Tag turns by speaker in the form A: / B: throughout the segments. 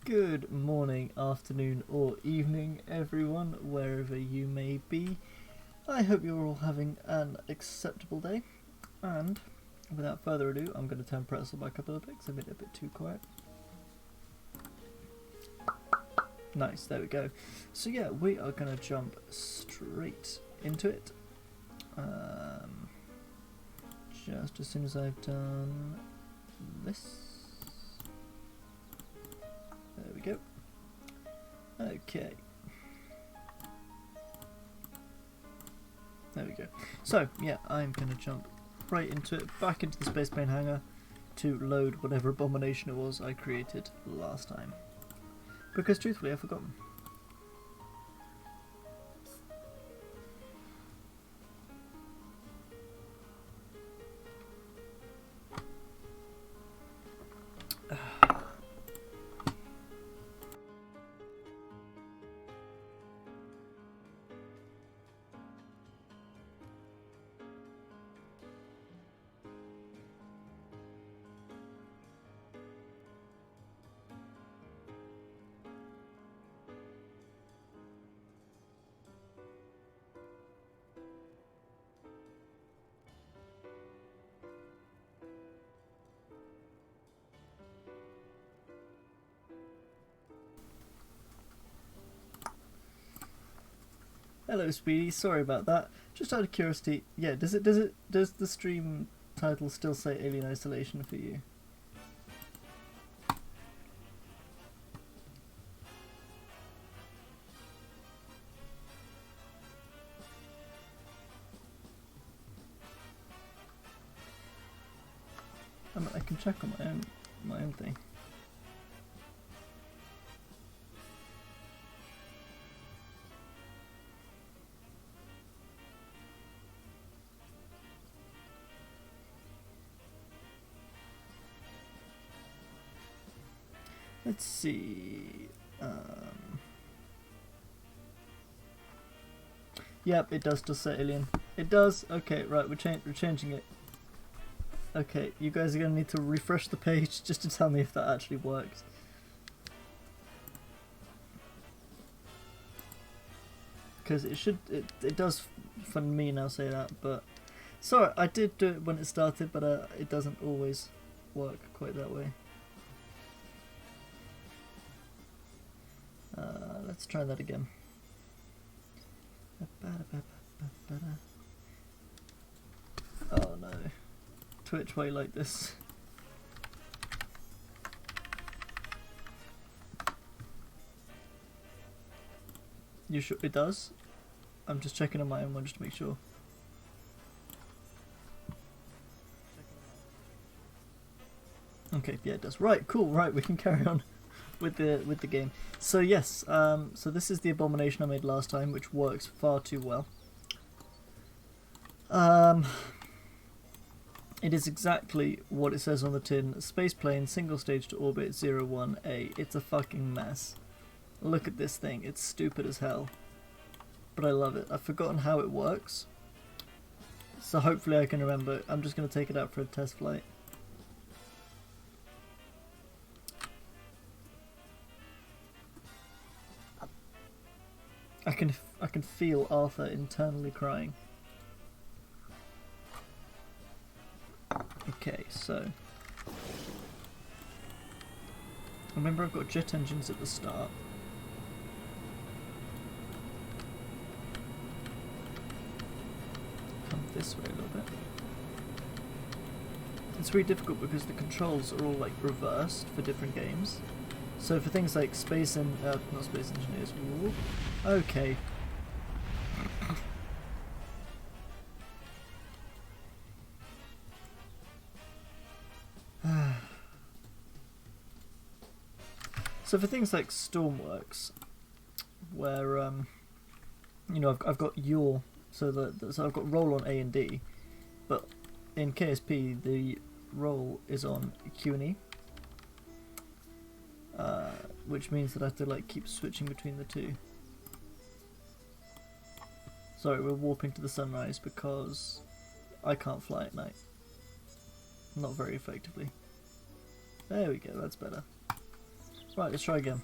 A: Good morning, afternoon or evening everyone, wherever you may be. I hope you're all having an acceptable day, and without further ado I'm going to turn Pretzel back up a little bit because I've been a bit too quiet. Nice, there we go. So yeah, we are going to jump straight into it. Just as soon as I've done this. There we go. Okay. There we go. So, yeah, I'm going to jump right into it, back into the Spaceplane hangar to load whatever abomination it was I created last time. Because, truthfully, I've forgotten. Hello Speedy, sorry about that. Just out of curiosity, yeah, does the stream title still say Alien Isolation for you? I can check on my own thing. Let's see. Yep, it does still say Alien. It does. Okay, right. We're changing it. Okay, you guys are gonna need to refresh the page just to tell me if that actually works. Because it does for me now say that, but sorry, I did do it when it started, but it doesn't always work quite that way. Let's try that again. Oh no. Twitch, why you like this? You sure it does? I'm just checking on my own one just to make sure. Okay, yeah it does. Right, cool, right, we can carry on with the game. So yes, so this is the abomination I made last time, which works far too well. It is exactly what it says on the tin. Spaceplane, single stage to orbit 01A. It's a fucking mess. Look at this thing, it's stupid as hell. But I love it. I've forgotten how it works. So hopefully I can remember. I'm just going to take it out for a test flight. I can feel Arthur internally crying. Okay, so remember I've got jet engines at the start. Come this way a little bit. It's really difficult because the controls are all like reversed for different games. So for things like not Space Engineers. Ooh, okay. So for things like Stormworks, where you know I've got so I've got roll on A and D, but in KSP the roll is on Q and E, which means that I have to like keep switching between the two. Sorry, we're warping to the sunrise because I can't fly at night. Not very effectively. There we go, that's better. Right, let's try again.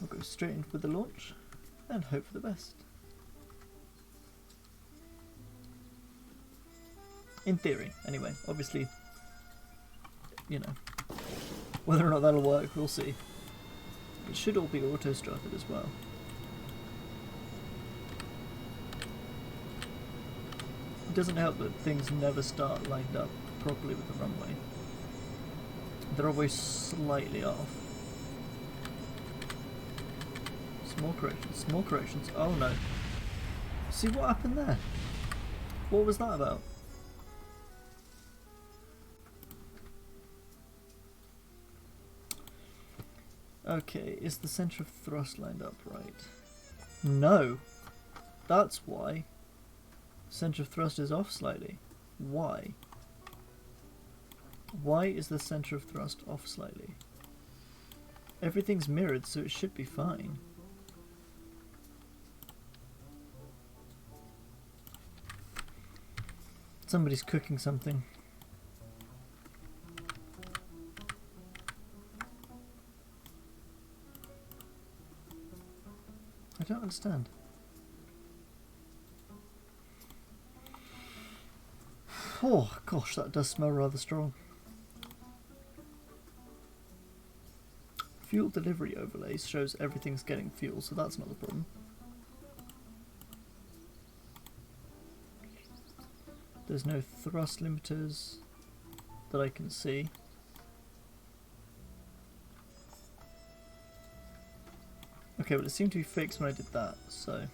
A: I'll go straight in with the launch and hope for the best. In theory, anyway. Obviously, you know, whether or not that'll work, we'll see. It should all be auto-strutted as well. It doesn't help that things never start lined up properly with the runway. They're always slightly off. Small corrections. Oh no. See what happened there? What was that about? Okay, is the centre of thrust lined up right? No! That's why. Centre of thrust is off slightly. Why? Why is the centre of thrust off slightly? Everything's mirrored, so it should be fine. Somebody's cooking something. I don't understand. Oh gosh, that does smell rather strong. Fuel delivery overlays shows everything's getting fuel, so that's not the problem. There's no thrust limiters that I can see. Okay, well it seemed to be fixed when I did that, so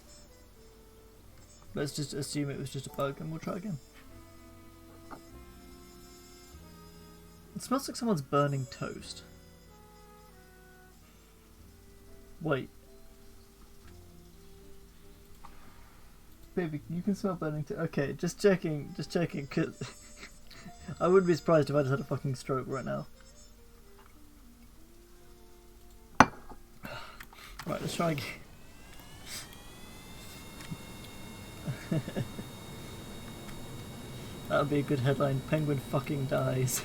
A: let's just assume it was just a bug and we'll try again. It smells like someone's burning toast. Wait. Baby, you can smell burning toast. Okay, just checking, cause I wouldn't be surprised if I just had a fucking stroke right now. Right, let's try again. That would be a good headline. Penguin fucking dies.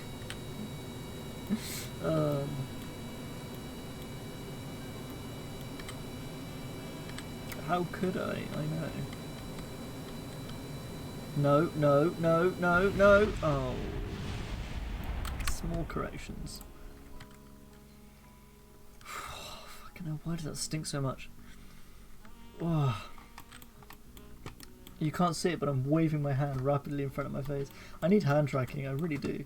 A: How could I? I know. No, no, no, no, no. Oh. Small corrections. Fucking hell, why does that stink so much? Oh. You can't see it, but I'm waving my hand rapidly in front of my face. I need hand tracking, I really do.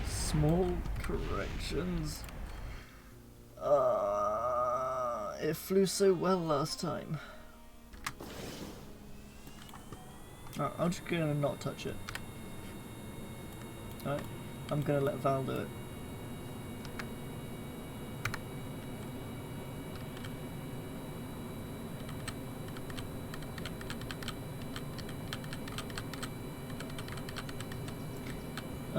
A: Small corrections. It flew so well last time. Alright, I'm just gonna not touch it. Alright, I'm gonna let Val do it.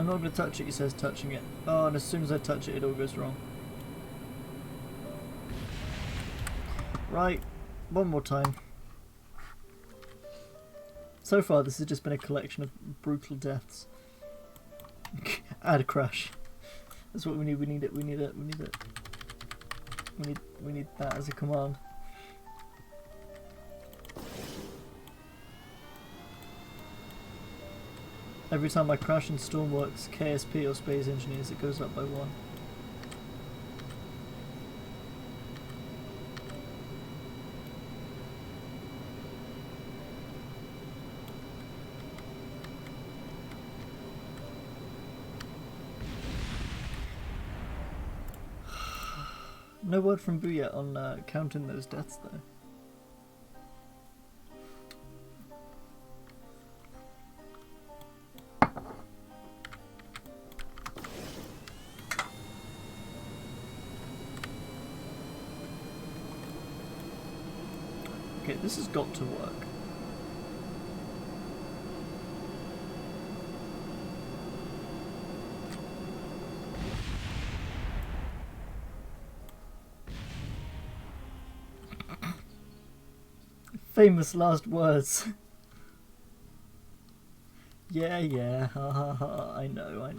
A: I'm not going to touch it, he says, touching it. Oh, and as soon as I touch it, it all goes wrong. Right, one more time. So far, this has just been a collection of brutal deaths. Add a crash. That's what we need. We need it. We need it. We need it. We need that as a command. Every time I crash in Stormworks, KSP or Space Engineers, it goes up by 1. No word from Boo yet on counting those deaths though. Okay, this has got to work. Famous last words. Yeah, ha ha ha, I know.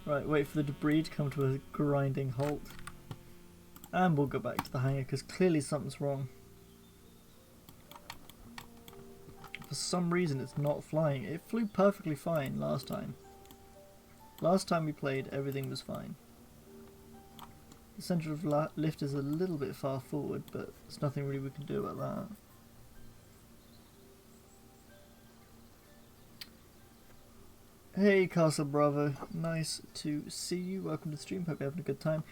A: Right, wait for the debris to come to a grinding halt. And we'll go back to the hangar, because clearly something's wrong. For some reason it's not flying. It flew perfectly fine last time. Last time we played, everything was fine. The centre of lift is a little bit far forward, but there's nothing really we can do about that. Hey Castle Bravo, nice to see you. Welcome to the stream, hope you're having a good time.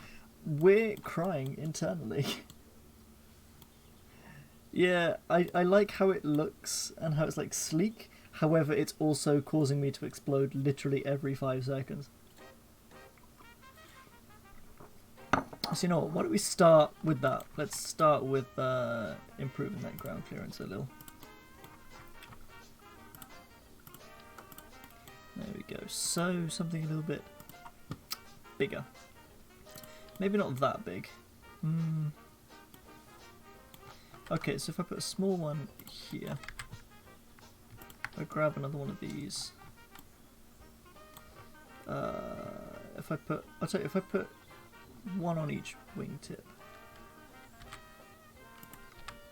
A: We're crying internally. Yeah, I like how it looks and how it's like sleek, however it's also causing me to explode literally every 5 seconds. So you know what, why don't we start with that? Let's start with improving that ground clearance a little. There we go. So something a little bit bigger. Maybe not that big. Okay, so if I put a small one here, I grab another one of these. If I put one on each wingtip,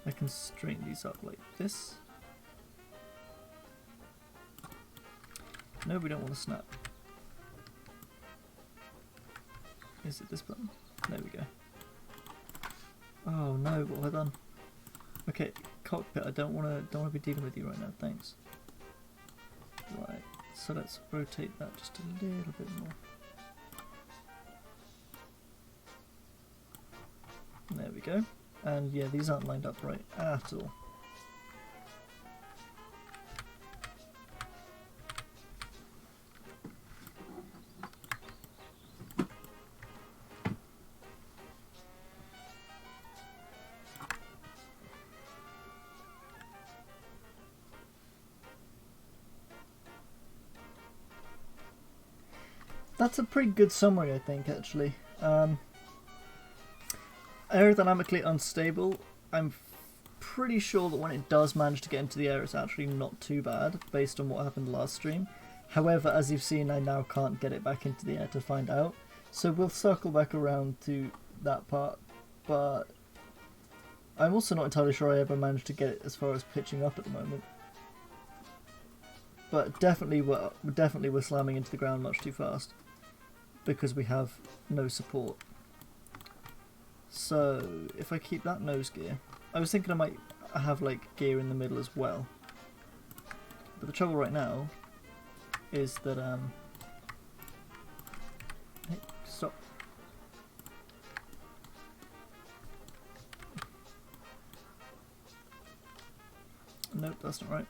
A: I can string these up like this. No, we don't want to snap. Is it this button? There we go. Oh no, what have I done? Okay, cockpit, I don't want to be dealing with you right now, thanks. Right, so let's rotate that just a little bit more. There we go. And yeah, these aren't lined up right at all. That's a pretty good summary, I think, actually. Aerodynamically unstable. I'm pretty sure that when it does manage to get into the air, it's actually not too bad, based on what happened last stream. However, as you've seen, I now can't get it back into the air to find out. So we'll circle back around to that part, but I'm also not entirely sure I ever managed to get it as far as pitching up at the moment. But definitely we're slamming into the ground much too fast, because we have no support. So if I keep that nose gear, I was thinking I might have like gear in the middle as well. But the trouble right now is that hey, stop. Nope, that's not right.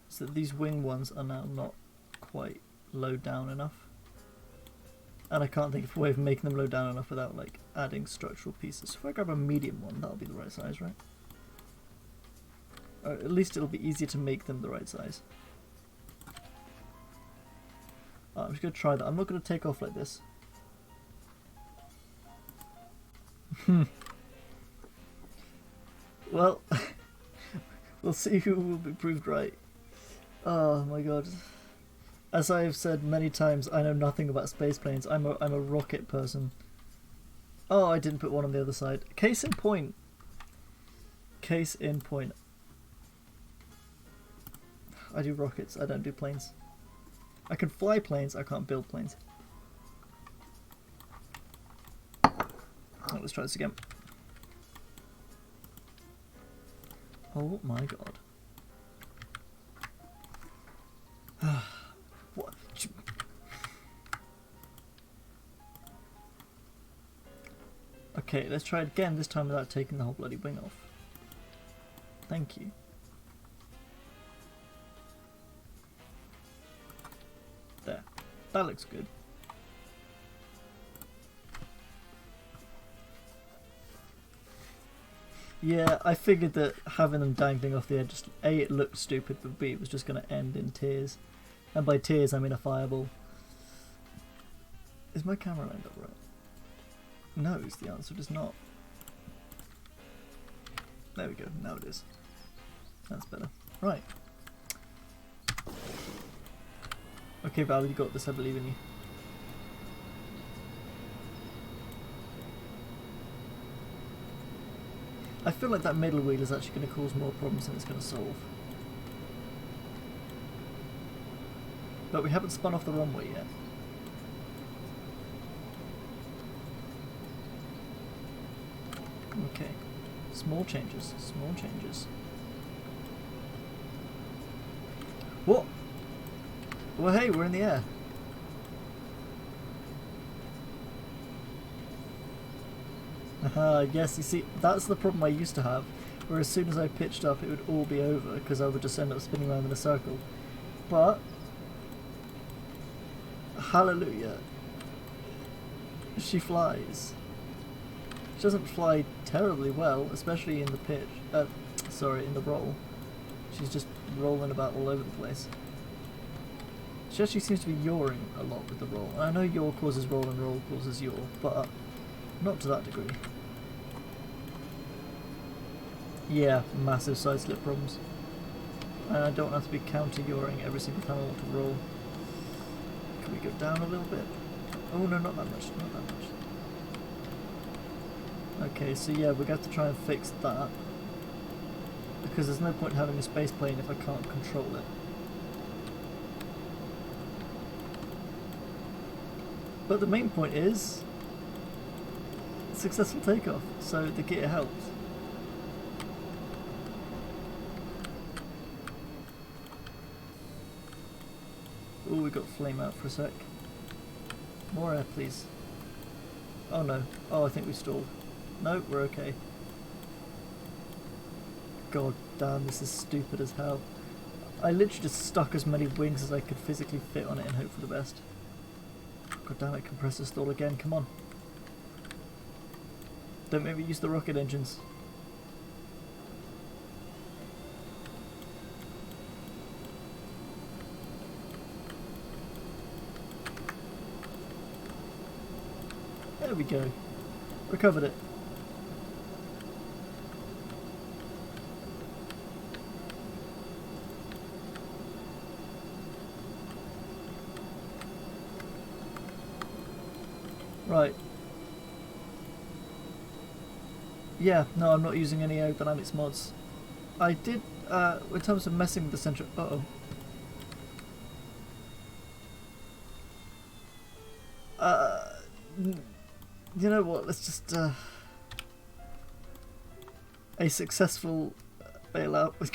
A: So these wing ones are now not quite low down enough. And I can't think of a way of making them low down enough without like adding structural pieces. So if I grab a medium one, that'll be the right size, right? Or at least it'll be easier to make them the right size. Oh, I'm just going to try that. I'm not going to take off like this. Well, we'll see who will be proved right. Oh my god. As I have said many times, I know nothing about space planes. I'm a rocket person. Oh, I didn't put one on the other side. Case in point. Case in point. I do rockets, I don't do planes. I can fly planes, I can't build planes. Oh, let's try this again. Oh my god. What? Okay, let's try it again, this time without taking the whole bloody wing off. Thank you. There. That looks good. Yeah, I figured that having them dangling off the edge, just A, it looked stupid, but B, it was just going to end in tears. And by tears, I mean a fireball. Is my camera lined up right? No, is the answer. It is not. There we go, now it is. That's better. Right. Okay, Val, you got this, I believe in you. I feel like that middle wheel is actually going to cause more problems than it's going to solve. But we haven't spun off the runway yet. Okay. Small changes, small changes. What? Well, hey, we're in the air. Yes, you see, that's the problem I used to have, where as soon as I pitched up it would all be over, because I would just end up spinning around in a circle. But, hallelujah, she flies. She doesn't fly terribly well, especially in the pitch, in the roll. She's just rolling about all over the place. She actually seems to be yawing a lot with the roll. And I know yaw causes roll and roll causes yaw, but not to that degree. Yeah, massive side slip problems. And I don't have to be counter-yawing every single time I want to roll. Can we go down a little bit? Oh no, not that much, not that much. Okay, so yeah, we're going to have to try and fix that. Because there's no point having a space plane if I can't control it. But the main point is successful takeoff, so the gear helps. Oh, we got flame out for a sec. More air, please. Oh no. Oh, I think we stalled. No, we're okay. God damn, this is stupid as hell. I literally just stuck as many wings as I could physically fit on it and hope for the best. God damn it, compressor stall again, come on. Don't make me use the rocket engines. There we go. Recovered it. Right. Yeah, no, I'm not using any aerodynamics mods. I did, in terms of messing with the center... Uh-oh. You know what, let's just, a successful bailout with...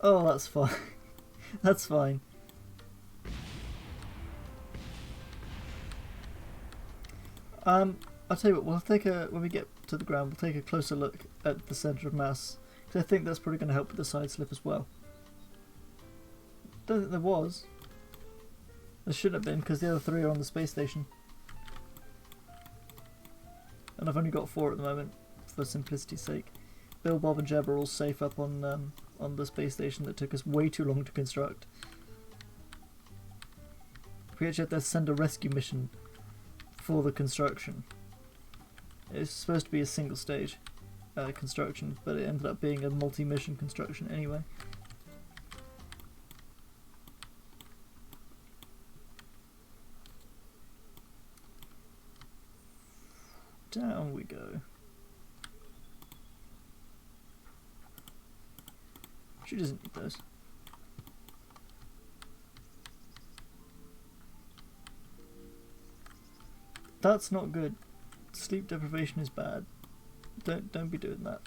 A: Oh, that's fine. That's fine. I'll tell you what, we'll take a, when we get to the ground, we'll take a closer look at the centre of mass, because I think that's probably going to help with the side slip as well. Don't think there was. There shouldn't have been, because the other three are on the space station. And I've only got 4 at the moment. for simplicity's sake. Bill, Bob and Jeb are all safe up on the space station that took us way too long to construct. We actually had to send a rescue mission for the construction. It's supposed to be a single stage construction, but it ended up being a multi-mission construction anyway. Down we go. She doesn't need those. That's not good. Sleep deprivation is bad. Don't be doing that.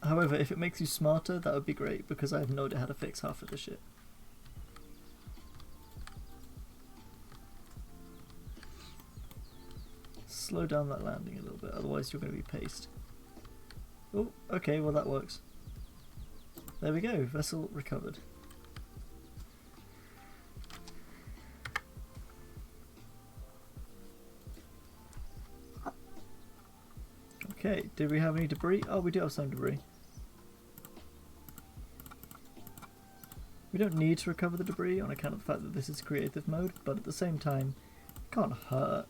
A: However, if it makes you smarter, that would be great, because I have no idea how to fix half of this shit. Slow down that landing a little bit, otherwise you're going to be paced. Oh, okay, well that works. There we go, vessel recovered. Okay, did we have any debris? Oh, we do have some debris. We don't need to recover the debris on account of the fact that this is creative mode, but at the same time, it can't hurt.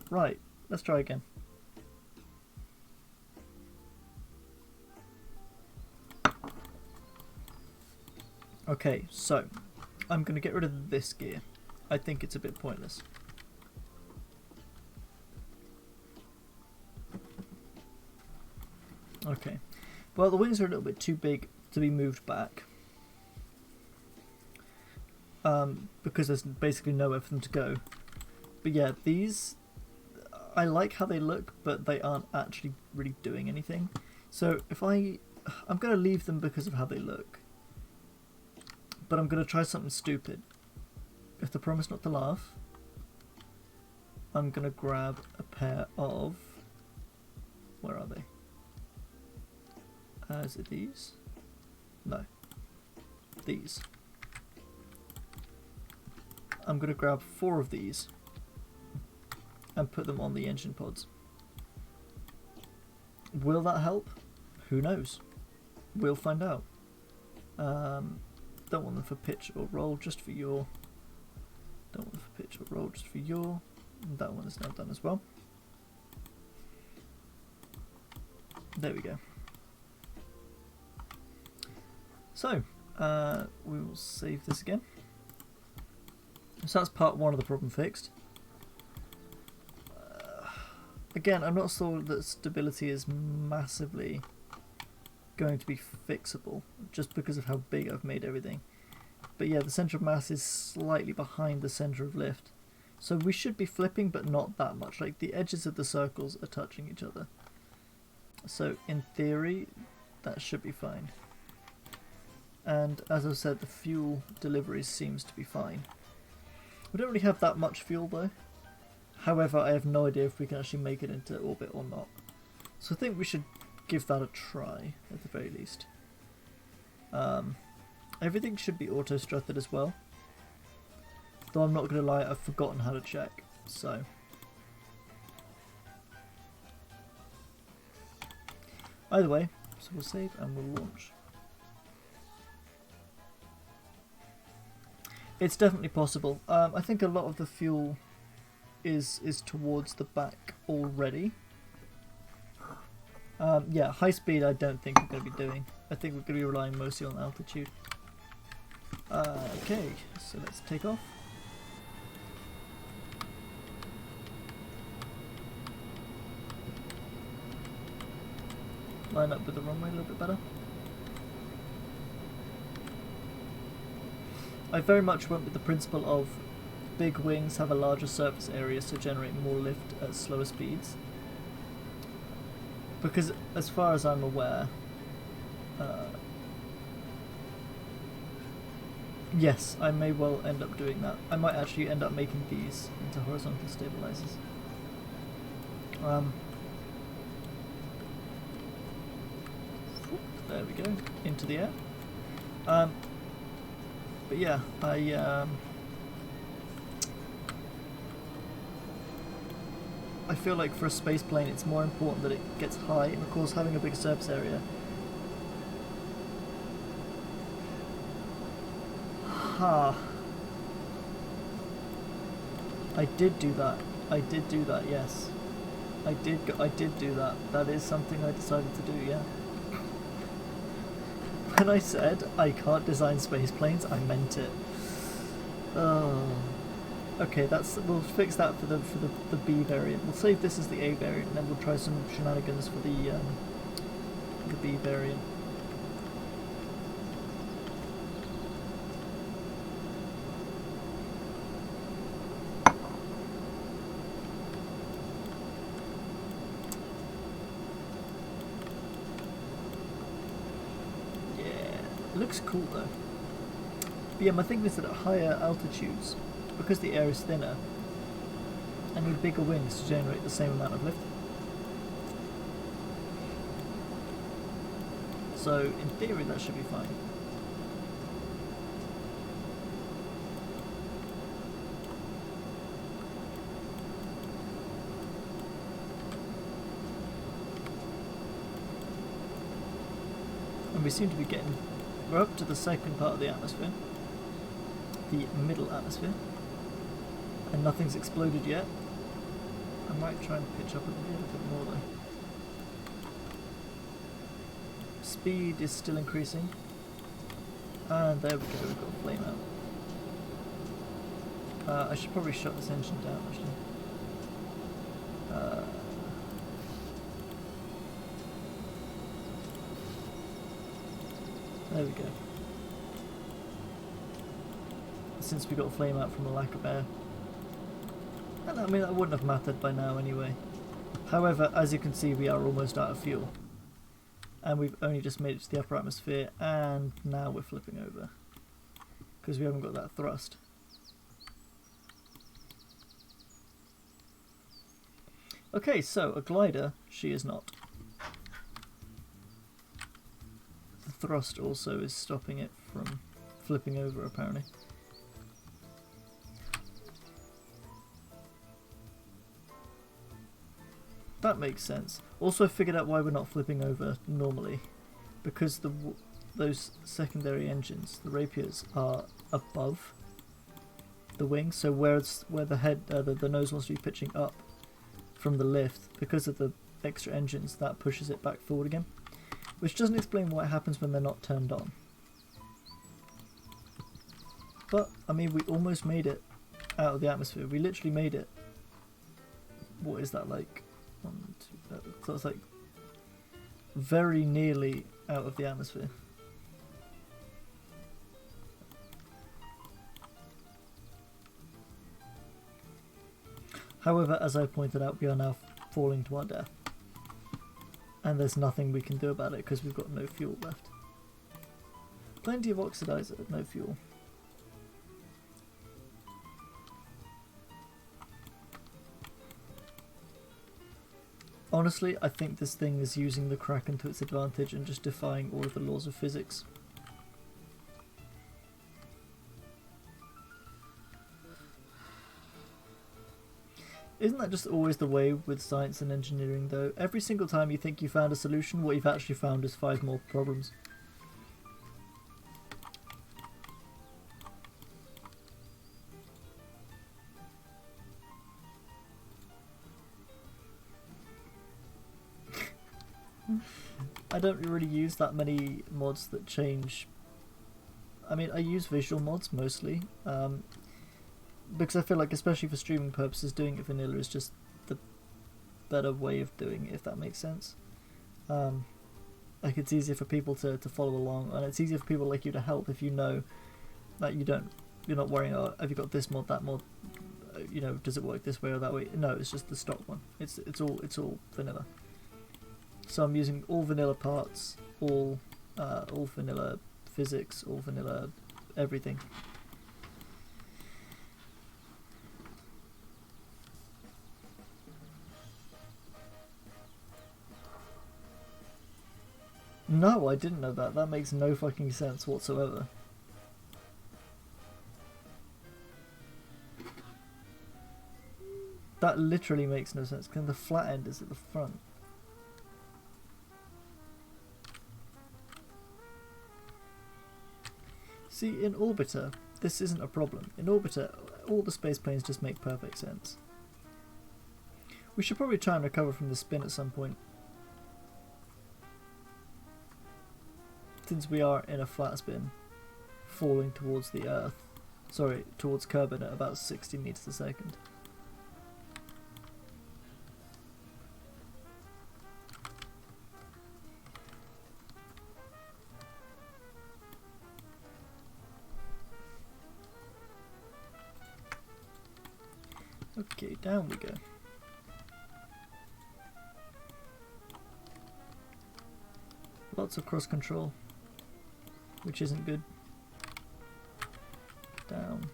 A: Right, let's try again. Okay, so I'm going to get rid of this gear. I think it's a bit pointless. Okay, well the wings are a little bit too big to be moved back. Because there's basically nowhere for them to go. But yeah, these, I like how they look, but they aren't actually really doing anything. So if I'm going to leave them because of how they look. But I'm going to try something stupid. If they promise not to laugh, I'm going to grab a pair of... Where are they? Is it these? No. These. I'm going to grab 4 of these and put them on the engine pods. Will that help? Who knows? We'll find out. Don't want them for pitch or roll, just for yaw. Don't want them for pitch or roll, just for yaw. And that one is now done as well. There we go. So, we will save this again. So that's part 1 of the problem fixed. Again, I'm not sure that stability is massively going to be fixable, just because of how big I've made everything. But yeah, the centre of mass is slightly behind the centre of lift. So we should be flipping, but not that much. Like, the edges of the circles are touching each other. So, in theory, that should be fine. And as I said, the fuel delivery seems to be fine. We don't really have that much fuel though. However, I have no idea if we can actually make it into orbit or not. So I think we should give that a try, at the very least. Everything should be auto-strutted as well. Though I'm not going to lie, I've forgotten how to check, so... Either way, so we'll save and we'll launch. It's definitely possible. I think a lot of the fuel is towards the back already. Yeah, high speed I don't think we're going to be doing. I think we're going to be relying mostly on altitude. Okay, so let's take off. Line up with the runway a little bit better. I very much went with the principle of big wings have a larger surface area, so generate more lift at slower speeds. Because as far as I'm aware, yes, I may well end up doing that. I might actually end up making these into horizontal stabilizers. There we go, into the air. But yeah, I feel like for a space plane it's more important that it gets high, and of course having a big surface area. I did do that. I did do that, yes. I did do that. That is something I decided to do, yeah. When I said I can't design space planes, I meant it. Oh. Okay, we'll fix that for the B variant. We'll save this as the A variant, and then we'll try some shenanigans for the B variant. It looks cool though. But yeah, my thinking is that at higher altitudes, because the air is thinner, I need bigger wings to generate the same amount of lift. So in theory that should be fine. And we seem to be we're up to the second part of the atmosphere, the middle atmosphere, and nothing's exploded yet. I might try and pitch up a bit more though. Speed is still increasing, and there we go, we've got a flame out. I should probably shut this engine down actually. There we go. Since we got a flame out from a lack of air. And I mean, that wouldn't have mattered by now anyway. However, as you can see, we are almost out of fuel. And we've only just made it to the upper atmosphere, and now we're flipping over. Because we haven't got that thrust. Okay, so a glider, she is not. The thrust also is stopping it from flipping over, apparently. That makes sense. Also, I figured out why we're not flipping over normally. Because those secondary engines, the Rapiers, are above the wing. So where the head, the nose wants to be pitching up from the lift, because of the extra engines, that pushes it back forward again. Which doesn't explain what happens when they're not turned on. But, I mean, we almost made it out of the atmosphere. We literally made it. What is that like? So it's like very nearly out of the atmosphere. However, as I pointed out, we are now falling to our death. And there's nothing we can do about it because we've got no fuel left. Plenty of oxidizer, no fuel. Honestly, I think this thing is using the Kraken to its advantage and just defying all of the laws of physics. Isn't that just always the way with science and engineering though? Every single time you think you found a solution, what you've actually found is 5 more problems. I don't really use that many mods that change. I mean, I use visual mods mostly, because I feel like, especially for streaming purposes, doing it vanilla is just the better way of doing it, if that makes sense. Like, it's easier for people to follow along, and it's easier for people like you to help if you know that you're not worrying, oh, have you got this mod, that mod, you know, does it work this way or that way? No, it's just the stock one. It's all vanilla. So I'm using all vanilla parts, all vanilla physics, all vanilla everything. No, I didn't know that. That makes no fucking sense whatsoever. That literally makes no sense, because the flat end is at the front. See, in Orbiter, this isn't a problem. In Orbiter, all the space planes just make perfect sense. We should probably try and recover from the spin at some point, since we are in a flat spin, falling towards the Earth. Sorry, towards Kerbin at about 60 meters a second. Okay, down we go. Lots of cross control, which isn't good. Down.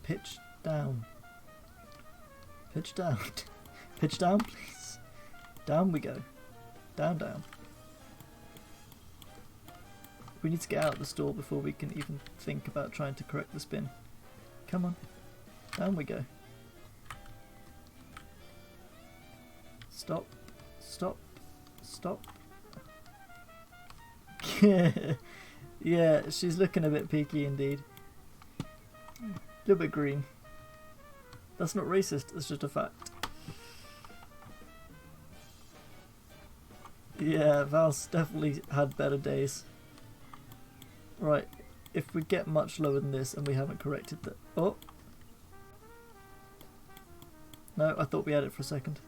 A: Pitch down. Pitch down. Pitch down, please. Down we go. Down, down. We need to get out of the stall before we can even think about trying to correct the spin. Come on. Down we go. Stop. Stop. Stop. Yeah, she's looking a bit peaky indeed. A little bit green. That's not racist, that's just a fact. Yeah, Val's definitely had better days. Right, if we get much lower than this and we haven't corrected that. Oh! No, I thought we had it for a second.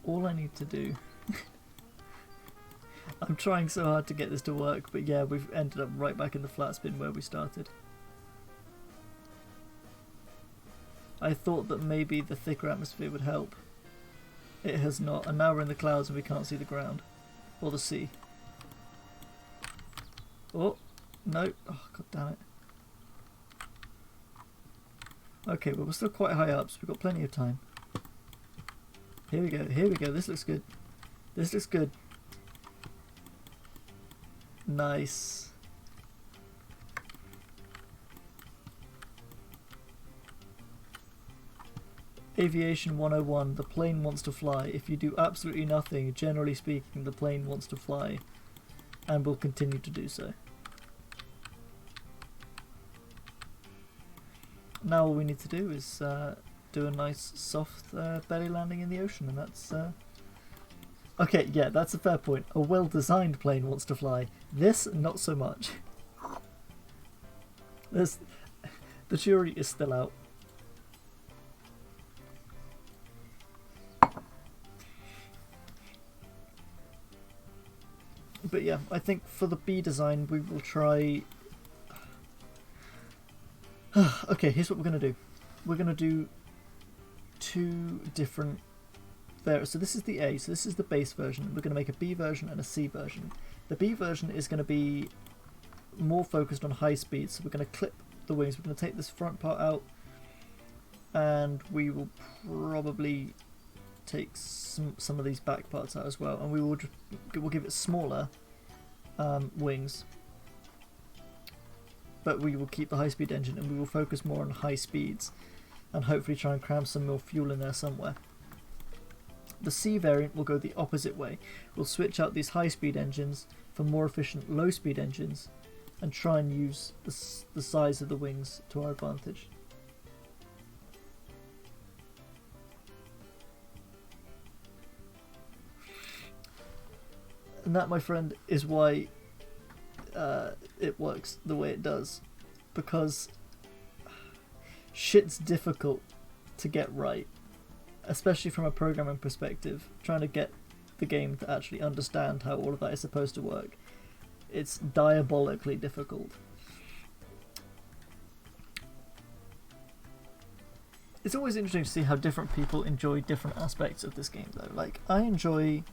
A: All I need to do... I'm trying so hard to get this to work, but yeah, we've ended up right back in the flat spin where we started. I thought that maybe the thicker atmosphere would help. It has not, and now we're in the clouds and we can't see the ground. Or the sea. Oh, no. Oh, god damn it. Okay, well we're still quite high up, so we've got plenty of time. Here we go, this looks good. This looks good. Nice. Aviation 101, the plane wants to fly. If you do absolutely nothing, generally speaking, the plane wants to fly. And will continue to do so. Now all we need to do is do a nice soft belly landing in the ocean, and that's okay. Yeah, that's a fair point. A well-designed plane wants to fly. This, not so much. The jury is still out. But yeah, I think for the B design we will try... Okay, here's what we're going to do. We're going to do two different... So this is the A, so this is the base version. We're going to make a B version and a C version. The B version is going to be more focused on high speed, so we're going to clip the wings. We're going to take this front part out, and we will probably take some of these back parts out as well, and we'll give it smaller wings, but we will keep the high speed engine, and we will focus more on high speeds and hopefully try and cram some more fuel in there somewhere. The C variant will go the opposite way. We'll switch out these high speed engines for more efficient low speed engines and try and use the size of the wings to our advantage. And that, my friend, is why it works the way it does, because shit's difficult to get right, especially from a programming perspective, trying to get the game to actually understand how all of that is supposed to work. It's diabolically difficult. It's always interesting to see how different people enjoy different aspects of this game though. Like, I enjoy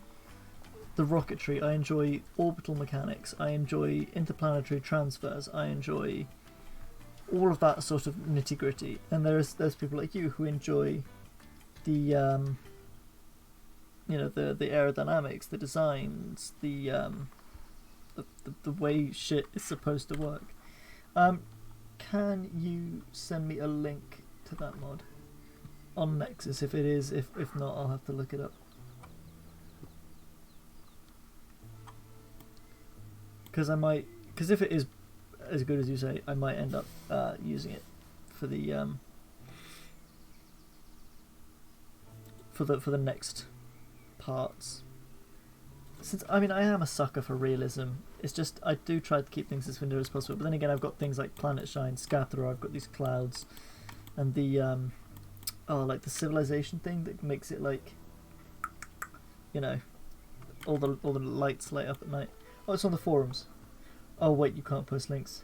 A: the rocketry, I enjoy orbital mechanics, I enjoy interplanetary transfers, I enjoy all of that sort of nitty gritty, and there's people like you who enjoy the you know, the aerodynamics, the designs, the way shit is supposed to work. Can you send me a link to that mod on Nexus? If it is, if not, I'll have to look it up. Because if it is as good as you say, I might end up using it for the for the next parts. Since I am a sucker for realism, it's just I do try to keep things as vanilla as possible. But then again, I've got things like Planet Shine, Scatterer. I've got these clouds, and the like the civilization thing that makes it like, you know, all the lights light up at night. Oh, it's on the forums. Oh wait, you can't post links.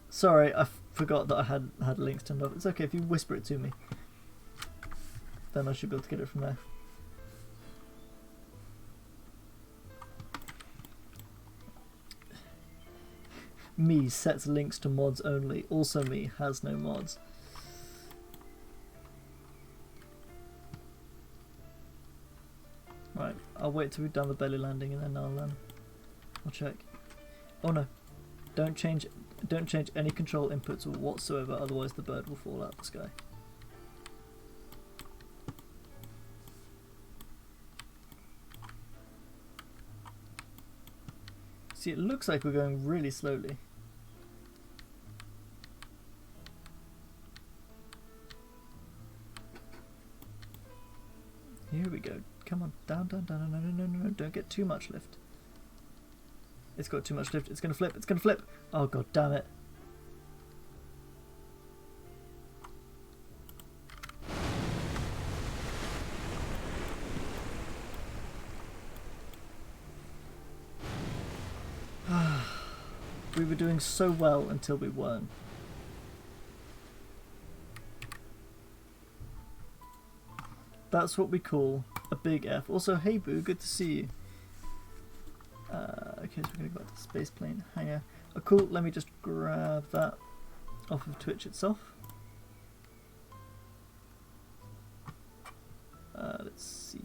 A: Sorry, I forgot that I had links turned off. It's okay if you whisper it to me. Then I should be able to get it from there. Me sets links to mods only. Also me has no mods. Right, I'll wait till we've done the belly landing and then I'll check. Oh no, don't change any control inputs whatsoever, otherwise the bird will fall out of the sky. See, it looks like we're going really slowly. Here we go. Come on, down, down, down, no, don't get too much lift. It's got too much lift, it's gonna flip, it's gonna flip! Oh god damn it. We were doing so well until we weren't. That's what we call a big F. Also, hey Boo, good to see you. Okay, so we're going to go back to the Spaceplane hangar. Oh cool, let me just grab that off of Twitch itself. Let's see.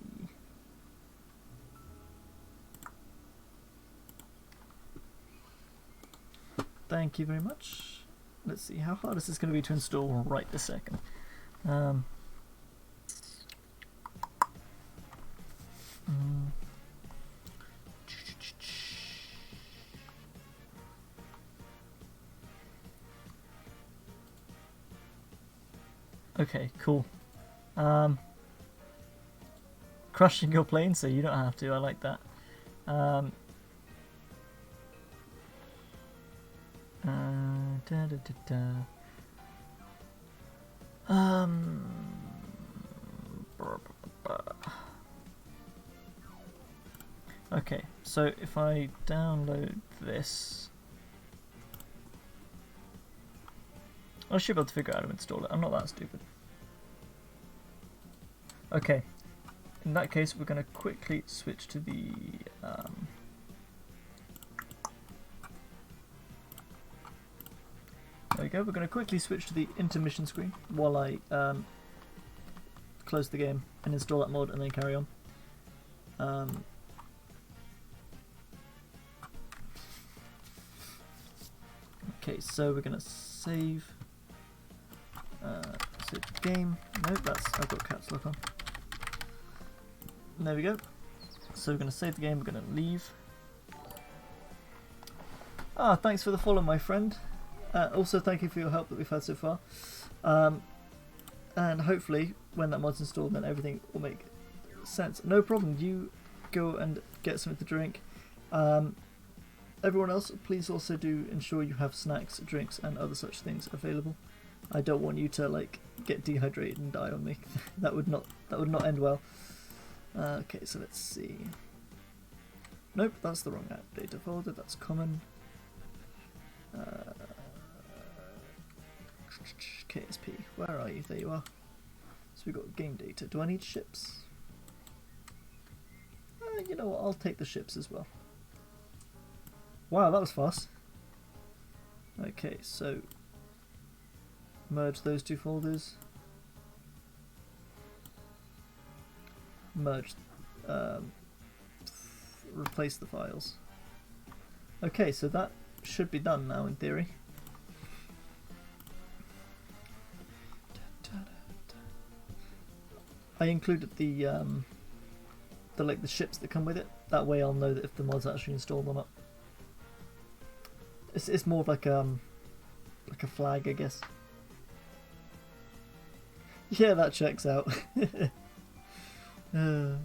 A: Thank you very much. Let's see, how hard is this going to be to install right this second? Okay, cool. Crushing your plane so you don't have to, I like that. Okay, so if I download this, I should be able to figure out how to install it. I'm not that stupid. Okay, in that case we're going to quickly switch to the there we go, we're going to quickly switch to the intermission screen while I close the game and install that mod and then carry on. Okay, so we're going to save the game. No, I've got caps lock on. There we go. So we're going to save the game, we're going to leave. Ah, thanks for the follow, my friend. Also, thank you for your help that we've had so far. And hopefully, when that mod's installed, then everything will make sense. No problem, you go and get something to drink. Everyone else, please also do ensure you have snacks, drinks, and other such things available. I don't want you to like get dehydrated and die on me. that would not end well. Okay, so let's see. Nope, that's the wrong app data folder. That's common. KSP, where are you? There you are. So we've got game data. Do I need ships? You know what? I'll take the ships as well. Wow, that was fast. Okay, so merge those two folders. Merge replace the files. Okay, so that should be done now in theory. I included the like the ships that come with it. That way I'll know that if the mod's actually installed or not. It's more of like a flag, I guess. Yeah, that checks out. How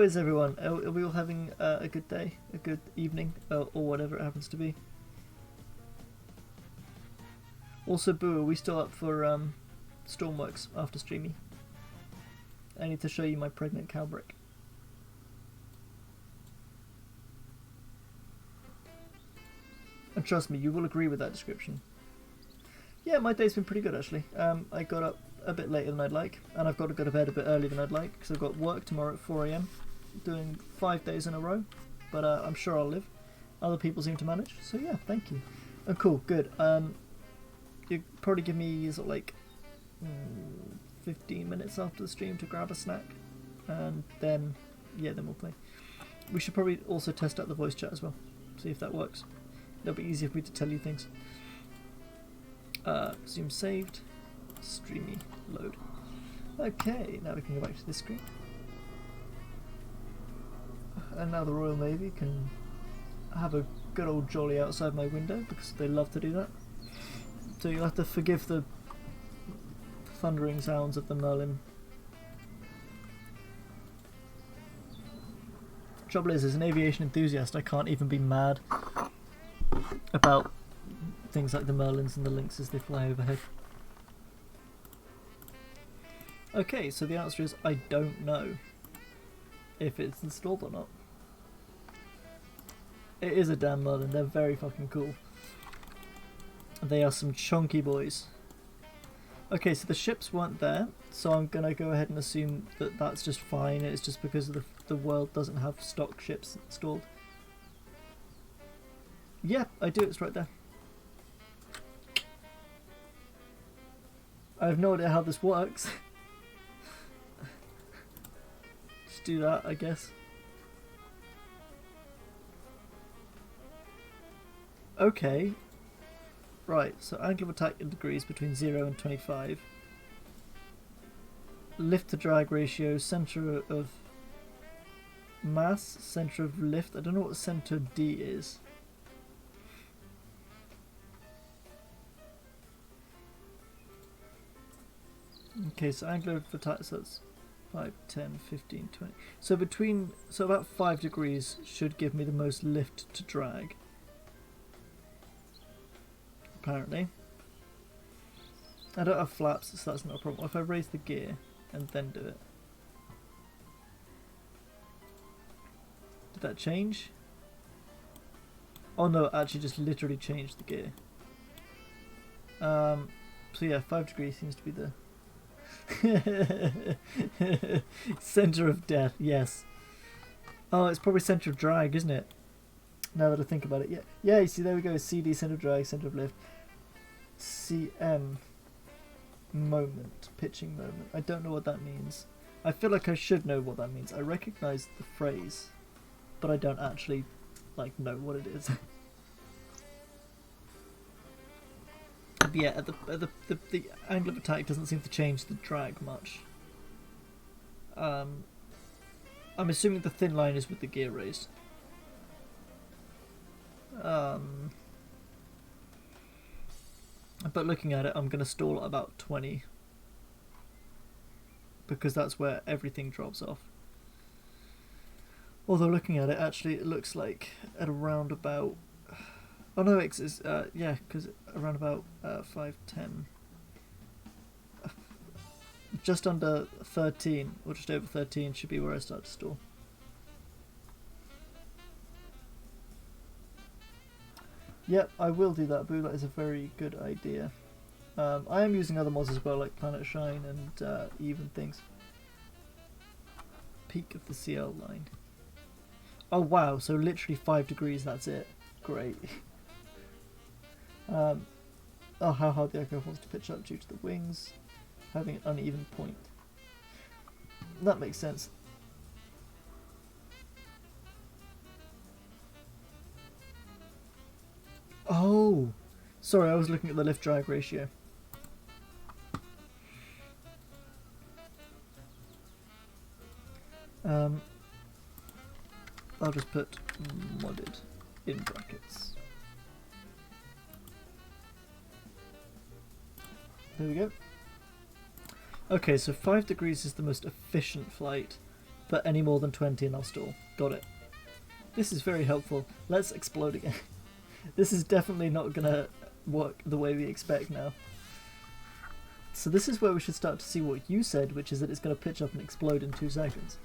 A: is everyone? Are we all having a good day, a good evening, or whatever it happens to be? Also, Boo, are we still up for Stormworks after streamy? I need to show you my pregnant cow brick. And trust me, you will agree with that description. Yeah, my day's been pretty good actually. I got up a bit later than I'd like, and I've got to go to bed a bit earlier than I'd like, because I've got work tomorrow at 4 AM, doing 5 days in a row, but I'm sure I'll live. Other people seem to manage, so yeah, thank you. Oh, cool, good. You probably give me sort of like 15 minutes after the stream to grab a snack, and then, yeah, then we'll play. We should probably also test out the voice chat as well, see if that works. It'll be easier for me to tell you things. Zoom saved, streamy load. Okay, now we can go back to this screen. And now the Royal Navy can have a good old jolly outside my window, because they love to do that. So you'll have to forgive the thundering sounds of the Merlin. Trouble is, as an aviation enthusiast, I can't even be mad about things like the Merlins and the Lynx as they fly overhead. Okay, so the answer is I don't know if it's installed or not. It is a damn Merlin, they're very fucking cool. They are some chunky boys. Okay, so the ships weren't there, so I'm gonna go ahead and assume that that's just fine. It's just because the world doesn't have stock ships installed. Yeah, I do, it's right there. I have no idea how this works. Just do that, I guess. Okay. Right, so angle of attack in degrees between 0 and 25. Lift to drag ratio, centre of mass, centre of lift. I don't know what centre D is. Okay, so angle of attack, so that's 5, 10, 15, 20. So about 5 degrees should give me the most lift to drag. Apparently. I don't have flaps, so that's not a problem. If I raise the gear and then do it. Did that change? Oh no, it actually just literally changed the gear. So yeah, 5 degrees seems to be the centre of death, yes. Oh, it's probably centre of drag, isn't it? Now that I think about it, yeah. Yeah, you see, there we go. CD, centre of drag, centre of lift. CM, moment, pitching moment. I don't know what that means. I feel like I should know what that means. I recognise the phrase, but I don't actually, like, know what it is. But yeah, the angle of attack doesn't seem to change the drag much. I'm assuming the thin line is with the gear raised. But looking at it, I'm going to stall at about 20. Because that's where everything drops off. Although looking at it, actually it looks like at around about... Oh no, it's yeah, because around about 5, 10... just under 13, or just over 13 should be where I start to stall. Yep, I will do that, Boo. That is a very good idea. I am using other mods as well, like Planet Shine and even things. Peak of the CL line. Oh wow, so literally 5 degrees, that's it. Great. Oh, how hard the aircraft wants to pitch up due to the wings having an uneven point. that makes sense. Oh, sorry, I was looking at the lift drag ratio. I'll just put modded in brackets. There we go. Okay, so 5 degrees is the most efficient flight, but any more than 20 and I'll stall. Got it. This is very helpful. Let's explode again. This is definitely not gonna work the way we expect now. So this is where we should start to see what you said, which is that it's gonna pitch up and explode in 2 seconds.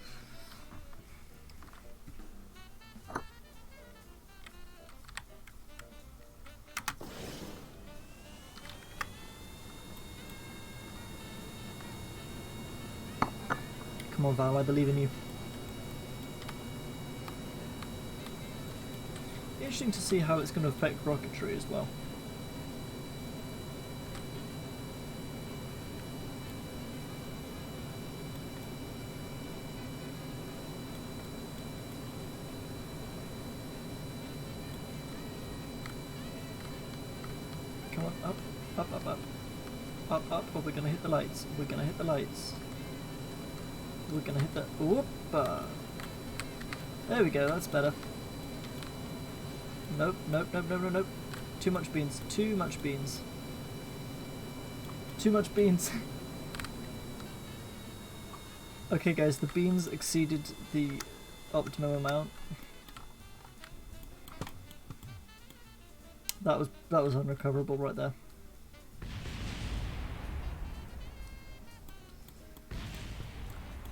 A: Come on, Val, I believe in you. Interesting to see how it's going to affect rocketry as well. Come on, up, up, up, up. Up, up, or we're going to hit the lights. We're going to hit the lights. We're going to hit the... Whoop! There we go, that's better. Nope, nope, nope, nope, nope, nope. Too much beans, too much beans. Too much beans. Okay guys, the beans exceeded the optimum amount. That was unrecoverable right there.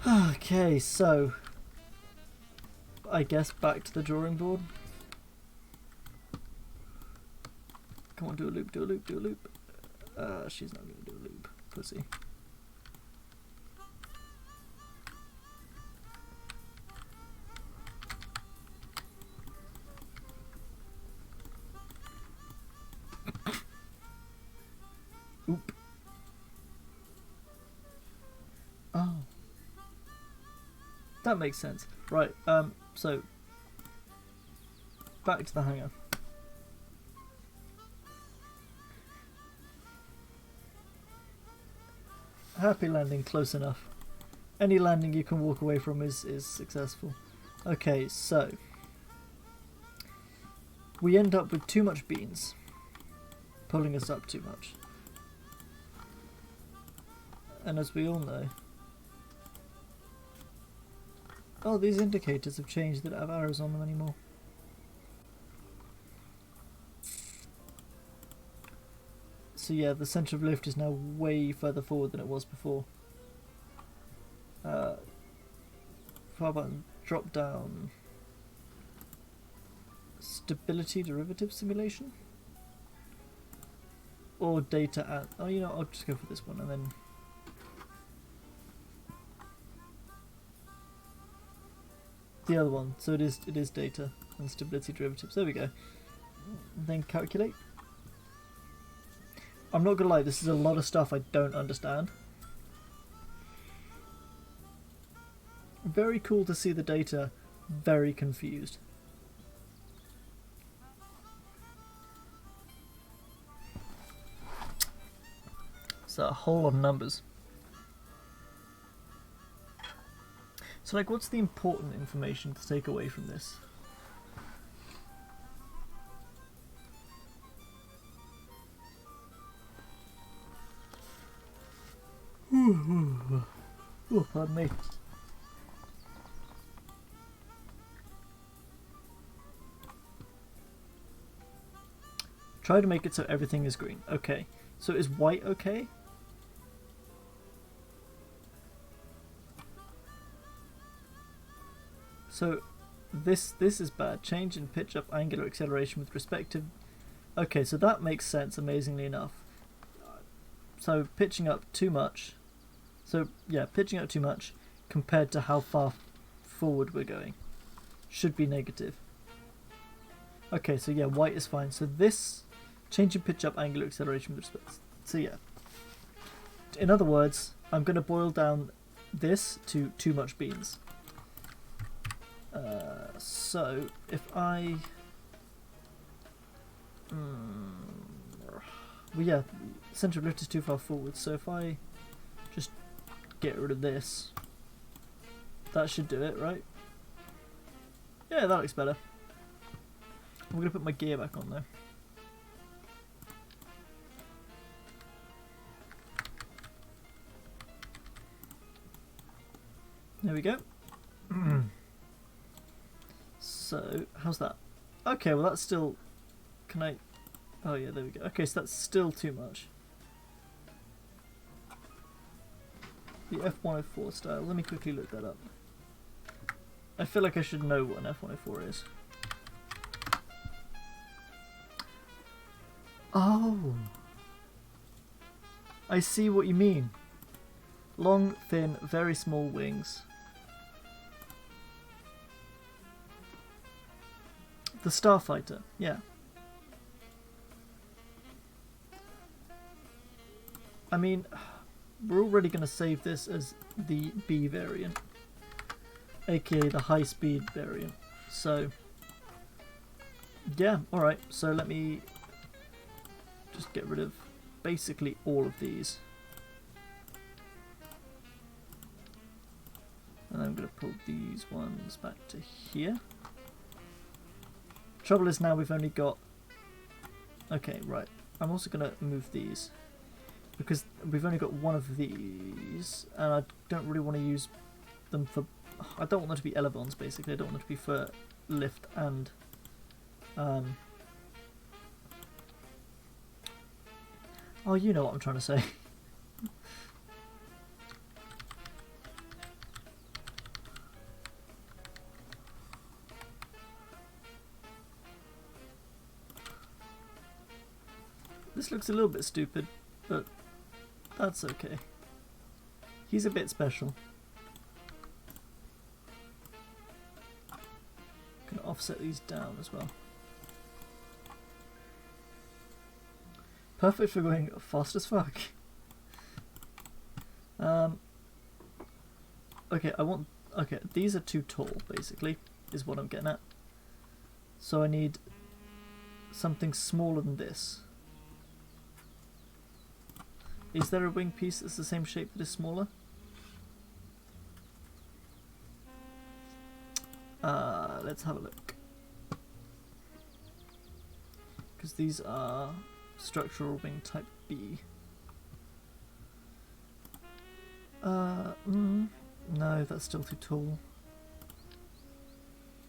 A: Okay, so I guess back to the drawing board. Come on, do a loop, do a loop, do a loop. She's not going to do a loop. Pussy. Oop. Oh. That makes sense. Right, so back to the hangar. Happy landing, close enough. Any landing you can walk away from is successful. Okay, so we end up with too much beans, pulling us up too much. And as we all know, oh, these indicators have changed. They don't have arrows on them anymore. So yeah, the centre of lift is now way further forward than it was before. Far button, drop down. Stability derivative simulation? Or data at... Oh, you know, I'll just go for this one and then... The other one, so it is data and stability derivatives. There we go. Then calculate. I'm not gonna lie, this is a lot of stuff I don't understand. Very cool to see the data, very confused. So a whole lot of numbers. So like, what's the important information to take away from this? Oh, pardon me. Try to make it so everything is green. Okay. So is white okay? So this is bad. Change in pitch up angular acceleration with respect to... Okay, so that makes sense amazingly enough. So pitching up too much. So yeah, pitching up too much compared to how far forward we're going should be negative. Okay, so yeah, white is fine. So this change in pitch up angular acceleration with respect. So yeah. In other words, I'm going to boil down this to too much beans. So if I... well, yeah, centre of lift is too far forward, so if I just get rid of this, that should do it, right? Yeah, that looks better. I'm going to put my gear back on though. There we go. So, how's that? Okay, well that's still... Can I... Oh yeah, there we go. Okay, so that's still too much. The F104 style. Let me quickly look that up. I feel like I should know what an F104 is. Oh! I see what you mean. Long, thin, very small wings. The Starfighter, yeah. I mean, we're already going to save this as the B variant, aka the high speed variant. So, yeah, alright, so let me just get rid of basically all of these. And I'm going to pull these ones back to here. Trouble is now we've only got... Okay, right. I'm also going to move these. Because we've only got one of these. And I don't really want to use them for... I don't want them to be elevons, basically. I don't want them to be for lift and... Oh, you know what I'm trying to say. This looks a little bit stupid, but that's okay. He's a bit special. Gonna offset these down as well. Perfect for going fast as fuck. Okay, okay, these are too tall, basically, is what I'm getting at. So I need something smaller than this. Is there a wing piece that's the same shape that is smaller? Let's have a look. Because these are structural wing type B. No, that's still too tall.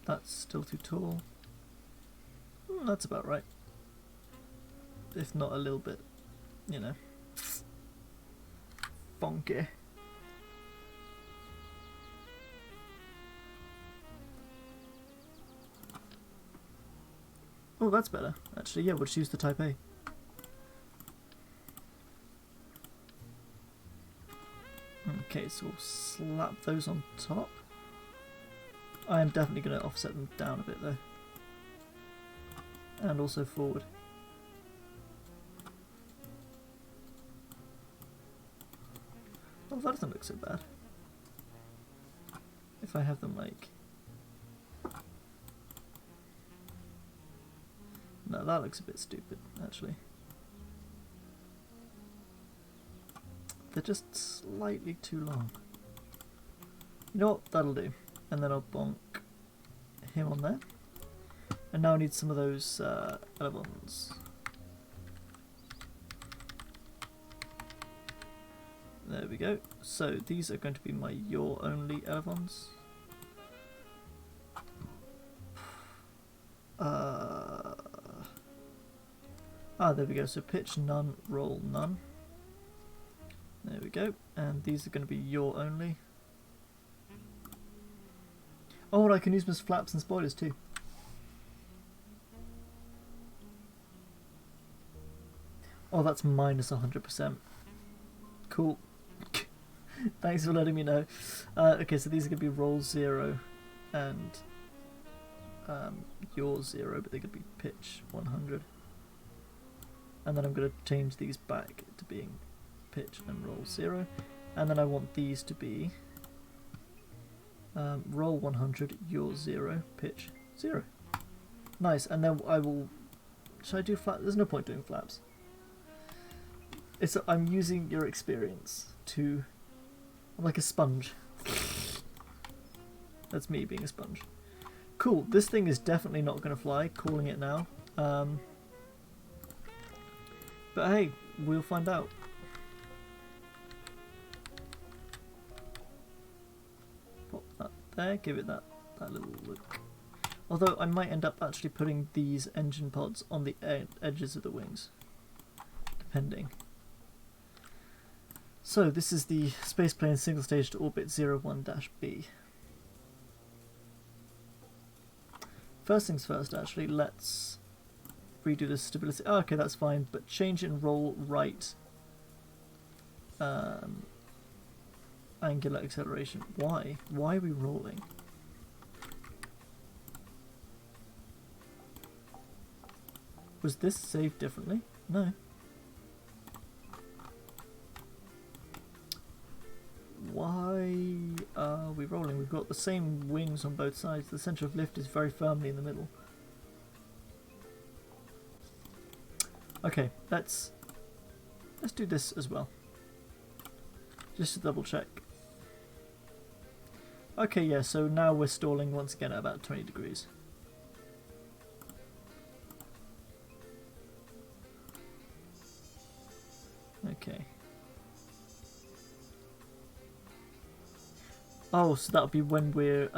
A: That's still too tall. That's about right. If not a little bit, you know, funky. Oh, that's better. Actually, yeah, we'll just use the Type A. Okay, so we'll slap those on top. I am definitely going to offset them down a bit though. And also forward. Oh, that doesn't look so bad. If I have them like... No, that looks a bit stupid, actually. They're just slightly too long. You know what? That'll do. And then I'll bonk him on there. And now I need some of those elevons. There we go. So these are going to be my yaw only elevons. There we go. So pitch none, roll none. There we go. And these are going to be yaw only. Oh, and I can use them as flaps and spoilers too. Oh, that's minus 100%. Cool. Thanks for letting me know. Okay, so these are going to be roll 0 and yaw 0, but they're going to be pitch 100. And then I'm going to change these back to being pitch and roll 0. And then I want these to be Roll 100, yaw 0, pitch 0. Nice, and then I will... Should I do flaps? There's no point doing flaps. I'm using your experience to... I'm like a sponge. That's me being a sponge. Cool, this thing is definitely not going to fly, calling it now. But hey, we'll find out. Pop that there, give it that little look. Although I might end up actually putting these engine pods on the edges of the wings. Depending. So this is the Spaceplane single stage to orbit 01-B. First things first, actually, let's redo the stability. Oh, okay, that's fine, but change in roll right angular acceleration. Why? Why are we rolling? Was this saved differently? No. Why are we rolling? We've got the same wings on both sides. The centre of lift is very firmly in the middle. Okay, let's do this as well. Just to double check. Okay, yeah, so now we're stalling once again at about 20 degrees. Okay. Oh, so that'll be when we're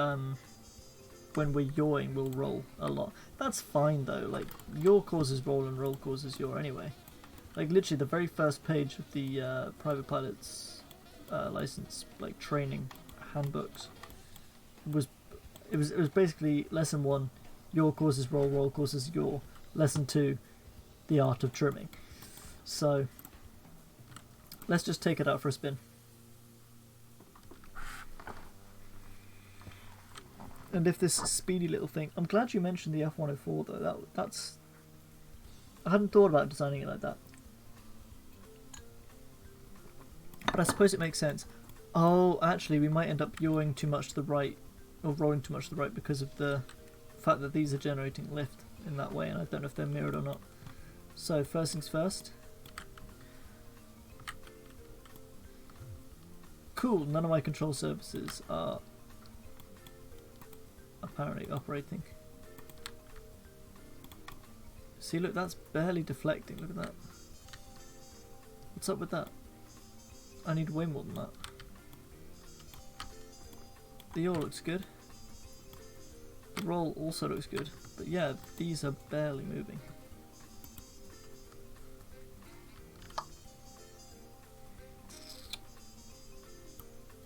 A: yawing, we'll roll a lot. That's fine though, like, yaw causes roll and roll causes yaw anyway. Like, literally the very first page of the private pilot's license, like, training handbooks was basically lesson 1, yaw causes roll, roll causes yaw. Lesson 2, the art of trimming. So, let's just take it out for a spin. And if this speedy little thing... I'm glad you mentioned the F-104 though. That's... I hadn't thought about designing it like that. But I suppose it makes sense. Oh, actually, we might end up yawing too much to the right, or rolling too much to the right because of the fact that these are generating lift in that way, and I don't know if they're mirrored or not. So, first things first. Cool, none of my control surfaces are apparently operating. See, look, that's barely deflecting. Look at that. What's up with that? I need way more than that. The yaw looks good. The roll also looks good. But yeah, these are barely moving.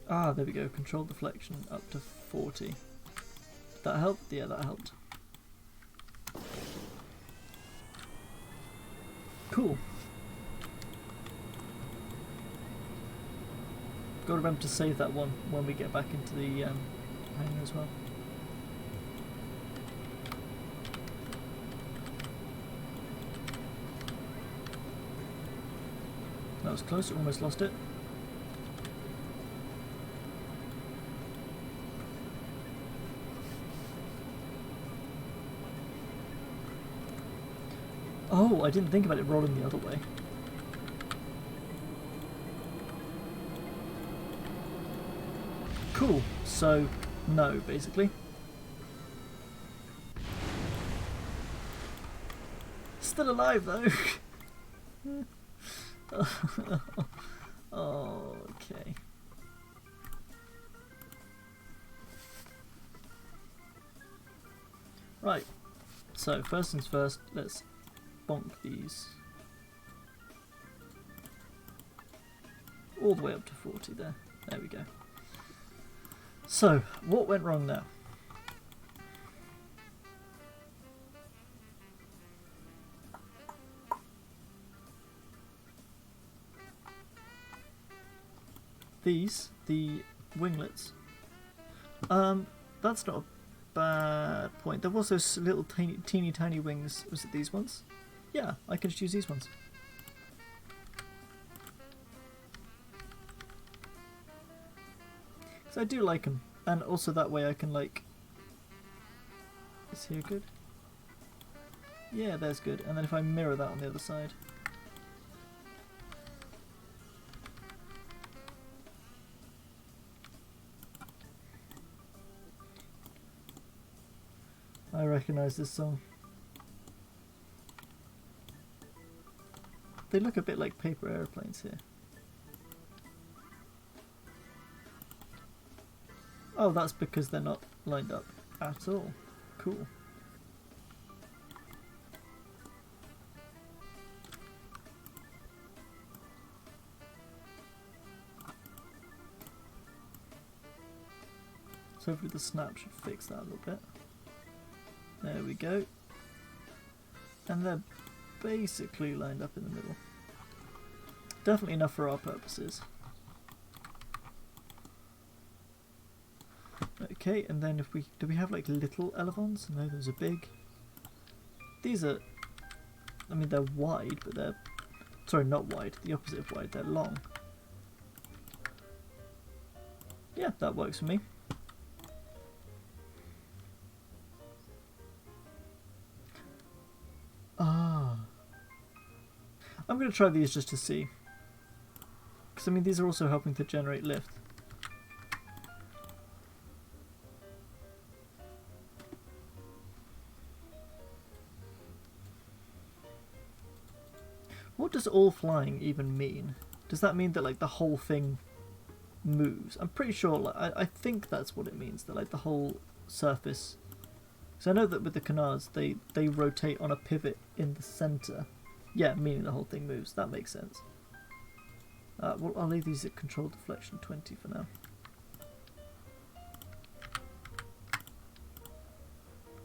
A: Ah, there we go. Control deflection up to 40. Did that help? Yeah, that helped. Cool. Got to remember to save that one when we get back into the hangar as well. That was close, almost lost it. Oh, I didn't think about it rolling the other way. Cool, so no, basically. Still alive though. Oh, okay. Right, so first things first, let's bonk these all the way up to 40 there. There we go. So, what went wrong now? These, the winglets. That's not a bad point. There was those little teeny tiny wings. Was it these ones? Yeah, I can just use these ones. So I do like them. And also that way I can like... Is here good? Yeah, there's good. And then if I mirror that on the other side... I recognise this song. They look a bit like paper aeroplanes here. Oh, that's because they're not lined up at all. Cool. So hopefully the snap should fix that a little bit. There we go. And they're basically lined up in the middle. Definitely enough for our purposes. Okay, and then if we... Do we have like little elevons? No, those are big. These are... I mean, they're wide, but they're... Sorry, not wide. The opposite of wide. They're long. Yeah, that works for me. Ah. I'm going to try these just to see. Because, I mean, these are also helping to generate lift. What does all flying even mean? Does that mean that like the whole thing moves? I'm pretty sure, like, I think that's what it means, that like the whole surface. So I know that with the canards they rotate on a pivot in the centre. Yeah, meaning the whole thing moves. That makes sense. Well, I'll leave these at control deflection 20 for now.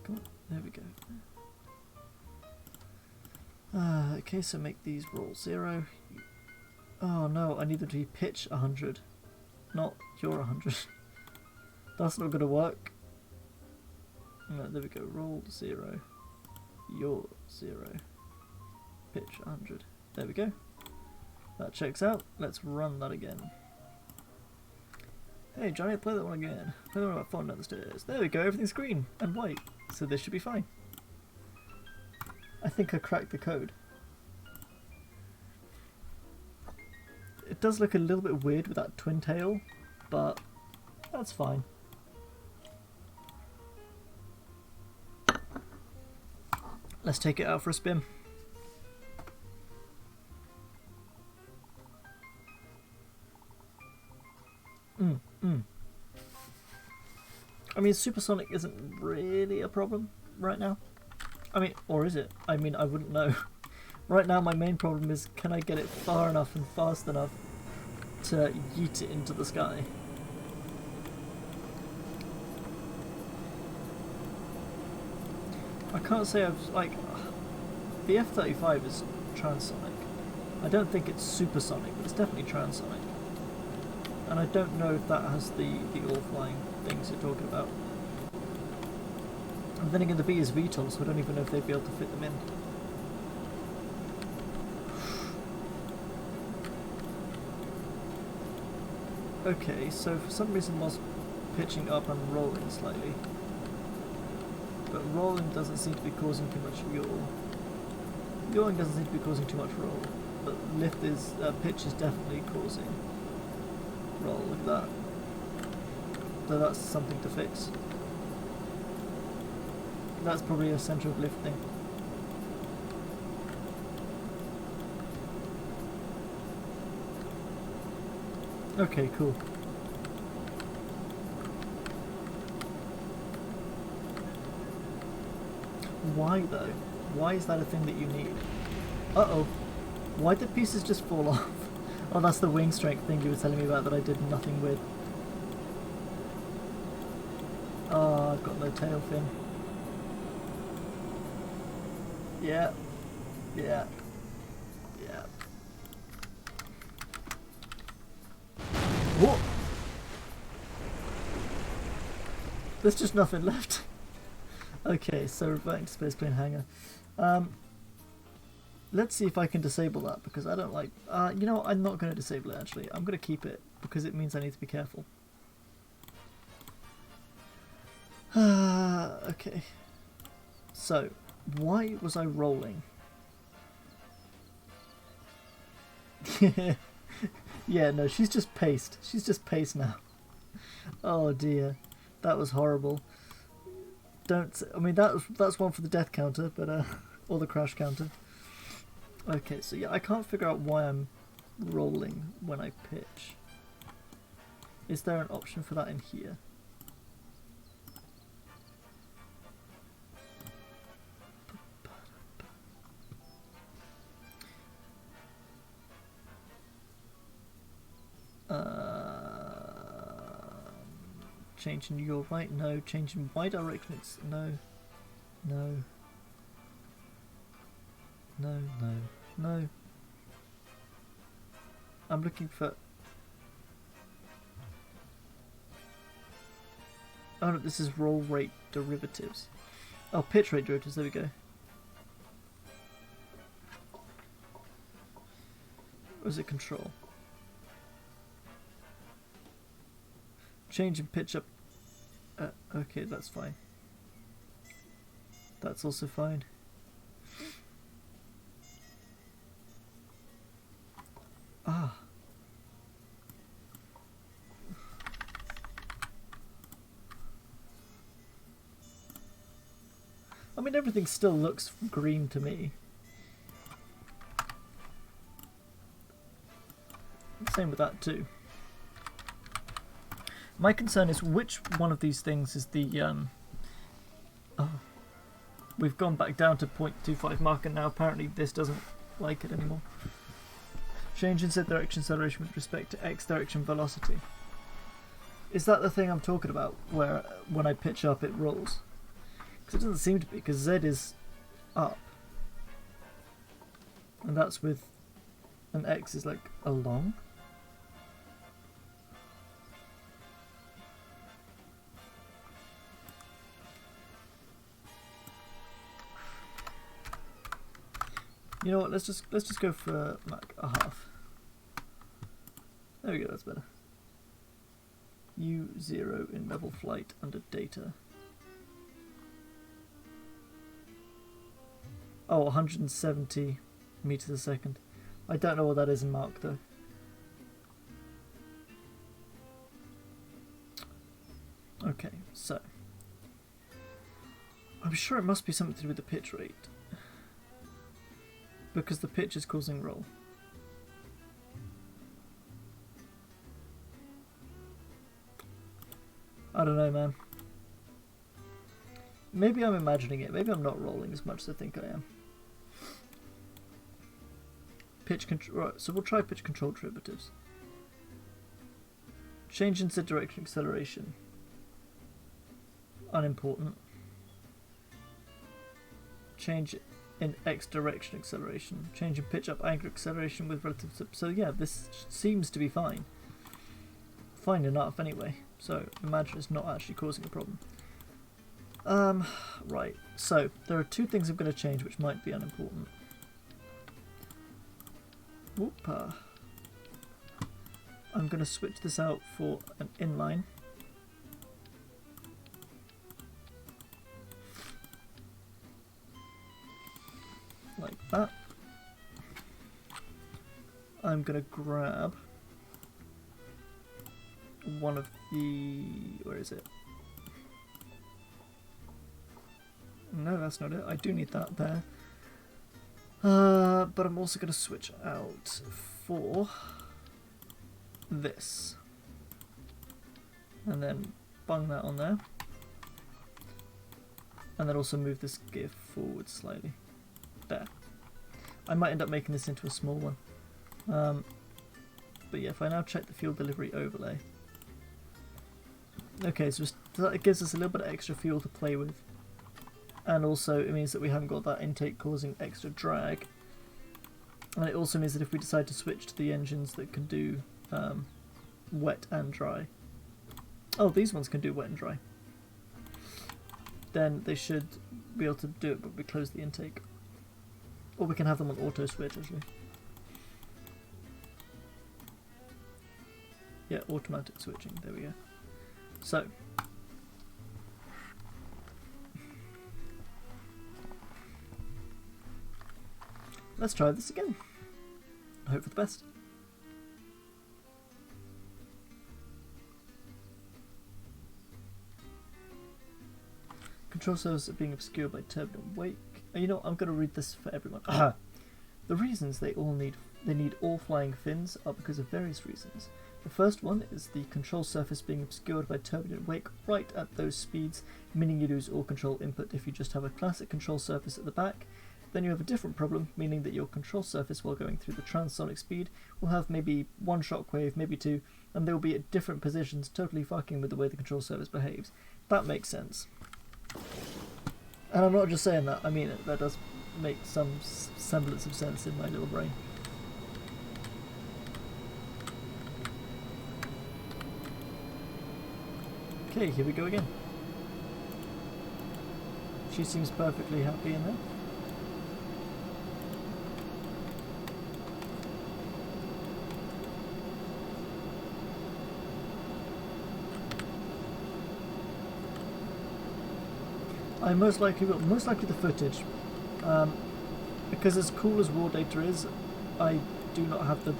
A: Come on, there we go. Okay, so make these roll 0. Oh no, I need them to be pitch 100, not you're 100. That's not going to work. No, there we go, roll 0, you're 0, pitch 100. There we go. That checks out. Let's run that again. Hey Johnny, play that one again. Play the one about falling down the stairs. There we go, everything's green and white, so this should be fine. I think I cracked the code. It does look a little bit weird with that twin tail, but that's fine. Let's take it out for a spin. I mean, supersonic isn't really a problem right now. I mean, or is it? I mean, I wouldn't know. Right now my main problem is, can I get it far enough and fast enough to yeet it into the sky? I can't say I've, like, the F-35 is transonic. I don't think it's supersonic, but it's definitely transonic. And I don't know if that has the all-flying things you're talking about. And then again, the B is VTOL, so I don't even know if they'd be able to fit them in. Okay, so for some reason was pitching up and rolling slightly. But rolling doesn't seem to be causing too much yaw. Yawing doesn't seem to be causing too much roll. But lift is, pitch is definitely causing roll. Look at that. So that's something to fix. That's probably a centre of lift thing. Okay, cool. Why though? Why is that a thing that you need? Uh-oh. Why did pieces just fall off? Oh, that's the wing strength thing you were telling me about that I did nothing with. Oh, I've got no tail fin. Yeah. Yeah. Yeah. What? There's just nothing left. Okay, so reverting to Spaceplane hangar. Let's see if I can disable that, because I don't like... you know what, I'm not going to disable it actually. I'm going to keep it, because it means I need to be careful. Okay. So, why was I rolling? Yeah, no, she's just paced. She's just paced now. Oh dear, that was horrible. Don't. I mean, that's one for the death counter, but or the crash counter. Okay, so yeah, I can't figure out why I'm rolling when I pitch. Is there an option for that in here? Changing your right? No. Changing Y direction? It's no. No. No, no, no. I'm looking for... Oh no, this is roll rate derivatives. Oh, pitch rate derivatives, there we go. Or is it control? Change in pitch up. Okay, that's fine. That's also fine. Ah. I mean, everything still looks green to me. Same with that too. My concern is which one of these things is the oh, we've gone back down to 0.25 mark, and now apparently this doesn't like it anymore. Change in Z direction acceleration with respect to X direction velocity. Is that the thing I'm talking about, where when I pitch up it rolls? Because it doesn't seem to be, because Z is up. And that's with... and X is like along? You know what, let's just go for like a half. There we go, that's better. U0 in level flight under data. Oh, 170 meters a second. I don't know what that is in Mark though. Okay, so I'm sure it must be something to do with the pitch rate, because the pitch is causing roll. I don't know, man. Maybe I'm imagining it. Maybe I'm not rolling as much as I think I am. Pitch control. Right, so we'll try pitch control derivatives. Change in Z direction acceleration. Unimportant. Change in X direction acceleration. Change in pitch up angular acceleration with relative... So yeah, this seems to be fine. Fine enough anyway. So imagine it's not actually causing a problem. Right, so there are two things I'm going to change which might be unimportant. Whoop. I'm going to switch this out for an inline. Like that. I'm going to grab one of the... where is it? No, that's not it. I do need that there. But I'm also going to switch out for this. And then bung that on there. And then also move this gear forward slightly. There. I might end up making this into a small one. But yeah, if I now check the fuel delivery overlay. Okay, so that gives us a little bit of extra fuel to play with. And also it means that we haven't got that intake causing extra drag. And it also means that if we decide to switch to the engines that can do wet and dry. Oh, these ones can do wet and dry. Then they should be able to do it, but we close the intake. Or we can have them on auto switch actually. Yeah, automatic switching, there we go. So, let's try this again. I hope for the best. Control surfaces are being obscured by turbulent wake. Oh, you know what? I'm going to read this for everyone. The reasons they need all flying fins are because of various reasons. The first one is the control surface being obscured by turbulent wake right at those speeds, meaning you lose all control input if you just have a classic control surface at the back. Then you have a different problem, meaning that your control surface while going through the transonic speed will have maybe one shockwave, maybe two, and they will be at different positions, totally fucking with the way the control surface behaves. That makes sense. And I'm not just saying that, I mean it. That does make some semblance of sense in my little brain. Okay, here we go again. She seems perfectly happy in there. I most likely will. Most likely the footage. Because as cool as raw data is, I do not have the...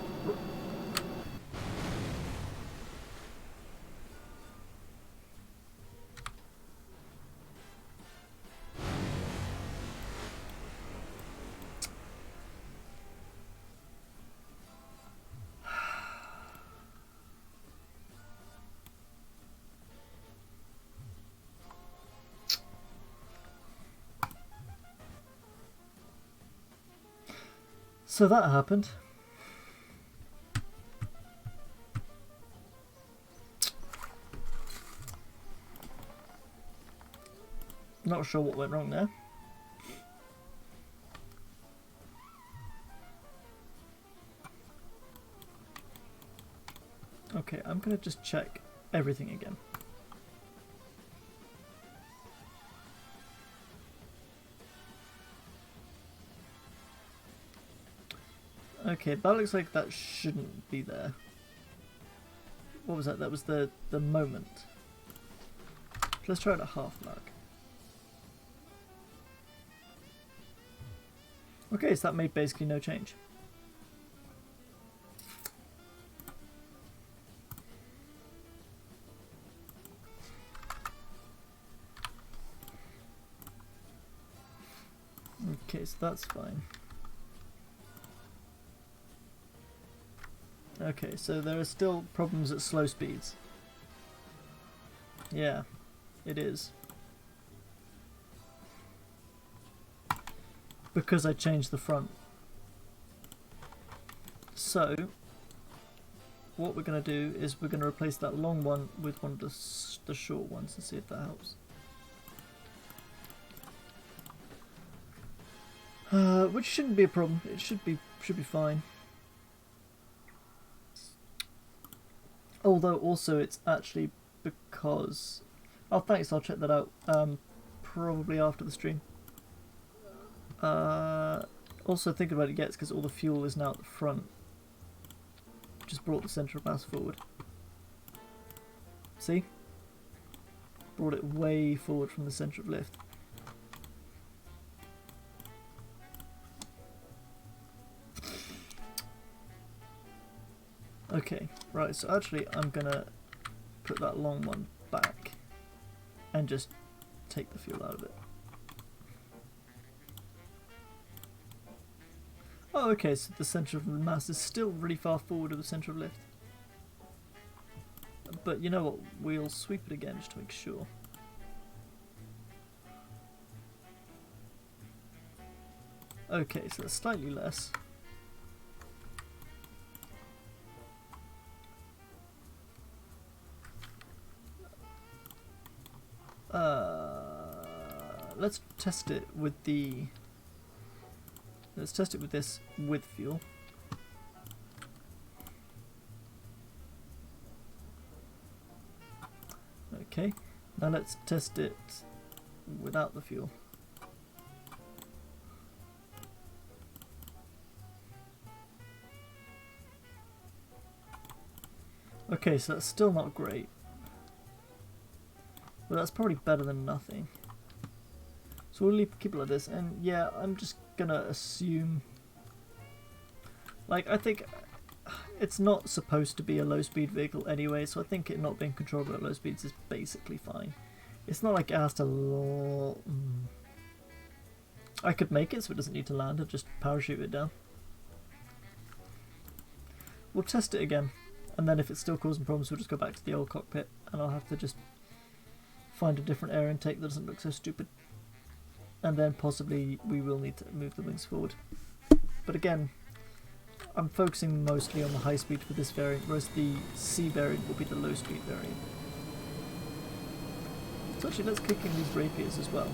A: So that happened. Not sure what went wrong there. Okay, I'm gonna just check everything again. Okay, that looks like that shouldn't be there. What was that? That was the moment. Let's try it at half mark. Okay, so that made basically no change. Okay, so that's fine. Okay, so there are still problems at slow speeds. Yeah, it is. Because I changed the front. So, what we're going to do is we're going to replace that long one with one of the short ones and see if that helps. Which shouldn't be a problem. It should be fine. Although also it's actually because... Oh, thanks, I'll check that out probably after the stream. Also thinking about it gets because all the fuel is now at the front. Just brought the centre of mass forward. See? Brought it way forward from the centre of lift. Okay, right, so actually I'm gonna put that long one back and just take the fuel out of it. Oh, okay, so the centre of mass is still really far forward of the centre of lift. But you know what, we'll sweep it again just to make sure. Okay, so that's slightly less. Let's test it with the... Let's test it with this with fuel. Okay, now let's test it without the fuel. Okay, so that's still not great. But that's probably better than nothing. So we'll keep it like this, and yeah, I'm just gonna assume Like, I think it's not supposed to be a low-speed vehicle anyway, so I think it not being controllable at low speeds is basically fine. It's not like it has to... I could make it so it doesn't need to land, I'd just parachute it down. We'll test it again, and then if it's still causing problems we'll just go back to the old cockpit, and I'll have to just find a different air intake that doesn't look so stupid. And then possibly we will need to move the wings forward. But again, I'm focusing mostly on the high speed for this variant, whereas the C variant will be the low speed variant. So actually let's kick in these rapiers as well,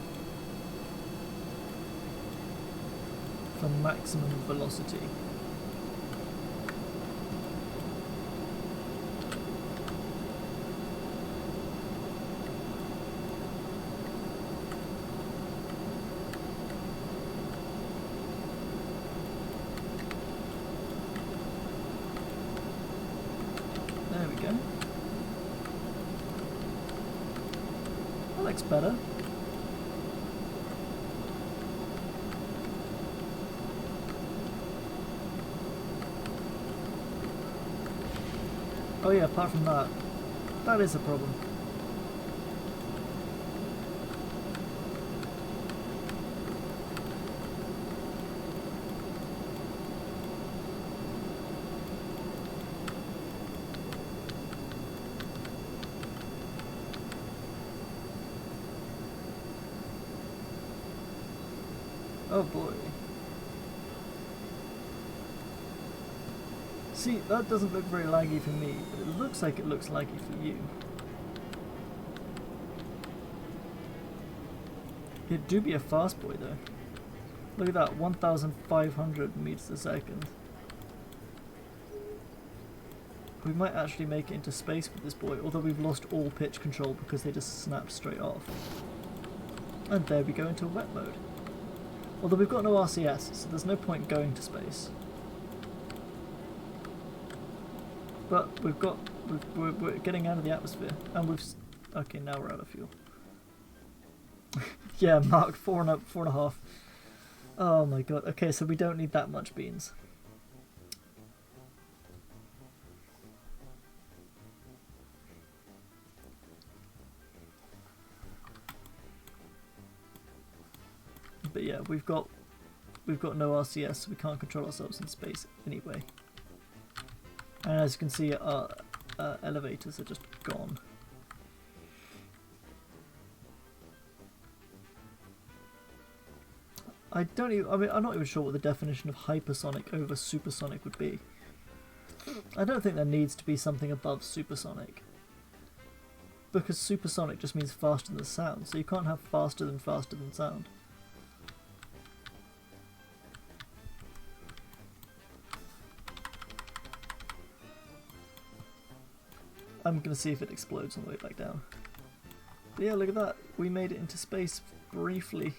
A: for maximum velocity. There we go. That looks better. Oh yeah, apart from that, that is a problem. Oh boy. See, that doesn't look very laggy for me, but it looks like it looks laggy for you. It do be a fast boy though. Look at that, 1,500 meters a second. We might actually make it into space with this boy, although we've lost all pitch control because they just snapped straight off. And there we go into wet mode. Although we've got no RCS, so there's no point going to space. But we're getting out of the atmosphere, and okay, now we're out of fuel. Yeah, Mark, 4.5. Oh my god. Okay, so we don't need that much beans. But yeah, we've got no RCS, so we can't control ourselves in space anyway. And as you can see, our elevators are just gone. I'm not even sure what the definition of hypersonic over supersonic would be. I don't think there needs to be something above supersonic, because supersonic just means faster than sound, so you can't have faster than sound. I'm going to see if it explodes on the way back down. But yeah, look at that. We made it into space briefly.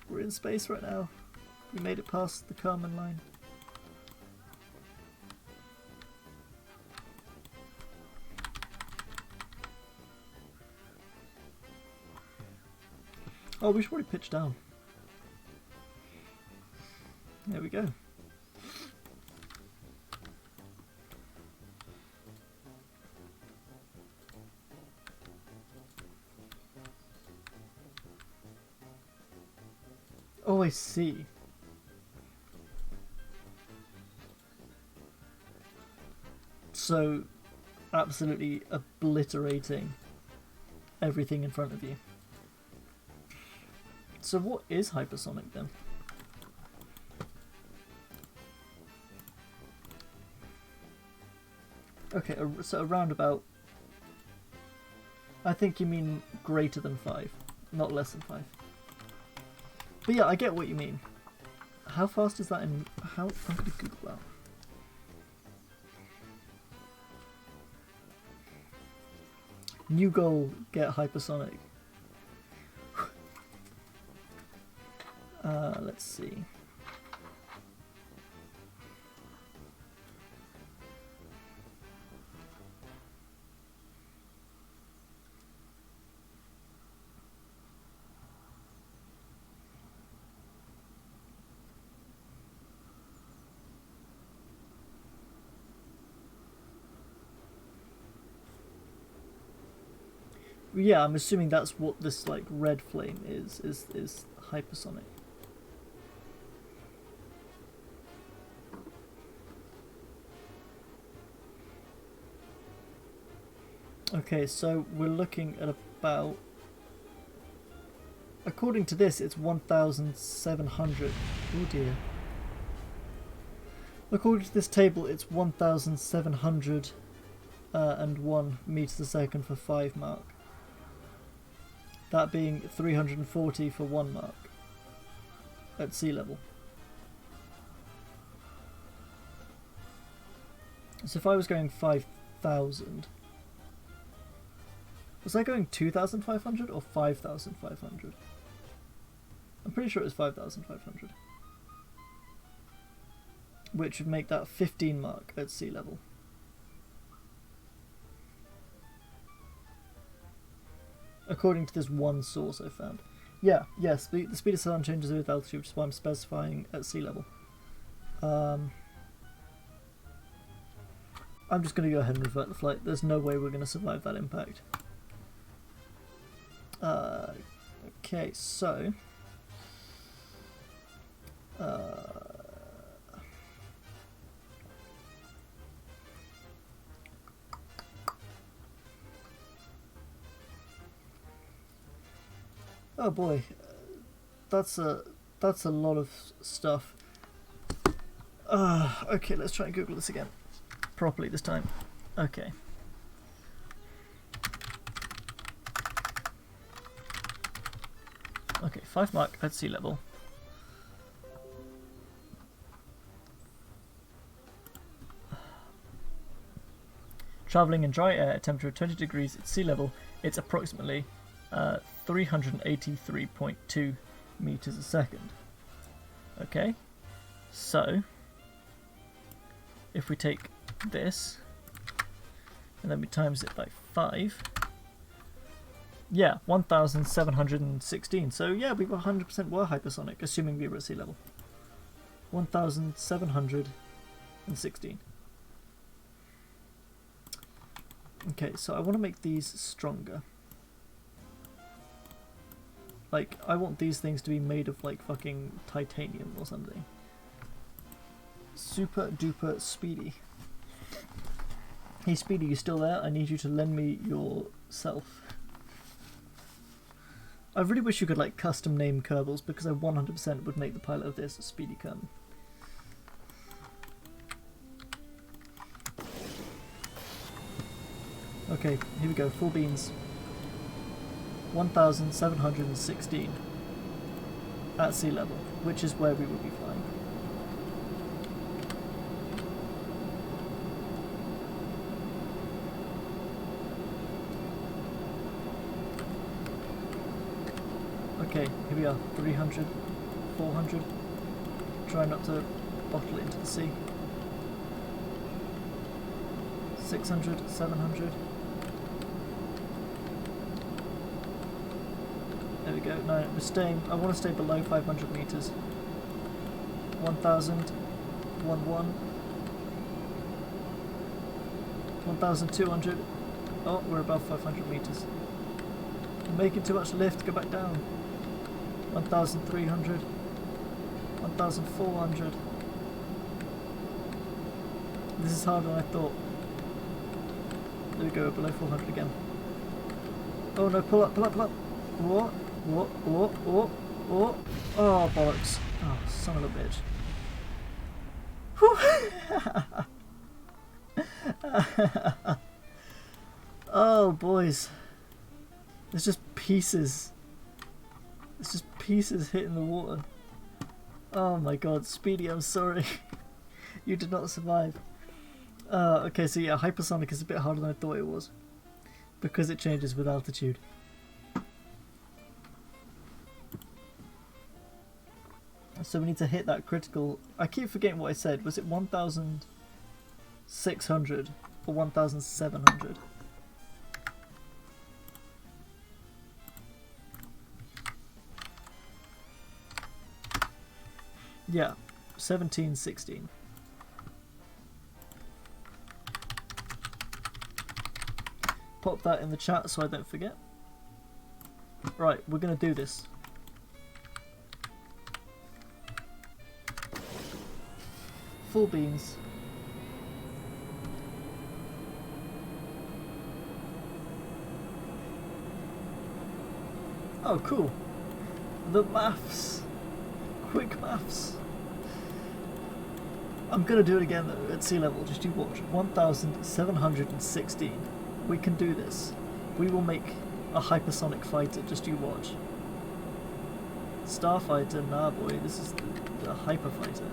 A: We're in space right now. We made it past the Kármán line. Oh, we should probably pitch down. There we go. Oh, I see. So, absolutely obliterating everything in front of you. So what is hypersonic then? Okay, so around about... I think you mean greater than 5, not less than 5. But yeah, I get what you mean. How fast is that in... I'm going to Google that. New goal, get hypersonic. Let's see. Yeah, I'm assuming that's what this like red flame is hypersonic. Okay, so we're looking at about, according to this, it's 1,700. Oh dear. According to this table, it's 1,701 meters a second for 5 Mach. That being 340 for 1 Mach at sea level. So if I was going 5,000, was I going 2,500 or 5,500? I'm pretty sure it was 5,500. Which would make that 15 Mach at sea level. According to this one source I found. Yeah, yes, the speed of sound changes with altitude, which is why I'm specifying at sea level. I'm just going to go ahead and revert the flight. There's no way we're going to survive that impact. Okay, so... oh boy, that's a lot of stuff. Okay, let's try and Google this again. Properly this time. Okay. Okay, 5 Mach at sea level. Travelling in dry air at temperature of 20 degrees at sea level, it's approximately 383.2 meters a second. Okay, so if we take this and then we times it by 5, yeah, 1,716. So yeah, we were 100% were hypersonic, assuming we were at sea level. 1,716. Okay, so I want to make these stronger. Like, I want these things to be made of, like, fucking titanium or something. Super duper Speedy. Hey Speedy, you still there? I need you to lend me yourself. I really wish you could, like, custom name Kerbals, because I 100% would make the pilot of this Speedy Kerbal. Okay, here we go, full beans. 1,716 at sea level, which is where we would be flying. Okay, here we are, 300, 400. Try not to bottle it into the sea. 600, 700. There we go. No, we're staying. I want to stay below 500 meters. 1,000, 1,200. Oh, we're above 500 meters. We're making too much lift. Go back down. 1,300, 1,400. This is harder than I thought. There we go. Below 400 again. Oh no! Pull up! Pull up! Pull up! What? What? What? What? What? Oh, bollocks. Oh, son of a bitch. Oh, boys. It's just pieces. It's just pieces hitting the water. Oh my god, Speedy, I'm sorry. You did not survive. Okay, so yeah, hypersonic is a bit harder than I thought it was. Because it changes with altitude. So we need to hit that critical... I keep forgetting what I said. Was it 1,600 or 1,700? Yeah, 1716. Pop that in the chat so I don't forget. Right, we're gonna do this. Full beans. Oh, cool. The maths. Quick maths. I'm gonna do it again though, at sea level, just you watch. 1,716. We can do this. We will make a hypersonic fighter, just you watch. Starfighter, nah boy, this is the hyper fighter.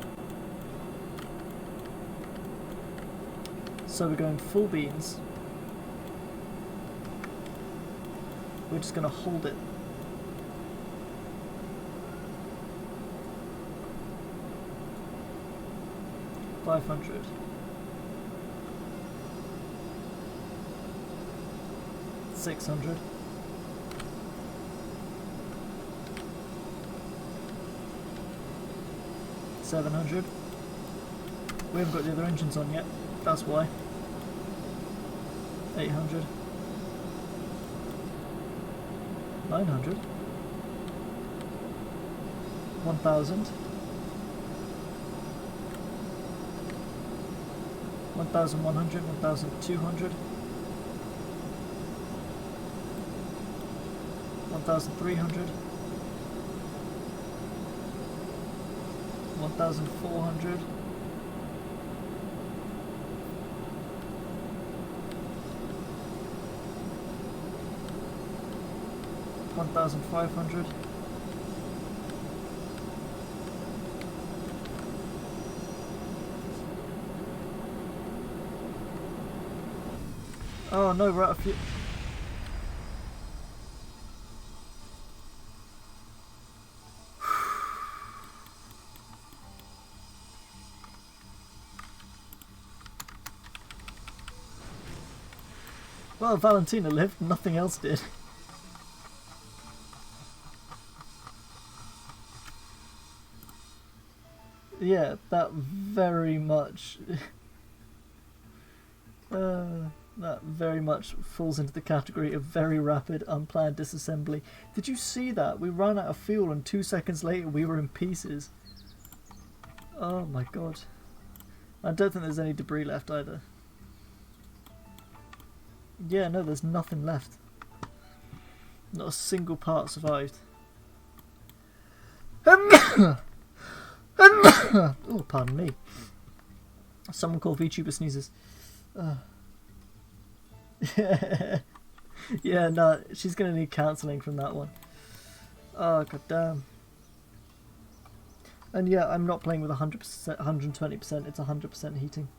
A: So we're going full beans. We're just gonna hold it. $500. $600. $700. We haven't got the other engines on yet, that's why. $800. $900. $1,000. $1,100, $1,200, $1,300, $1,400, $1,500, oh no, we're out of fuel. Well, Valentina lived, nothing else did. Yeah, that very much... that very much falls into the category of very rapid, unplanned disassembly. Did you see that? We ran out of fuel and 2 seconds later we were in pieces. Oh my god. I don't think there's any debris left either. Yeah, no, there's nothing left. Not a single part survived. Oh, pardon me. Someone called VTuber sneezes. Yeah, no, she's gonna need counselling from that one. Oh, god damn. And yeah, I'm not playing with 100%, 120%, it's 100% heating.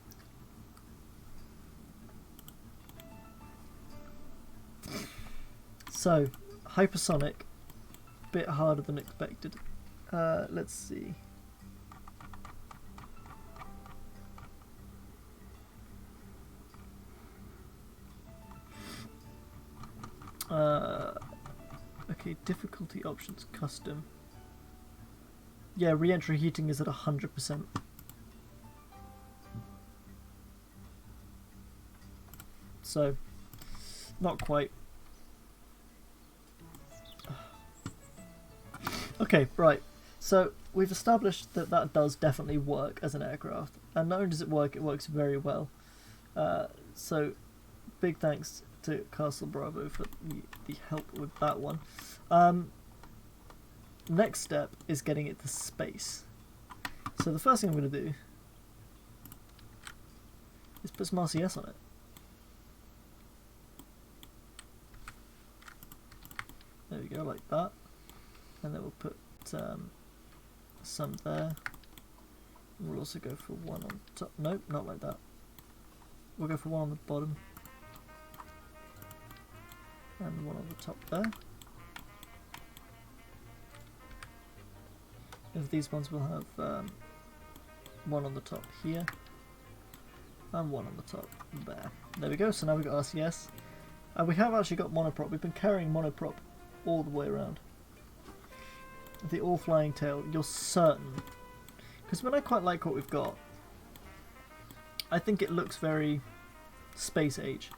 A: So, hypersonic, bit harder than expected. Let's see. Okay, difficulty options, custom. Yeah, re-entry heating is at 100%. So, not quite. Okay, right. So, we've established that that does definitely work as an aircraft. And not only does it works very well. So, big thanks to Castle Bravo for the help with that one. Next step is getting it to space. So the first thing I'm going to do is put some RCS on it. There we go, like that. And then we'll put some there. We'll also go for one on top. Nope, not like that. We'll go for one on the bottom. And one on the top there. Of these ones we'll have one on the top here and one on the top there. There we go, so now we've got RCS. And we have actually got monoprop. We've been carrying monoprop all the way around. The all-flying tail, you're certain. Because when I quite like what we've got, I think it looks very space age.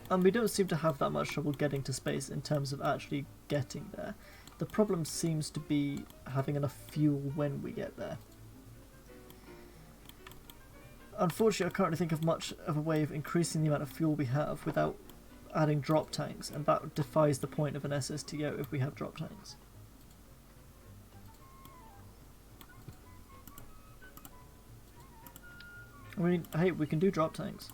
A: And we don't seem to have that much trouble getting to space in terms of actually getting there. The problem seems to be having enough fuel when we get there. Unfortunately, I can't really think of much of a way of increasing the amount of fuel we have without adding drop tanks, and that defies the point of an SSTO if we have drop tanks. I mean, hey, we can do drop tanks.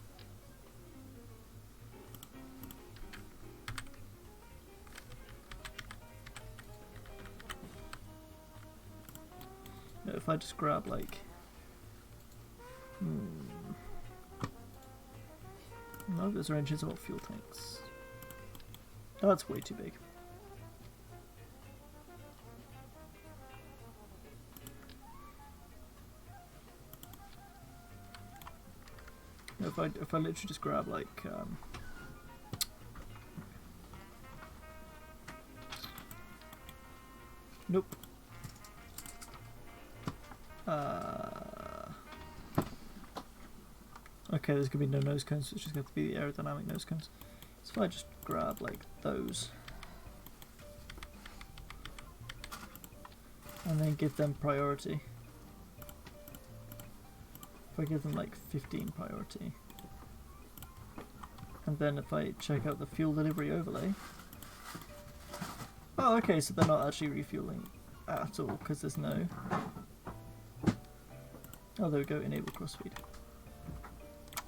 A: If I just grab like... No, those ranges are all fuel tanks. Oh, that's way too big. If I literally just grab like nope. Okay, there's gonna be no nose cones, so it's just going to be the aerodynamic nose cones. So if I just grab like those and then give them priority. If I give them like 15 priority, and then if I check out the fuel delivery overlay, oh okay, so they're not actually refueling at all because there's no, oh there we go, enable crossfeed.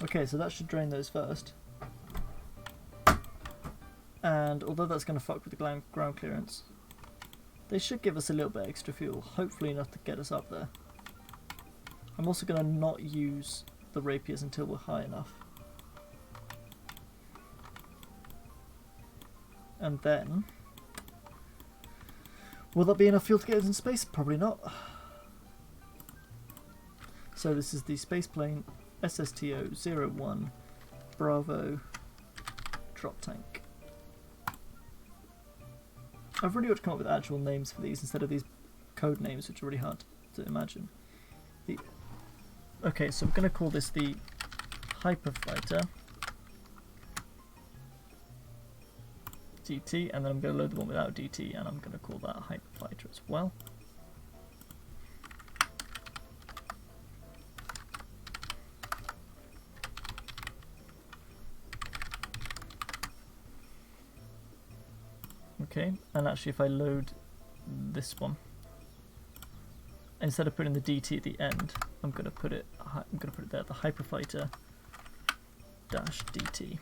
A: Okay, so that should drain those first, and although that's going to fuck with the ground clearance, they should give us a little bit extra fuel, hopefully enough to get us up there. I'm also going to not use the rapiers until we're high enough. And then... will that be enough fuel to get us in space? Probably not. So this is the Spaceplane SSTO-01 Bravo drop tank. I've really got to come up with actual names for these instead of these code names, which are really hard to imagine. Okay, so we're going to call this the Hyperfighter DT, and then I'm going to load the one without DT, and I'm going to call that Hyperfighter as well. Okay, and actually if I load this one, instead of putting the DT at the end, I'm going to put it there, the Hyperfighter -DT.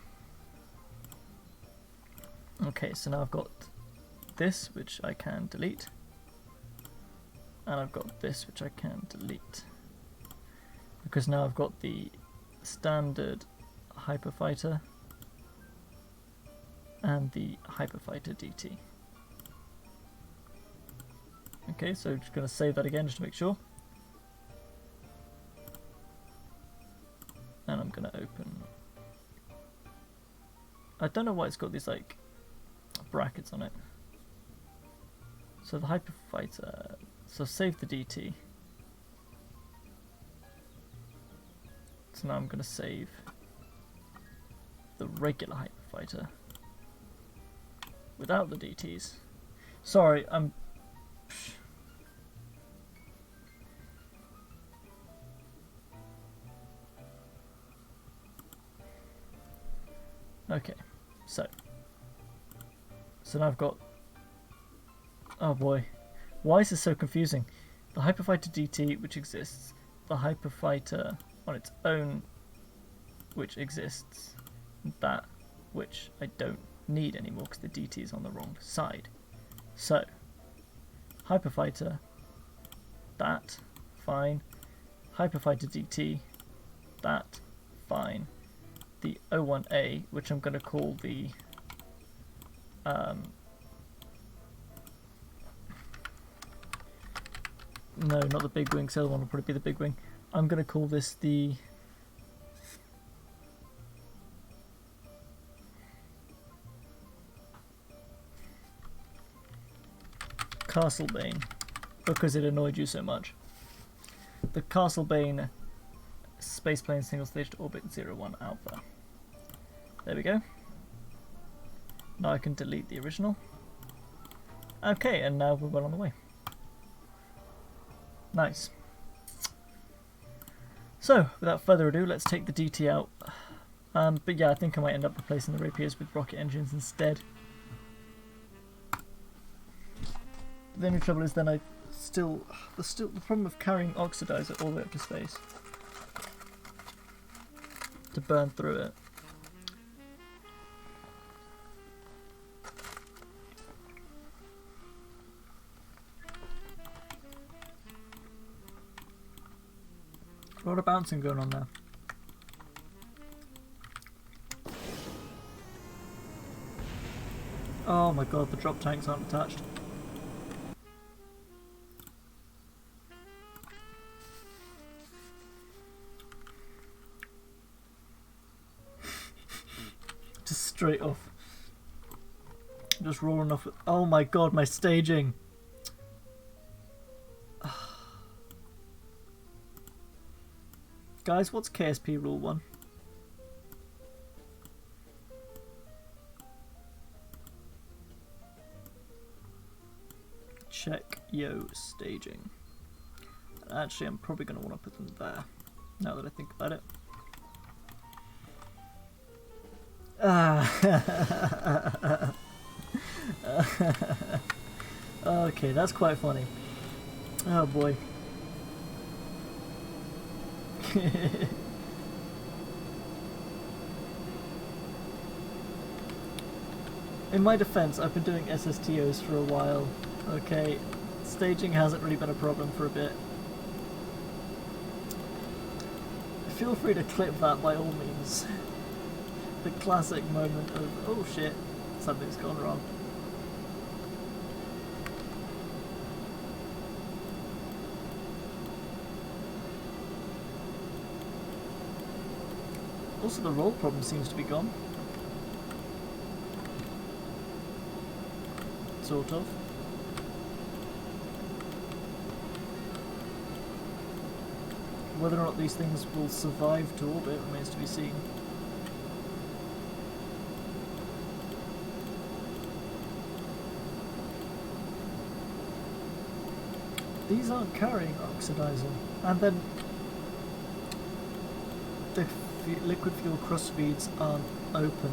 A: Okay, so now I've got this, which I can delete, and I've got this, which I can delete, because now I've got the standard Hyperfighter and the Hyperfighter DT. Okay, so just going to save that again just to make sure. And I'm going to open... I don't know why it's got these like brackets on it. So the Hyperfighter... so save the DT. So now I'm going to save the regular Hyperfighter without the DTs. Sorry, I'm... Okay, so now I've got... oh boy, why is this so confusing? The Hyperfighter DT, which exists, the Hyperfighter on its own, which exists, that which I don't need anymore because the DT is on the wrong side. So, Hyperfighter, that, fine. Hyperfighter DT, that, fine. The 01A, which I'm going to call the no, not the big wing, so the other one will probably be the big wing. I'm going to call this the Castlebane, because it annoyed you so much. The Castlebane Spaceplane single stage to orbit 01 Alpha. There we go. Now I can delete the original. Okay, and now we're well on the way. Nice. So, without further ado, let's take the DT out. But yeah, I think I might end up replacing the rapiers with rocket engines instead. The only trouble is then the problem of carrying oxidizer all the way up to space to burn through it. A lot of bouncing going on there. Oh my god, the drop tanks aren't attached. Just straight off. Just rolling off. Oh my god, my staging. Guys, what's KSP rule 1? Check yo staging. Actually, I'm probably going to want to put them there, now that I think about it. Okay, that's quite funny. Oh boy. In my defense, I've been doing SSTOs for a while. Okay, staging hasn't really been a problem for a bit. Feel free to clip that by all means. The classic moment of, oh shit, something's gone wrong. Also, the roll problem seems to be gone. Sort of. Whether or not these things will survive to orbit remains to be seen. These aren't carrying oxidizer. And then the liquid fuel cross feeds aren't open.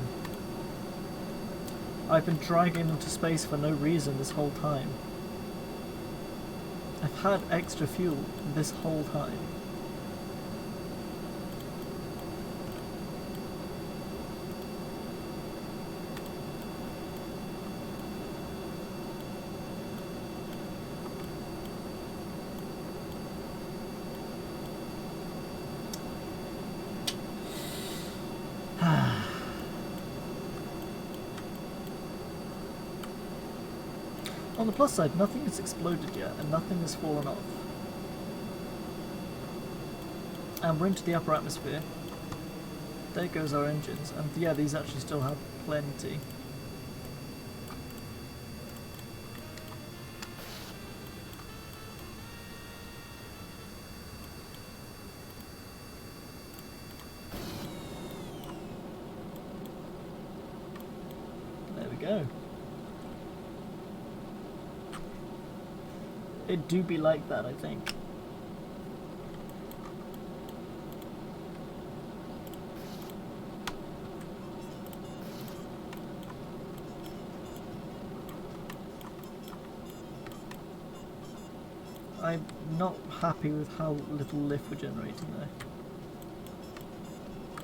A: I've been dragging them to space for no reason this whole time. I've had extra fuel this whole time. On the plus side, nothing has exploded yet, and nothing has fallen off. And we're into the upper atmosphere. There goes our engines, and yeah, these actually still have plenty. There we go. It do be like that, I think. I'm not happy with how little lift we're generating though.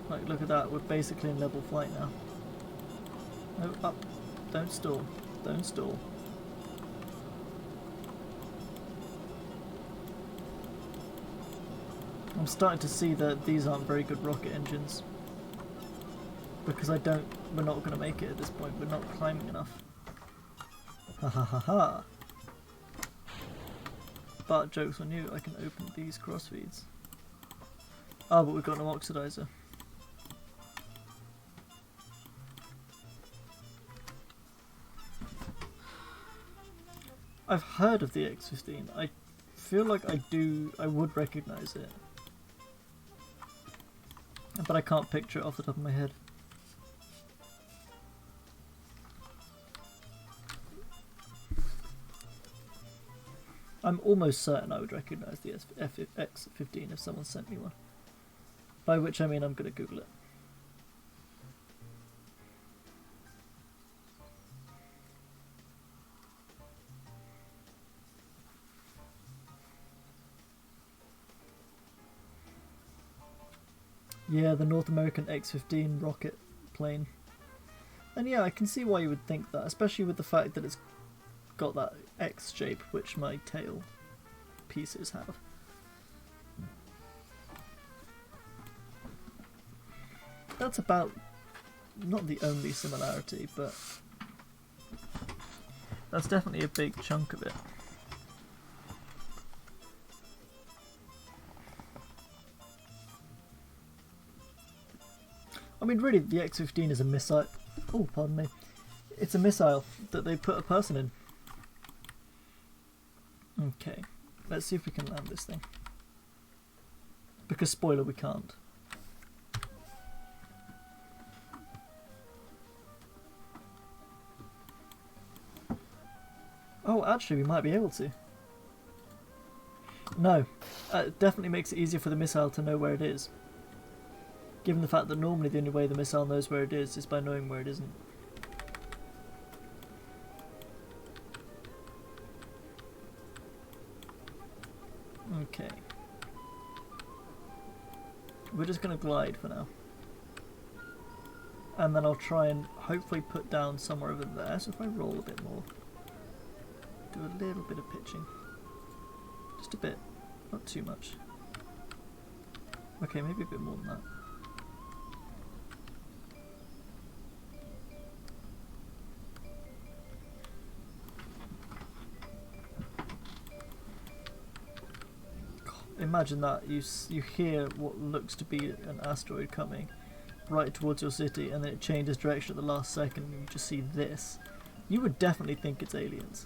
A: Like, look at that, we're basically in level flight now. No, up. Don't stall. Don't stall. I'm starting to see that these aren't very good rocket engines. Because we're not going to make it at this point, we're not climbing enough. Ha ha ha ha. But joke's on you, I can open these crossfeeds. Oh, but we've got no oxidizer. I've heard of the X-15. I feel like I would recognise it. But I can't picture it off the top of my head. I'm almost certain I would recognise the X15 if someone sent me one. By which I mean I'm going to Google it. Yeah, the North American X-15 rocket plane. And yeah, I can see why you would think that, especially with the fact that it's got that X shape, which my tail pieces have. That's about not the only similarity, but that's definitely a big chunk of it. I mean, really, the X-15 is a missile. Oh, pardon me. It's a missile that they put a person in. Okay, let's see if we can land this thing. Because, spoiler, we can't. Oh, actually, we might be able to. No, it definitely makes it easier for the missile to know where it is. Given the fact that normally the only way the missile knows where it is by knowing where it isn't. Okay. We're just going to glide for now. And then I'll try and hopefully put down somewhere over there. So if I roll a bit more. Do a little bit of pitching. Just a bit. Not too much. Okay, maybe a bit more than that. Imagine that, you hear what looks to be an asteroid coming right towards your city and then it changes direction at the last second and you just see this. You would definitely think it's aliens.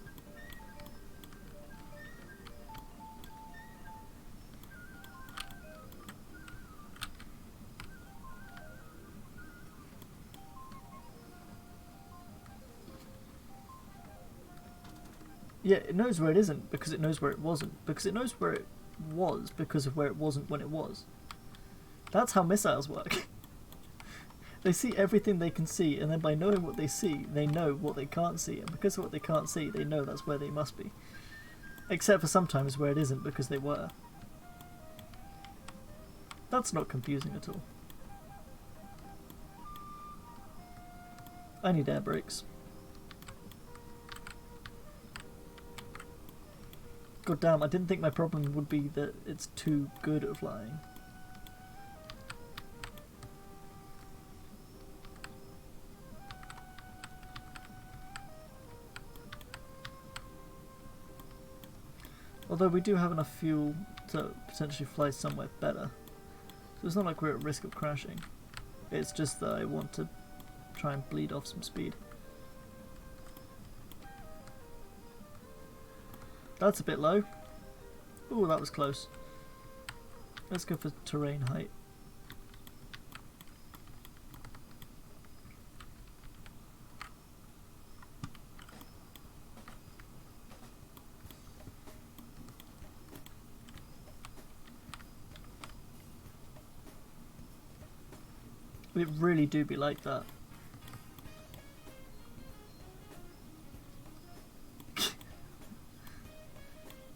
A: Yeah, it knows where it isn't because it knows where it wasn't, because it knows where it was because of where it wasn't when it was. That's how missiles work. They see everything they can see, and then by knowing what they see, they know what they can't see, and because of what they can't see, they know that's where they must be. Except for sometimes where it isn't because they were. That's not confusing at all. I need air brakes. God damn, I didn't think my problem would be that it's too good at flying. Although we do have enough fuel to potentially fly somewhere better. So it's not like we're at risk of crashing. It's just that I want to try and bleed off some speed. That's a bit low. Ooh, that was close. Let's go for terrain height. It really do be like that.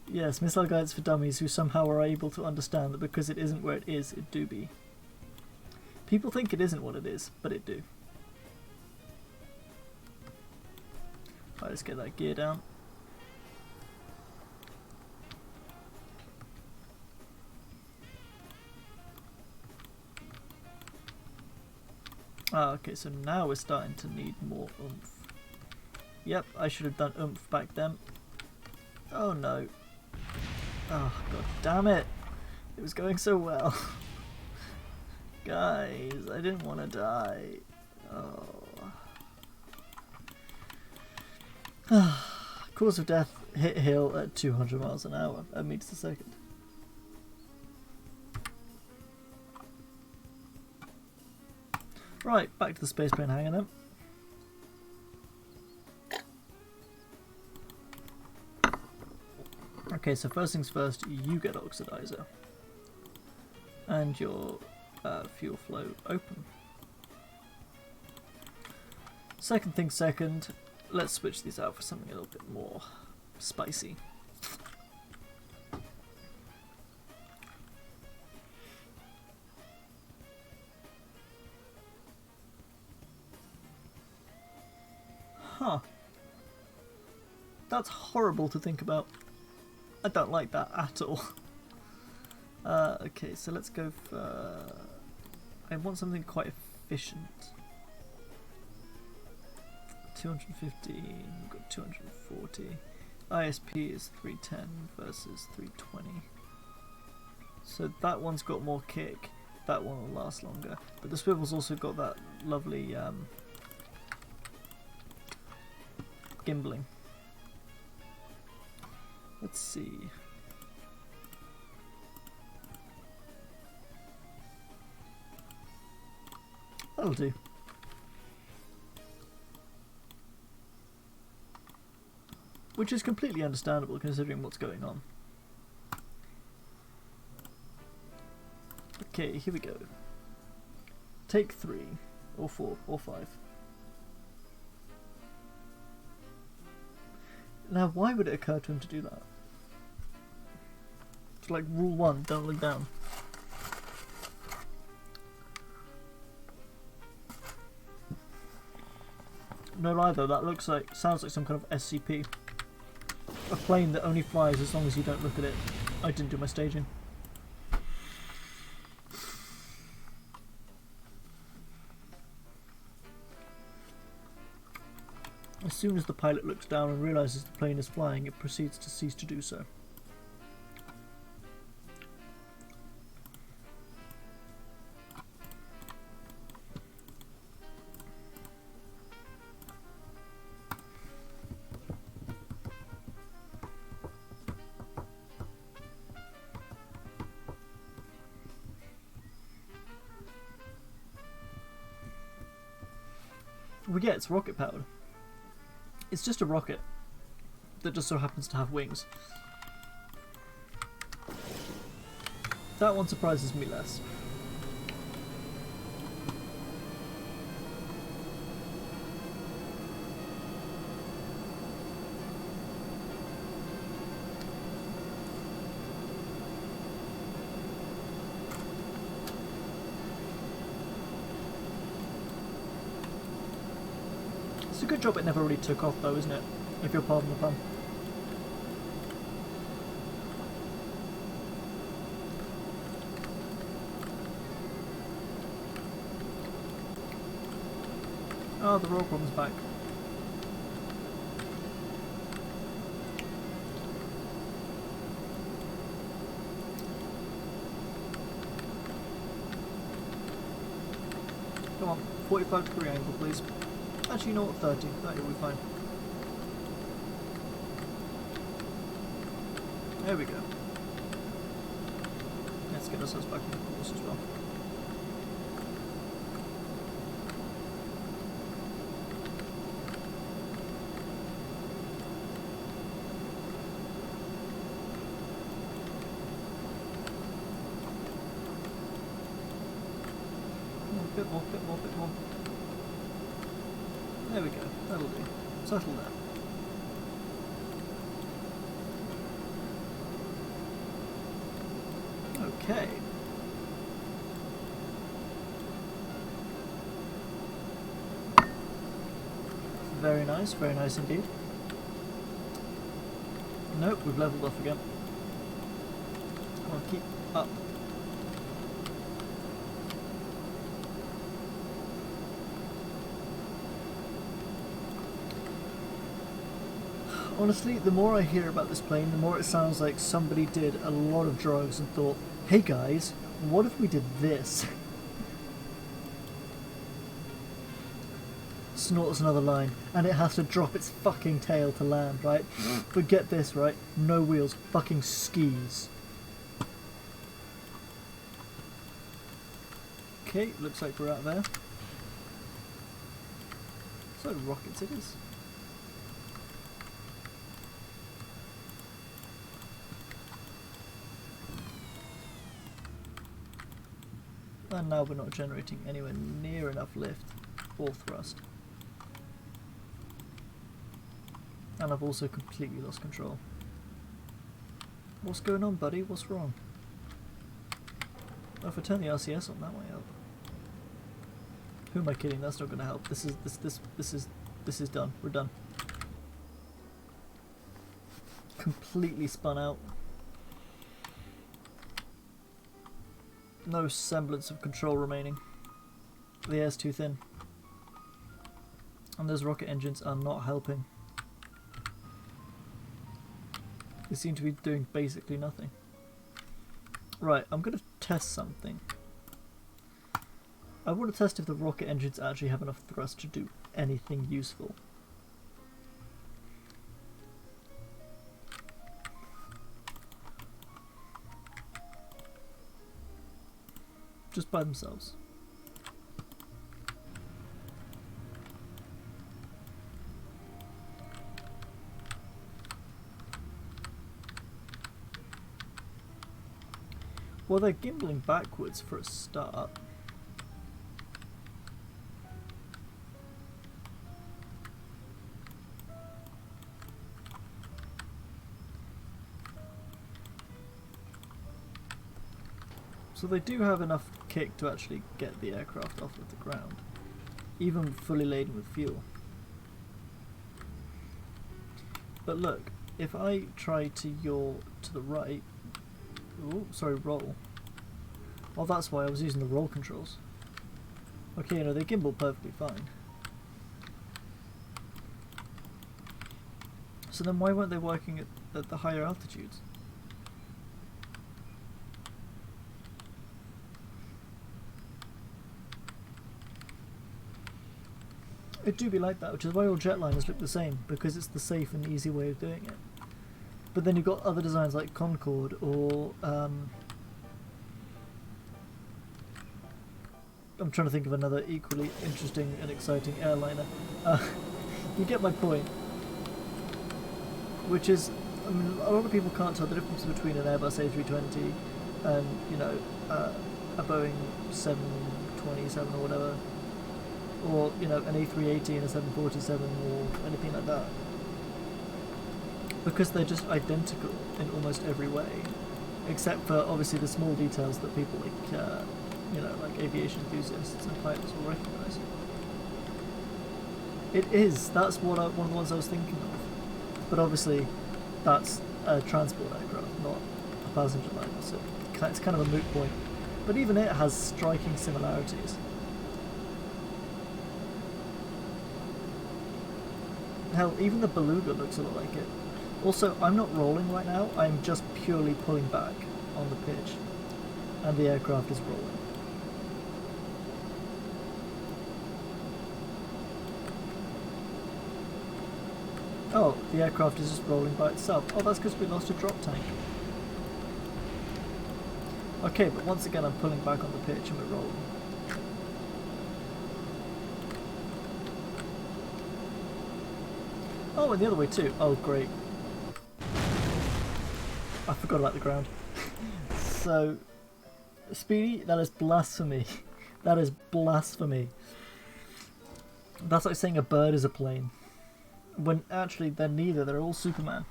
A: Yes, missile guides for dummies who somehow are able to understand that because it isn't where it is, it do be. People think it isn't what it is, but it do. Alright, let's get that gear down. Ah, okay, so now we're starting to need more oomph. Yep, I should have done oomph back then. Oh no. Oh, god damn it! It was going so well. Guys, I didn't want to die. Oh. Cause of death, hit hill at 200 miles an hour, meters a second. Right, back to the spaceplane hangar then. Okay, so first things first, you get oxidizer. And your fuel flow open. Second thing second, let's switch these out for something a little bit more spicy. Huh. That's horrible to think about. I don't like that at all. Okay, so let's go for... I want something quite efficient. 215, we've got 240. ISP is 310 versus 320. So that one's got more kick. That one will last longer. But the swivel's also got that lovely gimbling. Let's see. That'll do. Which is completely understandable considering what's going on. Okay, here we go. Take 3, or 4, or 5. Now, why would it occur to him to do that? It's like rule 1, don't look down. No lie though, that sounds like some kind of SCP. A plane that only flies as long as you don't look at it. I didn't do my staging. As soon as the pilot looks down and realises the plane is flying, it proceeds to cease to do so. Well, yeah, it's rocket powered. It's just a rocket that just so happens to have wings. That one surprises me less. It's a good job it never really took off though, isn't it? If you'll pardon the pun. Oh, the roll problem's back. Come on, 45-degree angle, please. Actually, you know what, 30. 30 will be fine. There we go. Let's get ourselves back on the course as well. Bit more, bit more, bit more. There we go, that'll do. Settle there. Okay. Very nice indeed. Nope, we've leveled off again. Come on, keep up. Honestly, the more I hear about this plane, the more it sounds like somebody did a lot of drugs and thought, hey guys, what if we did this? Snorts another line, and it has to drop its fucking tail to land, right? But get this, right? No wheels, fucking skis. Okay, looks like we're out there. So rockets it is. And now we're not generating anywhere near enough lift or thrust. And I've also completely lost control. What's going on, buddy? What's wrong? Oh, if I turn the RCS on, that might help. Who am I kidding? That's not going to help. This is done. We're done. Completely spun out. No semblance of control remaining. The air's too thin. And those rocket engines are not helping. They seem to be doing basically nothing. Right, I'm going to test something. I want to test if the rocket engines actually have enough thrust to do anything useful. Just by themselves. Well, they're gimbaling backwards for a start. So they do have enough kick to actually get the aircraft off of the ground, even fully laden with fuel. But look, if I try to yaw to the right, oh, sorry, roll. Oh, that's why I was using the roll controls. Okay, no, they gimbal perfectly fine. So then why weren't they working at the higher altitudes? It do be like that, which is why all jetliners look the same, because it's the safe and easy way of doing it. But then you've got other designs like Concorde or I'm trying to think of another equally interesting and exciting airliner. You get my point. Which is, I mean, a lot of people can't tell the difference between an Airbus A320 and, you know, a Boeing 727 or whatever. Or, you know, an A380 and a 747 or anything like that. Because they're just identical in almost every way. Except for, obviously, the small details that people like, you know, like aviation enthusiasts and pilots will recognise. It is. That's what one of the ones I was thinking of. But obviously, that's a transport aircraft, not a passenger liner, so it's kind of a moot point. But even it has striking similarities. Hell, even the Beluga looks a lot like it. Also, I'm not rolling right now, I'm just purely pulling back on the pitch. And the aircraft is rolling. Oh, the aircraft is just rolling by itself. Oh, that's because we lost a drop tank. Okay, but once again I'm pulling back on the pitch and we're rolling. Oh, and the other way too. Oh, great. I forgot about the ground. So, Speedy, that is blasphemy. That is blasphemy. That's like saying a bird is a plane. When actually they're neither, they're all Superman.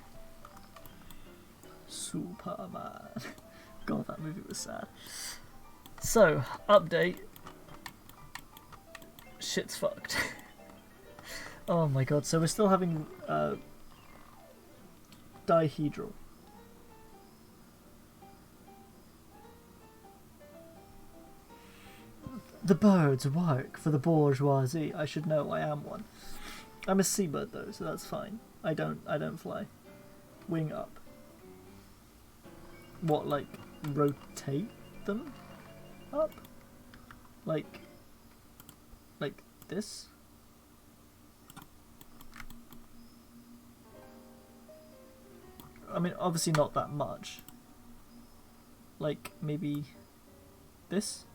A: Superman. God, that movie was sad. So, update. Shit's fucked. Oh my god, so we're still having dihedral. The birds work for the bourgeoisie. I should know, I am one. I'm a seabird though, so that's fine. I don't fly. Wing up. What, like rotate them up? Like this? I mean, obviously not that much. Like, maybe this?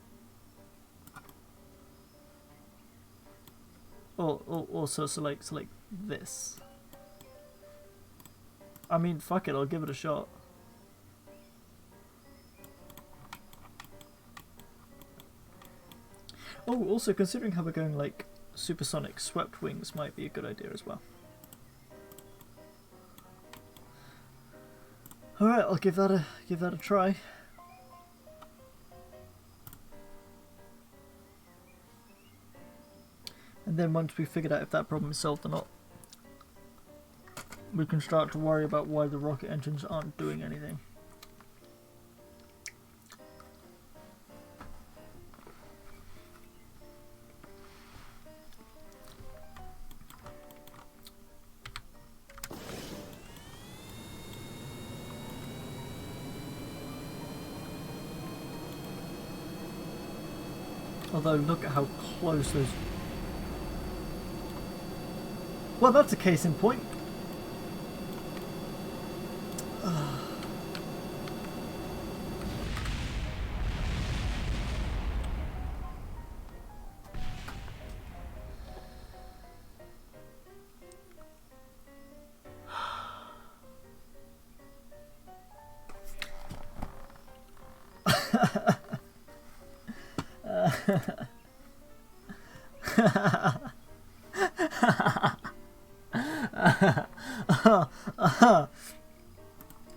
A: Or so like this. I mean, fuck it, I'll give it a shot. Oh, also considering how we're going like supersonic, swept wings might be a good idea as well. All right, I'll give that a try. And then once we've figured out if that problem is solved or not, we can start to worry about why the rocket engines aren't doing anything. Although, look at how close those... Well, that's a case in point.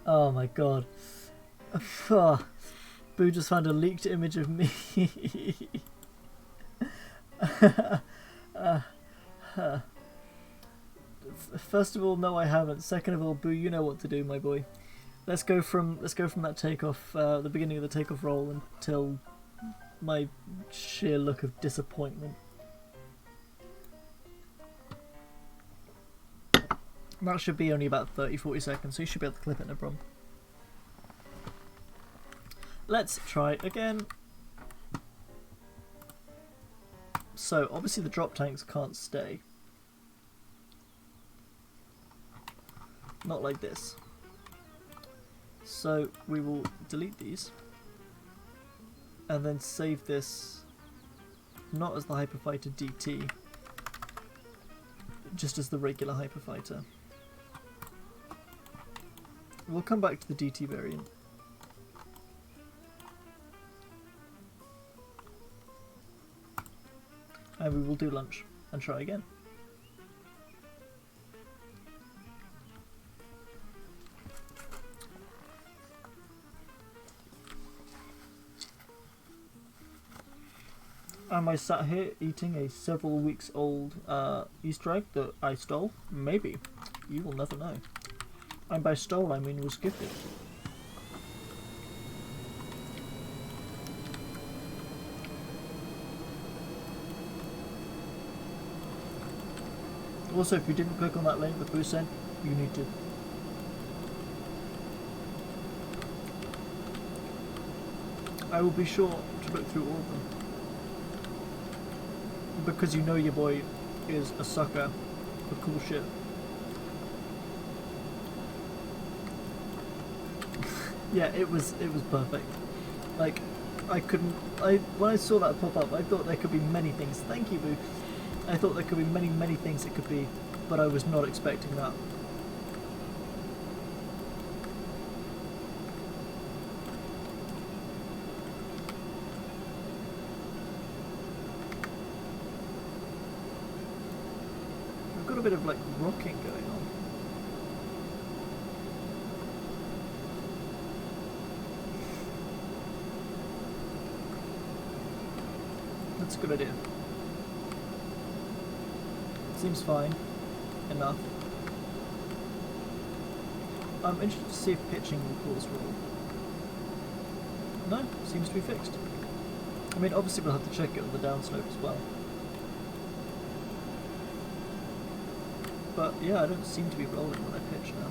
A: Oh my god. Boo just found a leaked image of me. First of all, no I haven't. Second of all, Boo, you know what to do, my boy. Let's go from that takeoff, the beginning of the takeoff roll until my sheer look of disappointment. That should be only about 30-40 seconds, so you should be able to clip it, no problem. Let's try again. So, obviously the drop tanks can't stay. Not like this. So, we will delete these. And then save this not as the Hyperfighter DT, just as the regular Hyperfighter. We'll come back to the DT variant. And we will do lunch and try again. Am I sat here eating a several weeks old Easter egg that I stole? Maybe. You will never know. And by stole I mean was gifted. Also, if you didn't click on that link that Boo sent, you need to. I will be sure to look through all of them. Because you know your boy is a sucker for cool shit. Yeah, it was perfect. Like, when I saw that pop up, I thought there could be many things. Thank you, Boo. I thought there could be many things it could be, but I was not expecting that. I've got a bit of like rocking going on. That's a good idea. Seems fine enough. I'm interested to see if pitching will cause roll. No, seems to be fixed. I mean, obviously we'll have to check it on the downslope as well. But yeah, I don't seem to be rolling when I pitch now.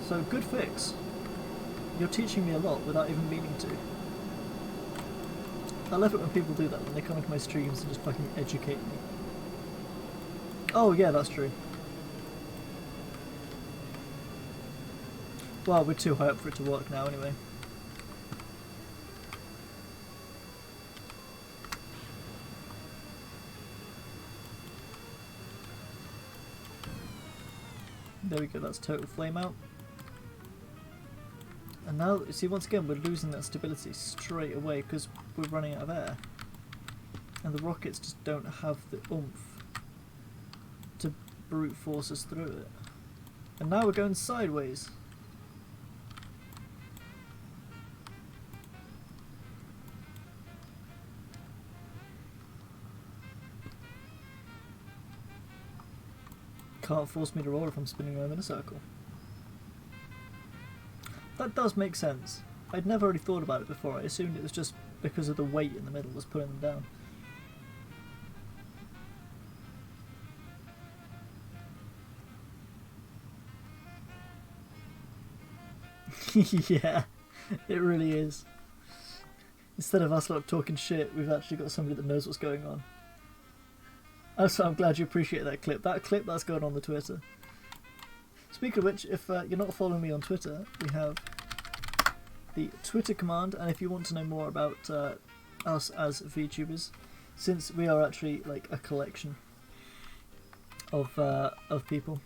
A: So good fix. You're teaching me a lot without even meaning to. I love it when people do that, when they come into my streams and just fucking educate me. Oh yeah, that's true. Well, we're too high up for it to work now anyway. There we go, that's total flame out. And now, see, once again, we're losing that stability straight away because we're running out of air. And the rockets just don't have the oomph to brute force us through it. And now we're going sideways. Can't force me to roll if I'm spinning around in a circle. That does make sense. I'd never really thought about it before. I assumed it was just because of the weight in the middle was pulling them down. Yeah, it really is. Instead of us like talking shit, we've actually got somebody that knows what's going on. Also, I'm glad you appreciate that clip. That clip that's going on the Twitter. Speaking of which, if you're not following me on Twitter, we have the Twitter command, and if you want to know more about us as VTubers, since we are actually like a collection of people,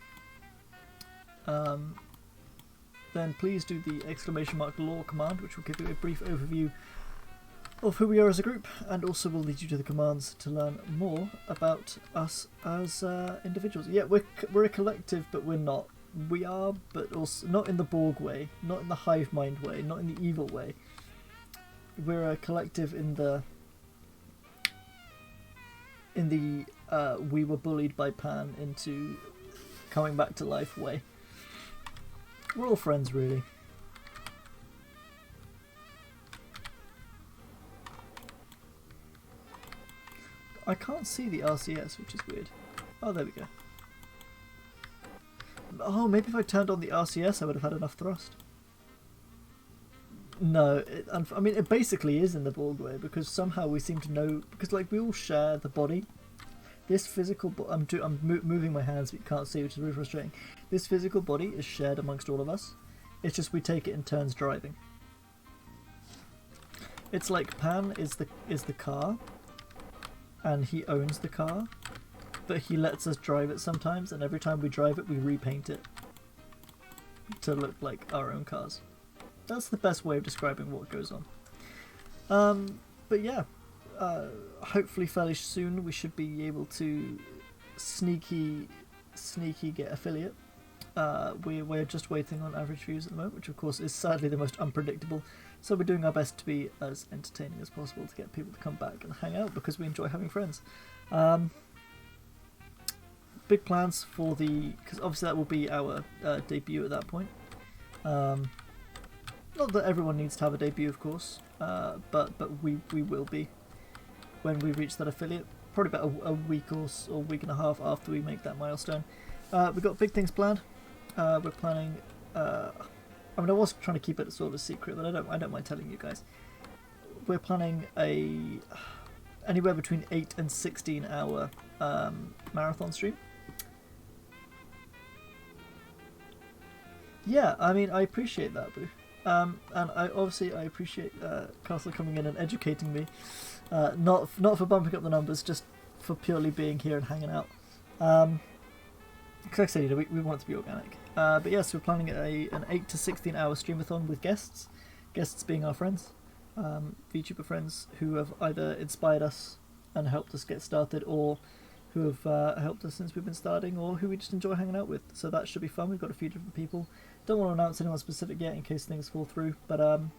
A: then please do the !lore command, which will give you a brief overview of who we are as a group, and also will lead you to the commands to learn more about us as individuals. Yeah, we're a collective, but we're not. We are, but also not in the Borg way, not in the hive mind way, not in the evil way. We're a collective in the we were bullied by Pan into coming back to life way. We're all friends, really. I can't see the RCS, which is weird. Oh, there we go. Oh, maybe if I turned on the RCS I would have had enough thrust. No, I mean it basically is in the Borg way, because somehow we seem to know, because like we all share the body. This physical I'm moving my hands but you can't see, which is really frustrating. This physical body is shared amongst all of us. It's just we take it in turns driving. It's like Pan is the car, and he owns the car, but he lets us drive it sometimes, and every time we drive it we repaint it to look like our own cars. That's the best way of describing what goes on. But yeah, hopefully fairly soon we should be able to sneaky get affiliate. We're just waiting on average views at the moment, which of course is sadly the most unpredictable, so we're doing our best to be as entertaining as possible to get people to come back and hang out, because we enjoy having friends. Big plans for because obviously that will be our debut at that point. Not that everyone needs to have a debut, of course, but we will be when we reach that affiliate. Probably about a week or week and a half after we make that milestone. We've got big things planned. We're planning. I mean, I was trying to keep it sort of a secret, but I don't mind telling you guys. We're planning anywhere between 8 and 16 hour marathon stream. Yeah, I mean, I appreciate that, Boo. And I appreciate Castle coming in and educating me. Not for bumping up the numbers, just for purely being here and hanging out. Because like I said, we want it to be organic. But yes, we're planning an 8 to 16 hour streamathon with guests. Guests being our friends, VTuber friends who have either inspired us and helped us get started, or who have helped us since we've been starting, or who we just enjoy hanging out with. So that should be fun. We've got a few different people. Don't want to announce anyone specific yet in case things fall through, but I'm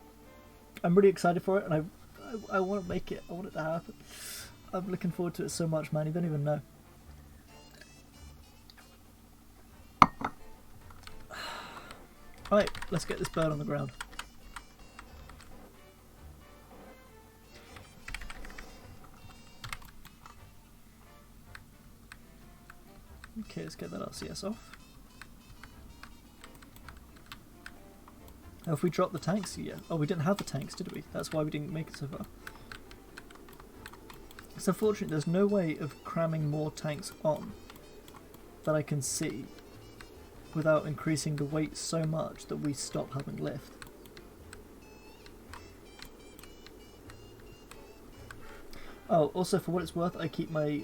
A: really excited for it, and I want to make it. I want it to happen. I'm looking forward to it so much, man. You don't even know. Alright, let's get this bird on the ground. Okay, let's get that RCS off. Oh, if we drop the tanks, yeah. Oh, we didn't have the tanks, did we? That's why we didn't make it so far. It's unfortunate there's no way of cramming more tanks on that I can see without increasing the weight so much that we stop having lift. Oh, also for what it's worth, I keep my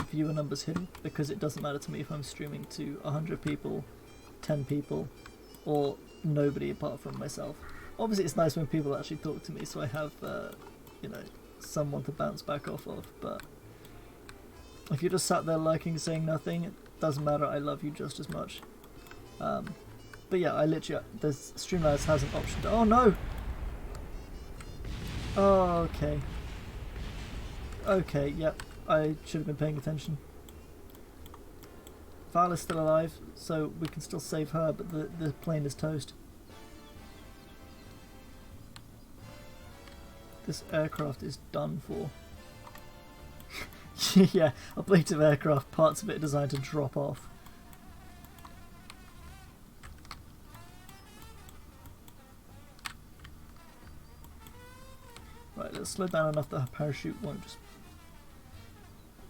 A: viewer numbers hidden, because it doesn't matter to me if I'm streaming to 100 people, 10 people, or nobody apart from myself. Obviously it's nice when people actually talk to me, so I have, you know, someone to bounce back off of, but If you're just sat there lurking, saying nothing, it doesn't matter. I love you just as much. But yeah, I literally, there's Streamlabs has an option to, oh no! Oh, okay. Okay, yep, I should have been paying attention. Val is still alive, so we can still save her, but the plane is toast. This aircraft is done for. Yeah, a plate of aircraft, parts of it are designed to drop off. Right, let's slow down enough that her parachute won't just...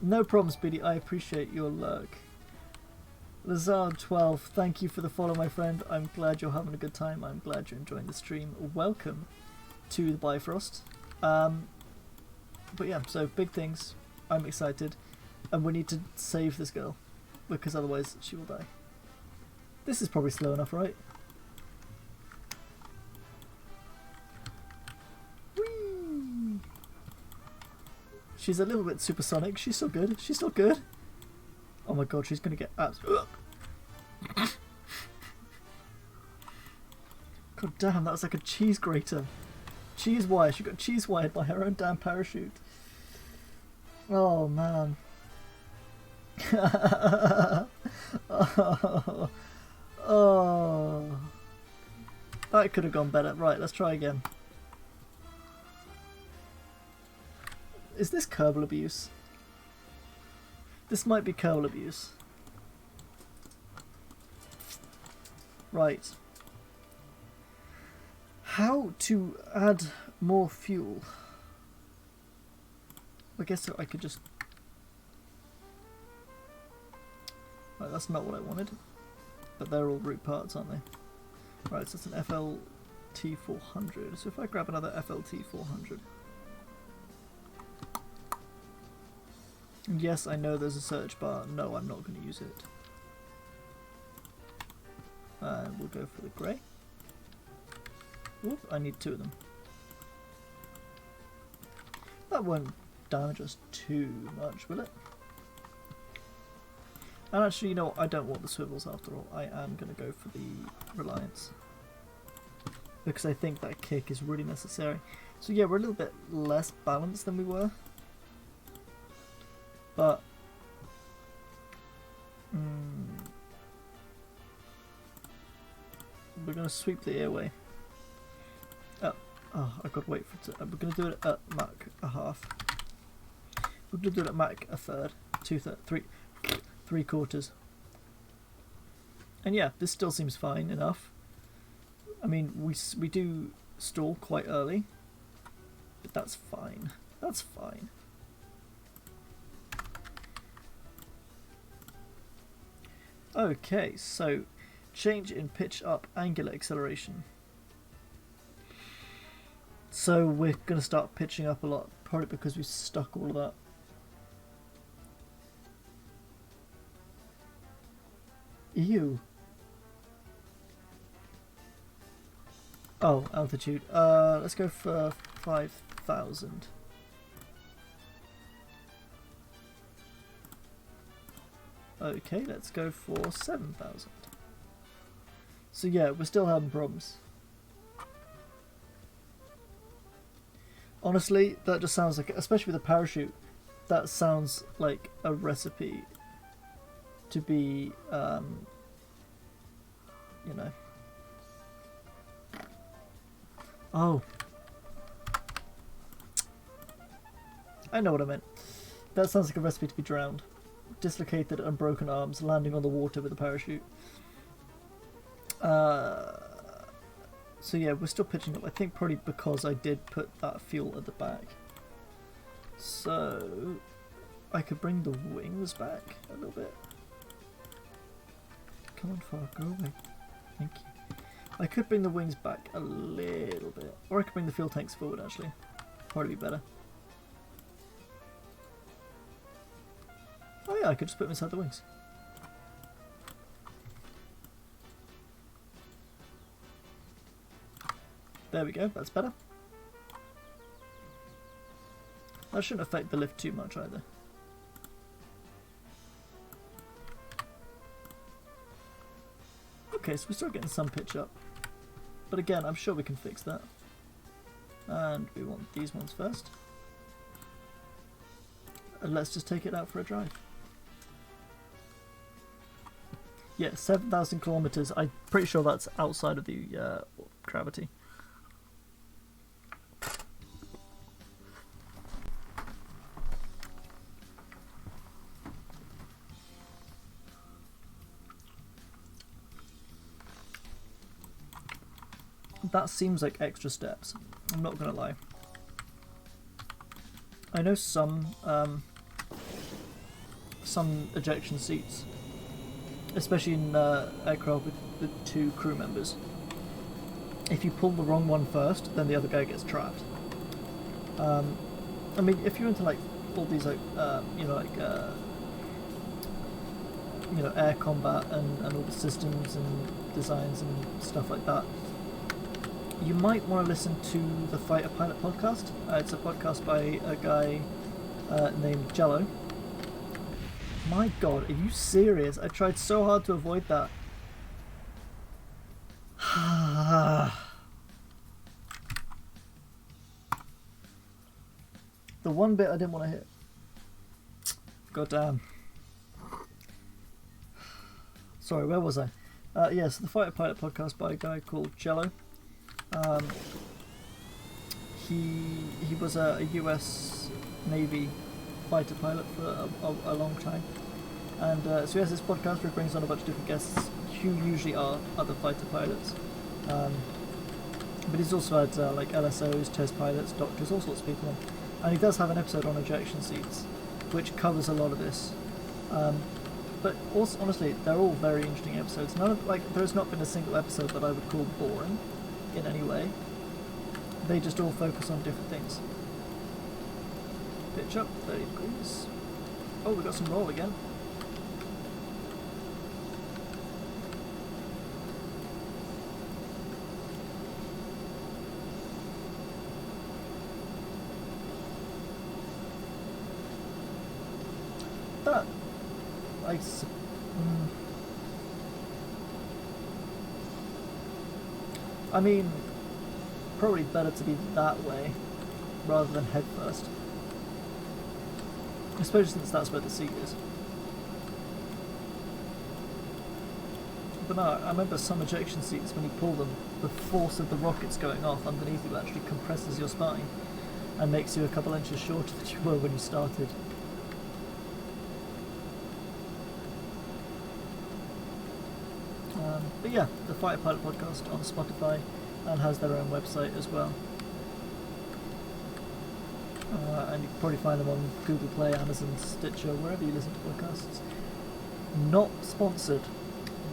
A: No problem, Speedy, I appreciate your lurk. Lazard12, thank you for the follow, my friend. I'm glad you're having a good time. I'm glad you're enjoying the stream. Welcome to the Bifrost. But yeah, so big things. I'm excited. And we need to save this girl, because otherwise she will die. This is probably slow enough, right? Whee! She's a little bit supersonic. She's still good. She's still good. Oh my god, she's going to get God damn, that was like a cheese grater. Cheese wire. She got cheese wired by her own damn parachute. Oh man. Oh. That could have gone better. Right, let's try again. Is this Kerbal abuse? This might be Kerbal abuse. Right. How to add more fuel? I guess I could just... Right, that's not what I wanted. But they're all root parts, aren't they? Right, so it's an FLT400. So if I grab another FLT400... And yes, I know there's a search bar. No, I'm not going to use it. And we'll go for the grey. Oop, I need two of them. That won't damage us too much, will it? And actually, you know what? I don't want the swivels after all. I am going to go for the Reliance. Because I think that kick is really necessary. So yeah, we're a little bit less balanced than we were. But... we're going to sweep the airway. Oh, I've got to wait for it to... we're going to do it at Mach a half. We're going to do it at Mach a third. 3 quarters. And yeah, this still seems fine enough. I mean, we do stall quite early. But that's fine. That's fine. Okay, so change in pitch up angular acceleration. So we're going to start pitching up a lot, probably because we've stuck all of that. Ew. Oh, altitude. Let's go for 5,000. Okay, let's go for 7,000. So yeah, we're still having problems. Honestly, that just sounds like, especially with a parachute, that sounds like a recipe to be, you know. Oh. I know what I meant. That sounds like a recipe to be drowned. Dislocated and broken arms, landing on the water with a parachute. So yeah, we're still pitching up. I think probably because I did put that fuel at the back. So I could bring the wings back a little bit. Come on, far, go away. Thank you. I could bring the wings back a little bit, or I could bring the fuel tanks forward. Actually, probably be better. Oh yeah, I could just put them inside the wings. There we go, that's better. That shouldn't affect the lift too much either. Okay, so we're still getting some pitch up. But again, I'm sure we can fix that. And we want these ones first. And let's just take it out for a drive. Yeah, 7,000 kilometers. I'm pretty sure that's outside of the gravity. That seems like extra steps. I'm not gonna lie. I know some ejection seats, especially in aircraft with 2 crew members. If you pull the wrong one first, then the other guy gets trapped. I mean, if you're into like all these like air combat and all the systems and designs and stuff like that, you might want to listen to the Fighter Pilot podcast. It's a podcast by a guy named Jello. My god, are you serious? I tried so hard to avoid that. The one bit I didn't want to hit. God damn. Sorry, where was I? Yes, the Fighter Pilot podcast by a guy called Jello. He was a US Navy fighter pilot for a long time, and so he has this podcast where he brings on a bunch of different guests who usually are other fighter pilots, but he's also had like LSOs, test pilots, doctors, all sorts of people on, and he does have an episode on ejection seats which covers a lot of this, but also honestly they're all very interesting episodes. None of, like, there's not been a single episode that I would call boring in any way. They just all focus on different things. Pitch up 30 degrees. Oh, we got some roll again. That I mean, probably better to be that way rather than head first, especially since that's where the seat is. But no, I remember some ejection seats, when you pull them, the force of the rockets going off underneath you actually compresses your spine and makes you a couple inches shorter than you were when you started. But yeah, the Fighter Pilot podcast on Spotify, and has their own website as well. And you can probably find them on Google Play, Amazon, Stitcher, wherever you listen to podcasts. Not sponsored.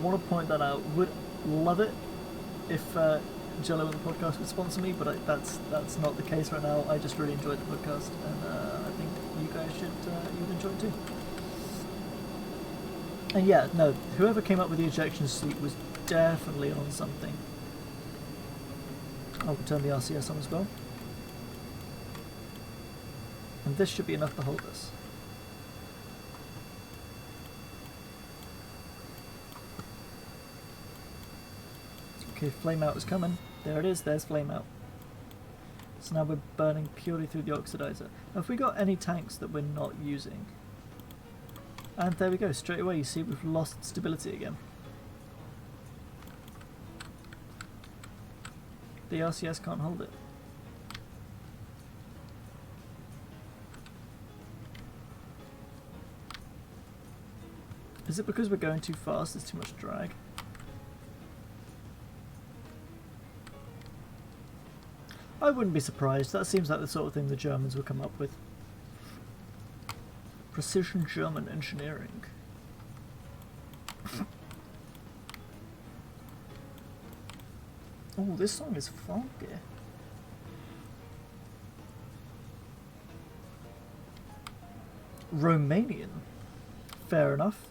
A: Want to point that out. Would love it if Jello and the podcast would sponsor me, but that's not the case right now. I just really enjoyed the podcast, and I think you guys you'd enjoy it too. And yeah, no, whoever came up with the ejection seat was definitely on something. I'll turn the RCS on as well. And this should be enough to hold us. Okay, flame out is coming. There it is, there's flame out. So now we're burning purely through the oxidizer. Now, have we got any tanks that we're not using? And there we go, straight away you see we've lost stability again. The RCS can't hold it. Is it because we're going too fast, there's too much drag? I wouldn't be surprised, that seems like the sort of thing the Germans would come up with. Precision German engineering. Oh, this song is funky. Romanian. Fair enough.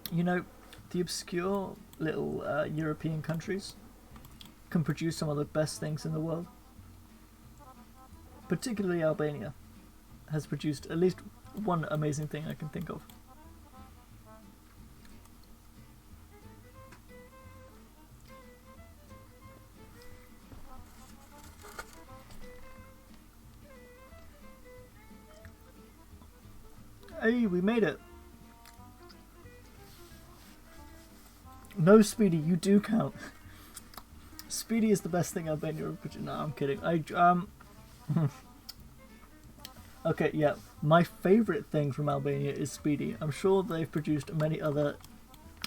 A: You know, the obscure little European countries can produce some of the best things in the world. Particularly Albania. has produced at least one amazing thing I can think of. Hey, we made it! No, Speedy, you do count. Speedy is the best thing Albania ever produced. No, I'm kidding. Okay, yeah. My favourite thing from Albania is Speedy. I'm sure they've produced many other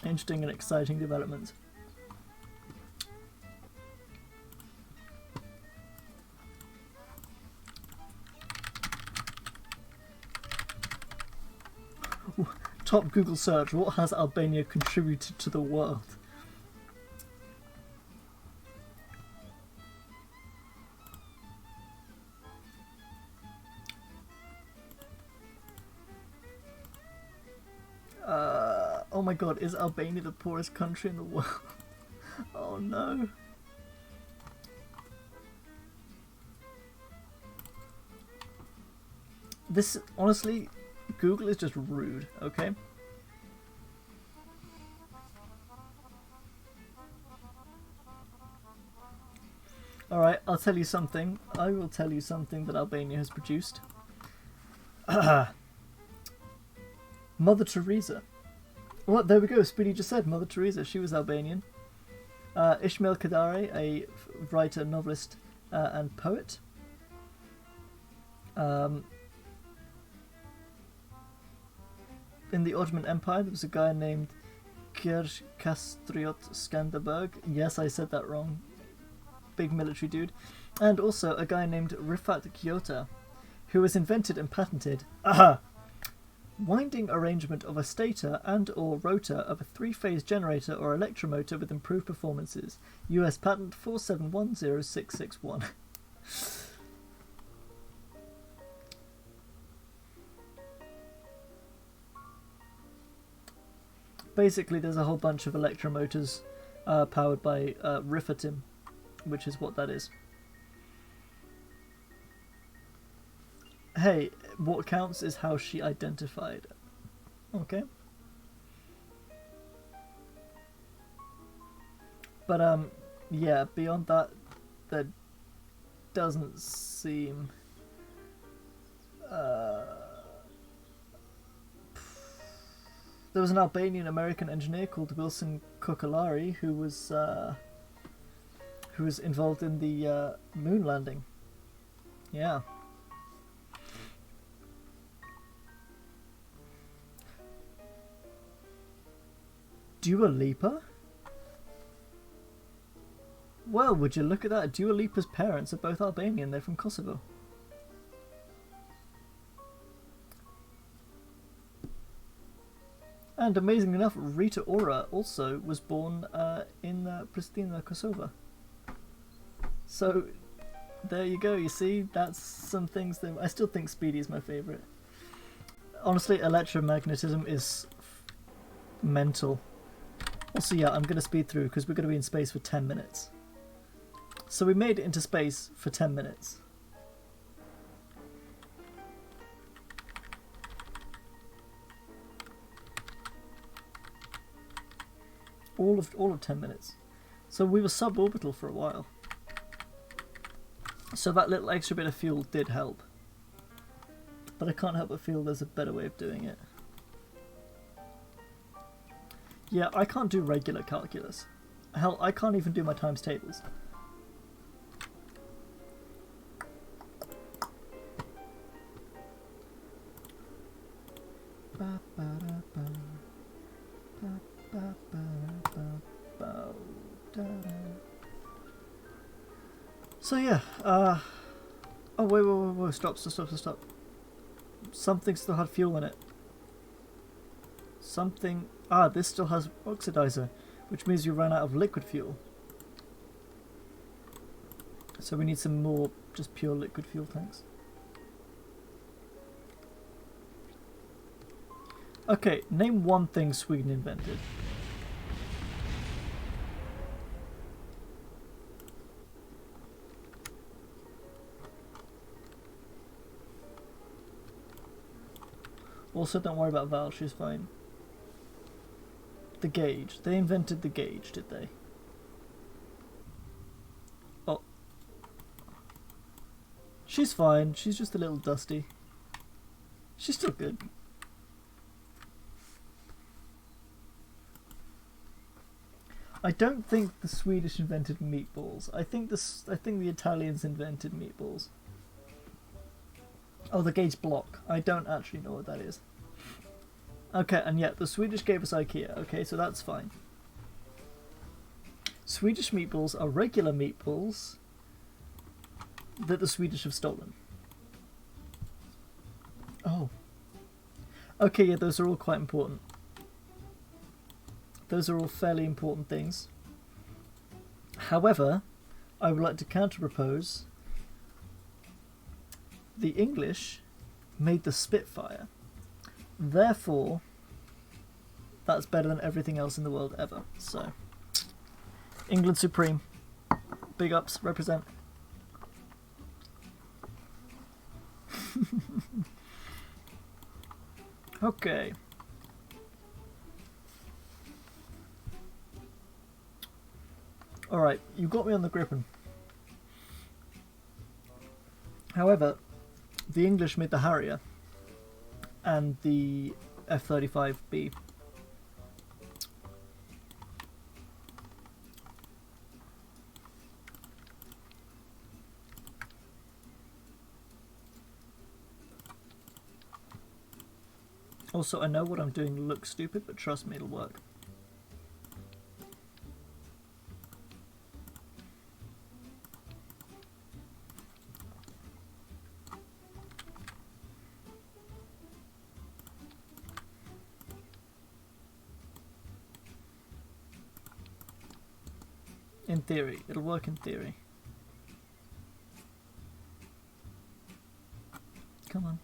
A: interesting and exciting developments. Top Google search, what has Albania contributed to the world? Oh my god, is Albania the poorest country in the world? Oh no. This, honestly, Google is just rude, okay? Alright, I'll tell you something. I will tell you something that Albania has produced. Mother Teresa. Well, there we go. Speedy just said Mother Teresa. She was Albanian. Ismail Kadare, a writer, novelist, and poet. In the Ottoman Empire, there was a guy named Gjergj Kastriot Skanderberg. Yes, I said that wrong. Big military dude. And also a guy named Rifat Kiyota, who was invented and patented winding arrangement of a stator and or rotor of a three-phase generator or electromotor with improved performances. US patent 4710661. Basically, there's a whole bunch of electromotors powered by rifatim, which is what that is. Hey, what counts is how she identified. Okay. But yeah, beyond that, there doesn't seem there was an Albanian American engineer called Wilson Kokolari who was involved in the moon landing. Yeah. Dua Lipa? Well, would you look at that? Dua Lipa's parents are both Albanian. They're from Kosovo. And amazingly enough, Rita Ora also was born in Pristina, Kosovo. So there you go. You see, that's some things that I still think Speedy is my favourite. Honestly, electromagnetism is mental. Also, yeah, I'm going to speed through because we're going to be in space for 10 minutes. So we made it into space for 10 minutes. All of 10 minutes. So we were suborbital for a while. So that little extra bit of fuel did help. But I can't help but feel there's a better way of doing it. Yeah, I can't do regular calculus. Hell, I can't even do my times tables. So yeah, oh wait, stop. Something still had fuel in it. Something, this still has oxidizer, which means you ran out of liquid fuel. So we need some more just pure liquid fuel tanks. Okay, name one thing Sweden invented. Also, don't worry about Val, she's fine. The gauge. They invented the gauge, did they? Oh. She's fine, she's just a little dusty. She's still good. I don't think the Swedish invented meatballs. I think the Italians invented meatballs. Oh, the gauge block. I don't actually know what that is. Okay, and yeah, the Swedish gave us IKEA. Okay, so that's fine. Swedish meatballs are regular meatballs that the Swedish have stolen. Oh. Okay, yeah, those are all quite important. Those are all fairly important things. However, I would like to counter-propose the English made the Spitfire. Therefore, that's better than everything else in the world ever. So, England supreme. Big ups, represent. Okay. Alright, you got me on the Gripen. However, the English made the Harrier and the F-35B. Also, I know what I'm doing looks stupid, but trust me, it'll work. In theory, it'll work in theory. Come on.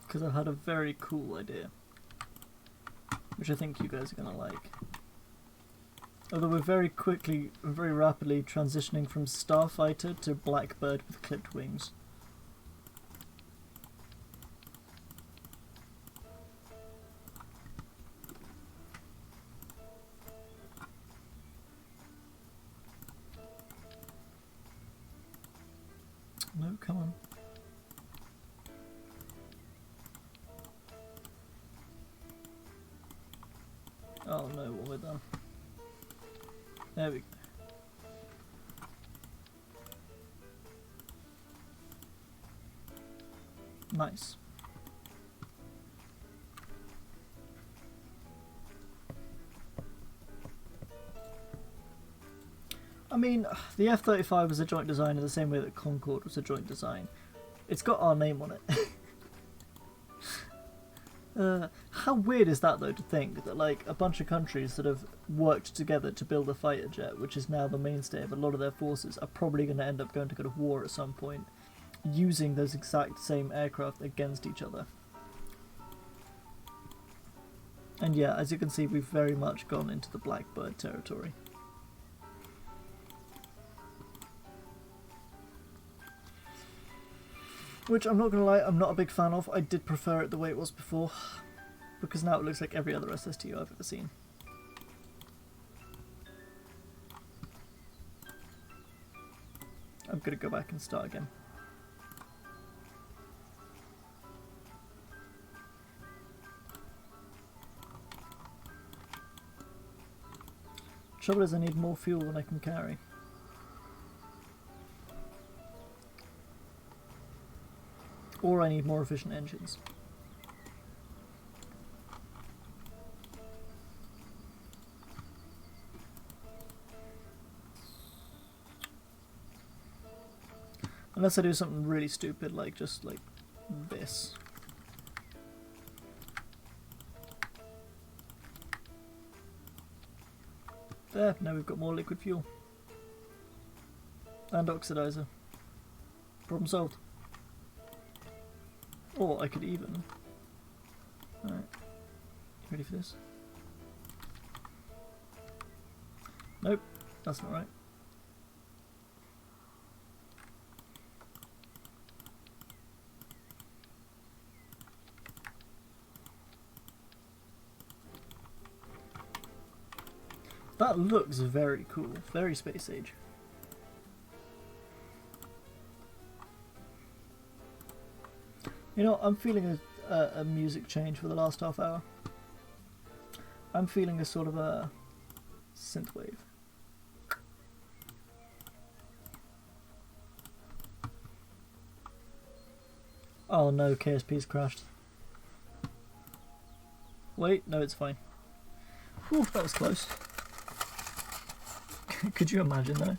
A: Because I've had a very cool idea, which I think you guys are going to like. Although we're very quickly and very rapidly transitioning from Starfighter to Blackbird with clipped wings. No, come on. Oh no, what have I done? There we go. Nice. I mean, the F-35 was a joint design in the same way that Concorde was a joint design. It's got our name on it. How weird is that though, to think that like a bunch of countries that have worked together to build a fighter jet, which is now the mainstay of a lot of their forces, are probably going to end up going to go to war at some point, using those exact same aircraft against each other. And yeah, as you can see, we've very much gone into the Blackbird territory. Which I'm not going to lie, I'm not a big fan of. I did prefer it the way it was before, because now it looks like every other SSTU I've ever seen. I'm going to go back and start again. Trouble is, I need more fuel than I can carry. Or I need more efficient engines. Unless I do something really stupid, like just like this. There, now we've got more liquid fuel. And oxidizer. Problem solved. Or I could even... Alright, ready for this? Nope, that's not right. That looks very cool, very space age. You know, I'm feeling a music change for the last half hour. I'm feeling a sort of a synthwave. Oh no, KSP's crashed. Wait, no, it's fine. Whew, that was close. Could you imagine though?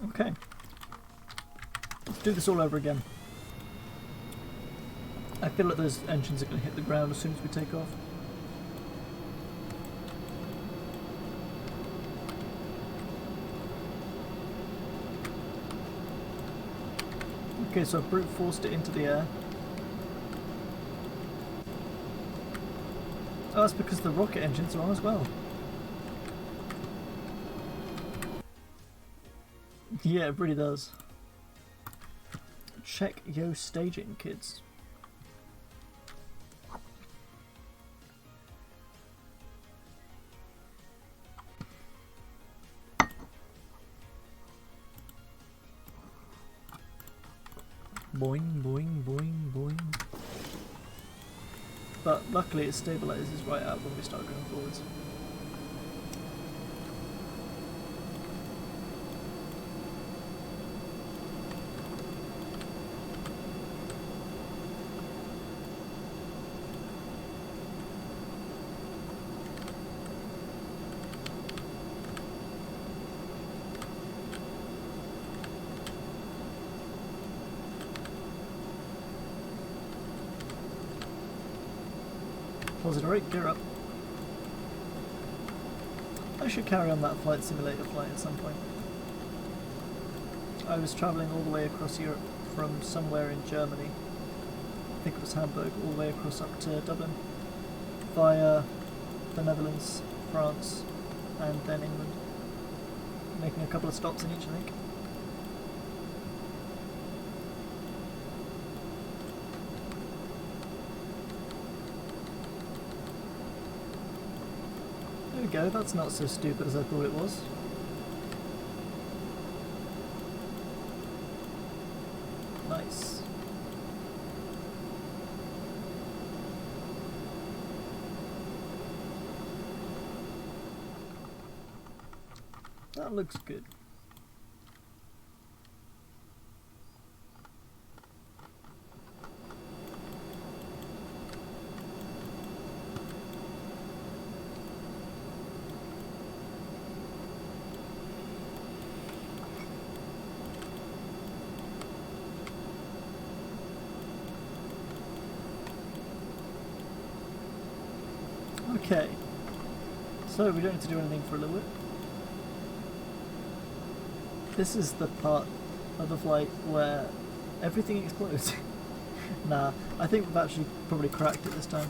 A: Okay. Let's do this all over again. I feel like those engines are going to hit the ground as soon as we take off. Okay, so I brute forced it into the air. Oh, that's because the rocket engines are on as well. Yeah, it really does. Check yo staging, kids. Boing, boing, boing, boing. But luckily it stabilises right out when we start going forwards. Positive rate, gear up. I should carry on that flight simulator flight at some point. I was travelling all the way across Europe from somewhere in Germany, I think it was Hamburg, all the way across up to Dublin, via the Netherlands, France, and then England, making a couple of stops in each, I think. There we go, that's not so stupid as I thought it was. Nice. That looks good. Okay, so we don't need to do anything for a little bit. This is the part of the flight where everything explodes. Nah, I think we've actually probably cracked it this time.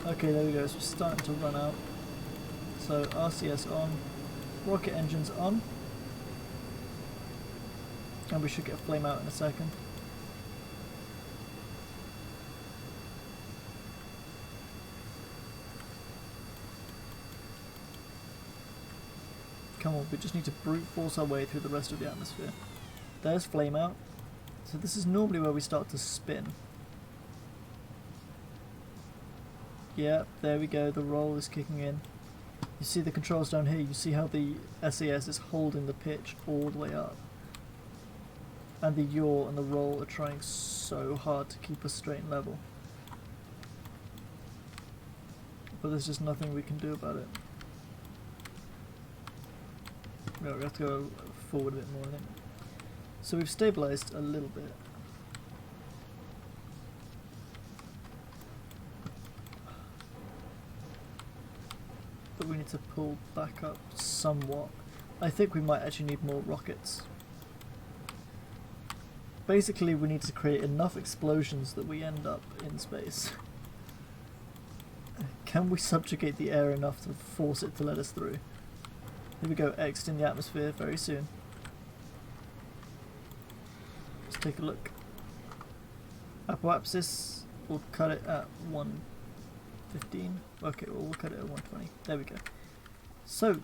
A: Okay, there we go, so we're starting to run out. So RCS on, rocket engines on, and we should get a flame out in a second. Come on, we just need to brute force our way through the rest of the atmosphere. There's flame out. So this is normally where we start to spin. Yeah, there we go, the roll is kicking in. You see the controls down here, you see how the SAS is holding the pitch all the way up. And the yaw and the roll are trying so hard to keep us straight and level. But there's just nothing we can do about it. No, we have to go forward a bit more, I think. So we've stabilised a little bit. But we need to pull back up somewhat. I think we might actually need more rockets. Basically, we need to create enough explosions that we end up in space. Can we subjugate the air enough to force it to let us through? Here we go, exiting the atmosphere very soon. Let's take a look. Apoapsis, we'll cut it at 115. Okay, well, we'll cut it at 120. There we go. So,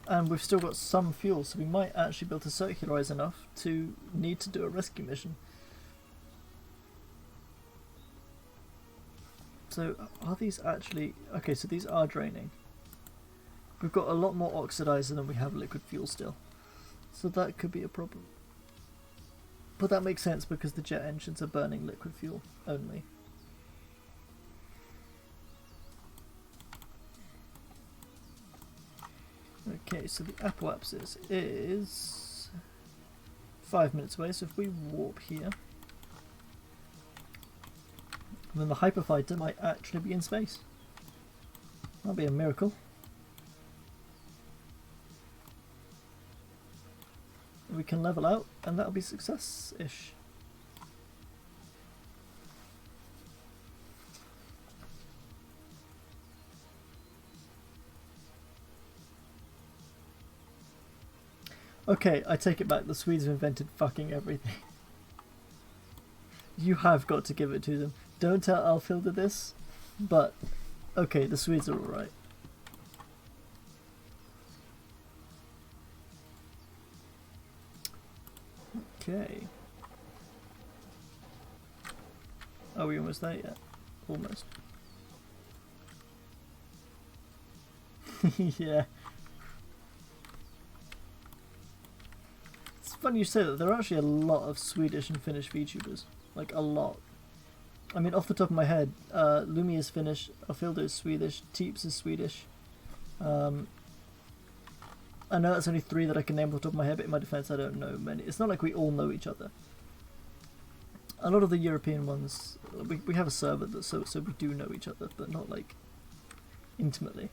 A: and we've still got some fuel, so we might actually be able to circularize enough to need to do a rescue mission. So, are these actually... Okay, so these are draining. We've got a lot more oxidizer than we have liquid fuel still. So that could be a problem. But that makes sense because the jet engines are burning liquid fuel only. Okay, so the apoapsis is 5 minutes away, so if we warp here, then the hyperfighter might actually be in space. That'll be a miracle. We can level out, and that'll be success-ish. Okay, I take it back. The Swedes have invented fucking everything. You have got to give it to them. Don't tell Alfilda this, but okay, the Swedes are alright. Okay. Are we almost there yet? Almost. Yeah. It's funny you say that. There are actually a lot of Swedish and Finnish VTubers. Like, a lot. I mean, off the top of my head, Lumi is Finnish, Alfilda is Swedish, Teeps is Swedish. I know that's only 3 that I can name off the top of my head, but in my defense I don't know many. It's not like we all know each other. A lot of the European ones, we have a server that so we do know each other, but not like intimately.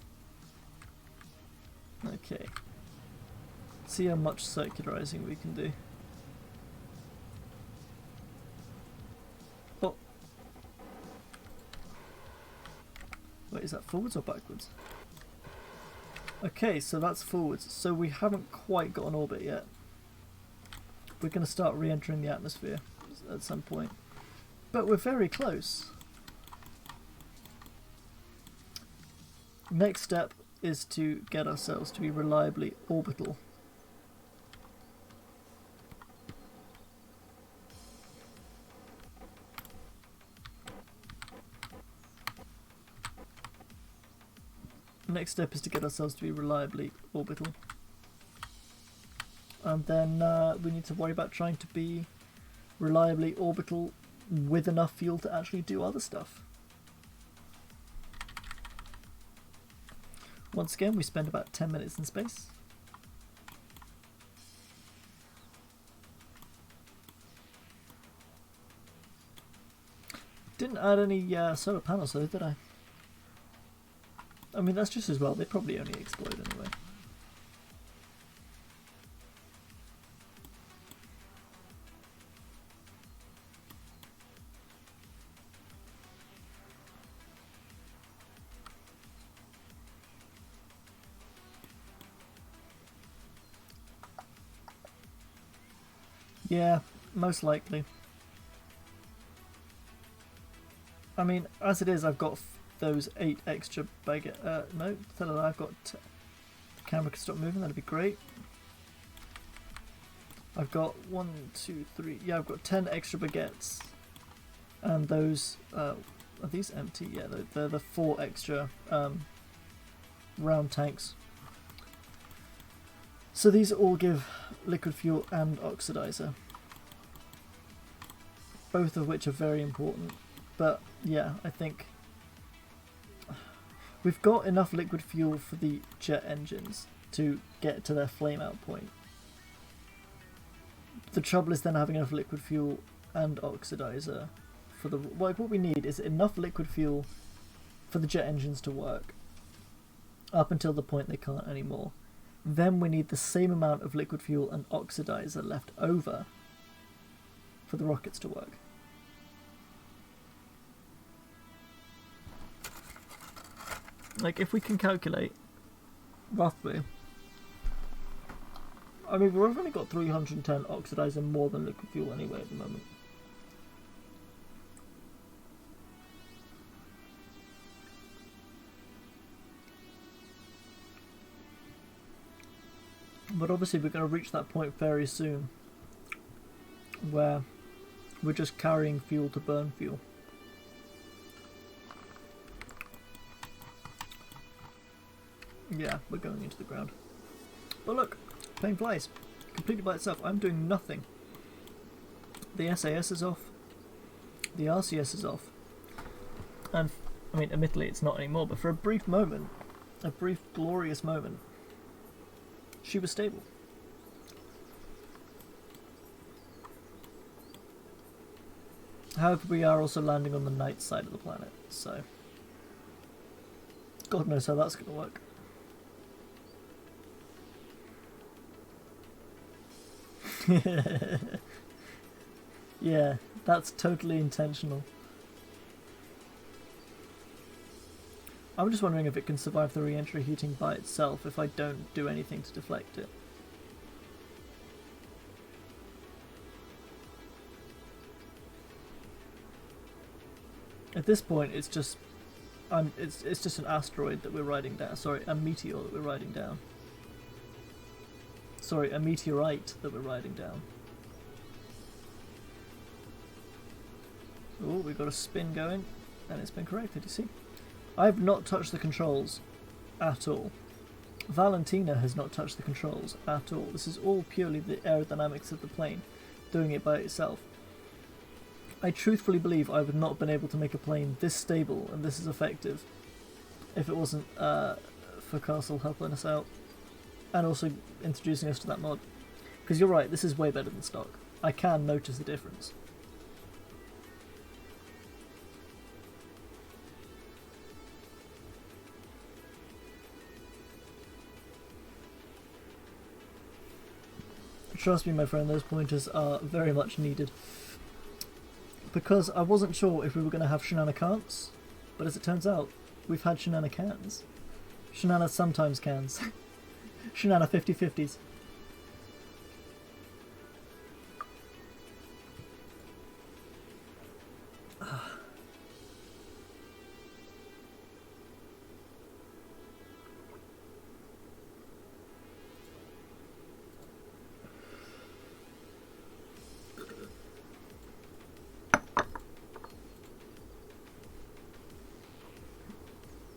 A: Okay. See how much circularizing we can do. Oh. Wait, is that forwards or backwards? Okay, so that's forwards. So we haven't quite got an orbit yet. We're going to start re-entering the atmosphere at some point. But we're very close. Next step is to get ourselves to be reliably orbital. Next step is to get ourselves to be reliably orbital. And then we need to worry about trying to be reliably orbital with enough fuel to actually do other stuff. Once again, we spend about 10 minutes in space. Didn't add any solar panels though, did I? I mean, that's just as well. They probably only explode anyway. Yeah, most likely. I mean, as it is, I've got those 8 extra baguette. No, tell her I've got. The camera can stop moving. That'd be great. I've got 1, 2, 3. Yeah, I've got 10 extra baguettes, and those are these empty? Yeah, they're the 4 extra round tanks. So these all give liquid fuel and oxidizer, both of which are very important. But yeah, I think we've got enough liquid fuel for the jet engines. to get to their flame out point. The trouble is then having enough liquid fuel and oxidizer for the... Like, what we need is enough liquid fuel for the jet engines to work up until the point they can't anymore. Then we need the same amount of liquid fuel and oxidizer left over for the rockets to work. Like, if we can calculate roughly, I mean, we've only got 310 oxidizer more than liquid fuel anyway at the moment. But obviously we're going to reach that point very soon where we're just carrying fuel to burn fuel. Yeah, we're going into the ground. But look, plane flies completely by itself. I'm doing nothing. The SAS is off. The RCS is off. And, I mean, admittedly it's not anymore, but for a brief moment, a brief glorious moment, she was stable. However, we are also landing on the night side of the planet, so God knows how that's going to work. Yeah, that's totally intentional. I'm just wondering if it can survive the re-entry heating by itself if I don't do anything to deflect it. At this point, it's just it's just an asteroid that we're riding down. Sorry, a meteor that we're riding down. Sorry, a meteorite that we're riding down. Oh, we've got a spin going, and it's been corrected, you see. I've not touched the controls at all. Valentina has not touched the controls at all. This is all purely the aerodynamics of the plane doing it by itself. I truthfully believe I would not have been able to make a plane this stable and this is effective if it wasn't for Castle helping us out and also introducing us to that mod. Because you're right, this is way better than stock. I can notice the difference. Trust me, my friend, those pointers are very much needed. Because I wasn't sure if we were going to have Shenani-Cants, but as it turns out, we've had Shenani-Cans. Shenana sometimes cans. Shenana 50-50s.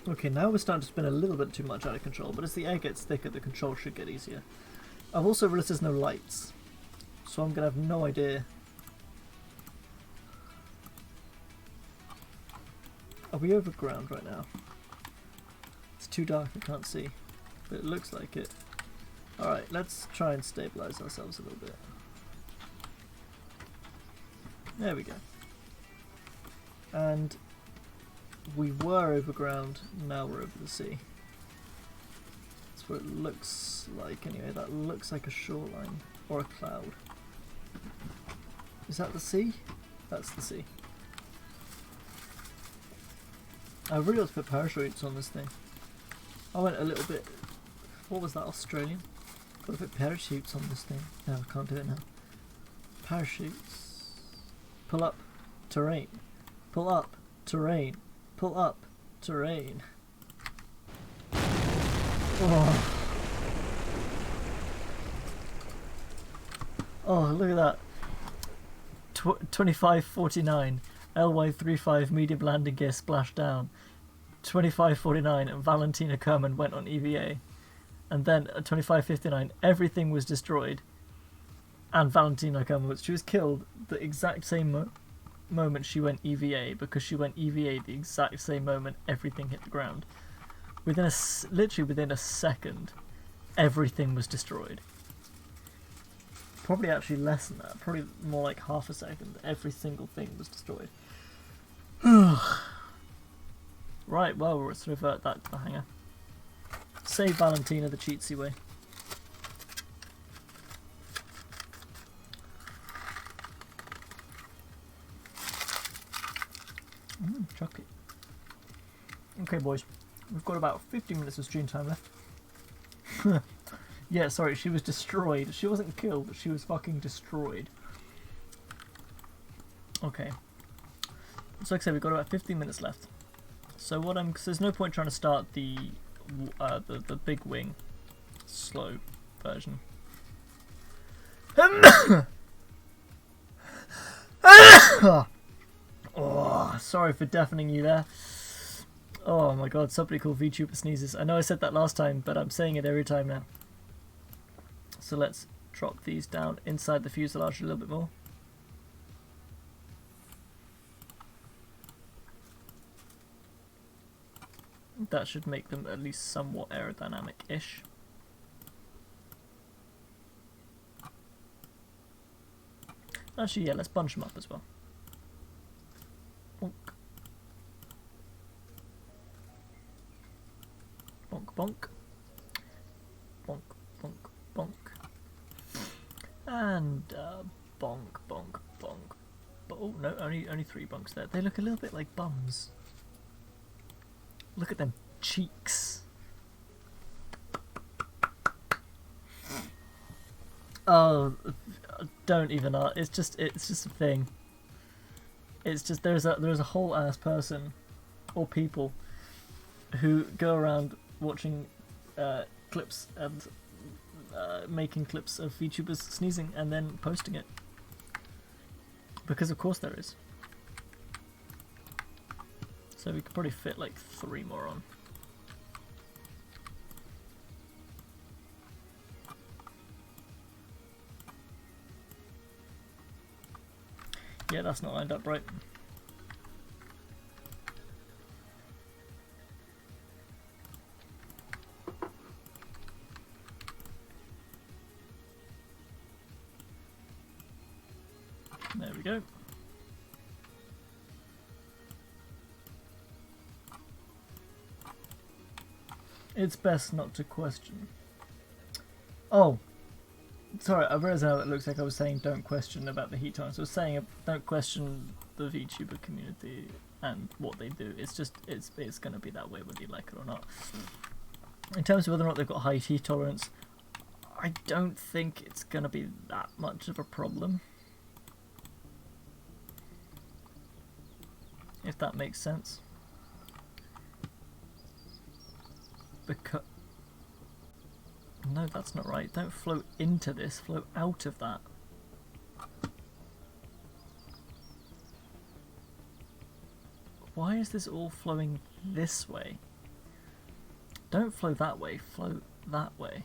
A: Okay, now we're starting to spin a little bit too much out of control, but as the air gets thicker, the control should get easier. I've also realised there's no lights, so I'm going to have no idea. Are we over ground right now? It's too dark, I can't see, but it looks like it. Alright, let's try and stabilise ourselves a little bit. There we go. And we were over ground, now we're over the sea. That's what it looks like anyway. That looks like a shoreline or a cloud. Is that the sea? That's the sea. I really ought to put parachutes on this thing. I went a little bit... What was that, Australian? Got to put parachutes on this thing. No, I can't do it now. Parachutes. Pull up. Terrain. Pull up. Terrain. Pull up. Terrain. Oh. Oh, look at that. 2549. LY35 medium landing gear splashed down. 2549 and Valentina Kerman went on EVA. And then at 2559 everything was destroyed. And Valentina Kerman she was killed the exact same moment she went EVA, because she went EVA the exact same moment everything hit the ground. Literally within a second everything was destroyed. Probably actually less than that. Probably more like half a second. Every single thing was destroyed. Right, well, let's revert that to the hangar. Save Valentina the cheatsy way. Chocolate. Okay, boys. We've got about 15 minutes of stream time left. Yeah, sorry, she was destroyed. She wasn't killed, she was fucking destroyed. Okay. So like I said, we've got about 15 minutes left. So cause there's no point trying to start the big wing slow version. Oh, sorry for deafening you there. Oh my god, somebody called VTuber sneezes. I know I said that last time, but I'm saying it every time now. So let's drop these down inside the fuselage a little bit more. That should make them at least somewhat aerodynamic-ish. Actually, yeah, let's bunch them up as well. Bonk. Bonk, bonk. Bonk, bonk, bonk. And bonk, bonk, bonk. Oh no, only 3 bunks there. They look a little bit like bums. Look at them cheeks. Oh, don't even. It's just a thing. It's just there's a whole ass person or people who go around watching clips and making clips of VTubers sneezing and then posting it. Because of course there is. So we could probably fit like 3 more on. Yeah, that's not lined up right. There we go. It's best not to question. Oh, sorry, I realised now it looks like I was saying don't question about the heat tolerance. I was saying don't question the VTuber community and what they do. It's just, it's going to be that way whether you like it or not. In terms of whether or not they've got high heat tolerance, I don't think it's going to be that much of a problem. If that makes sense. Because no, that's not right. Don't flow into this, flow out of that. Why is this all flowing this way? Don't flow that way, flow that way.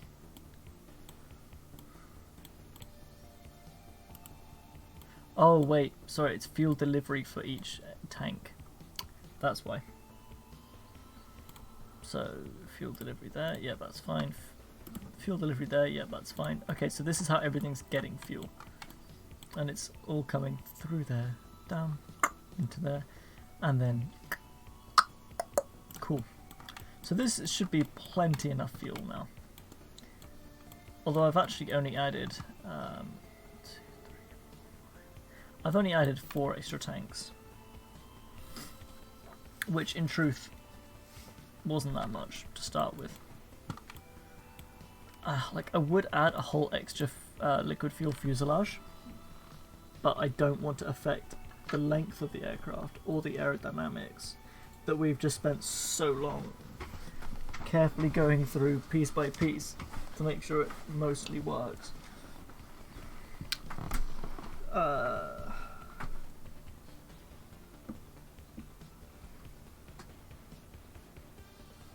A: Oh wait, sorry, it's fuel delivery for each tank. That's why. So, fuel delivery there, yeah, that's fine. Fuel delivery there, yeah, that's fine. Okay, so this is how everything's getting fuel. And it's all coming through there, down, into there, and then... Cool. So this should be plenty enough fuel now. Although I've actually only added... I've only added 4 extra tanks. Which, in truth, wasn't that much to start with. Like, I would add a whole extra liquid fuel fuselage, but I don't want to affect the length of the aircraft or the aerodynamics that we've just spent so long carefully going through piece by piece to make sure it mostly works.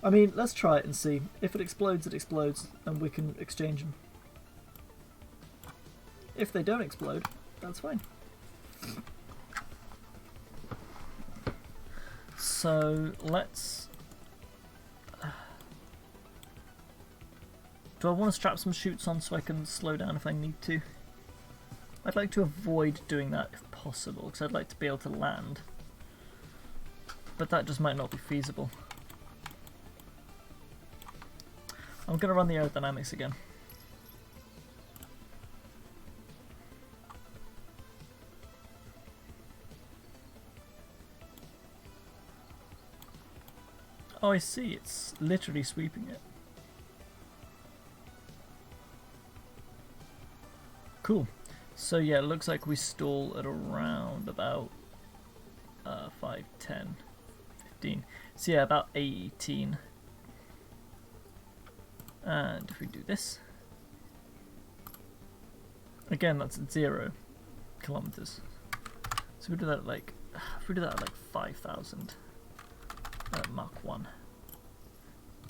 A: I mean, let's try it and see. If it explodes, and we can exchange them. If they don't explode, that's fine. So, let's... Do I want to strap some chutes on so I can slow down if I need to? I'd like to avoid doing that if possible, because I'd like to be able to land. But that just might not be feasible. I'm going to run the aerodynamics again. Oh, I see. It's literally sweeping it. Cool. So yeah, it looks like we stall at around about 5, 10, 15. So yeah, about 18. And if we do this, again, that's at 0 kilometers. So we do that at like, if we do that at like 5,000 at Mach 1.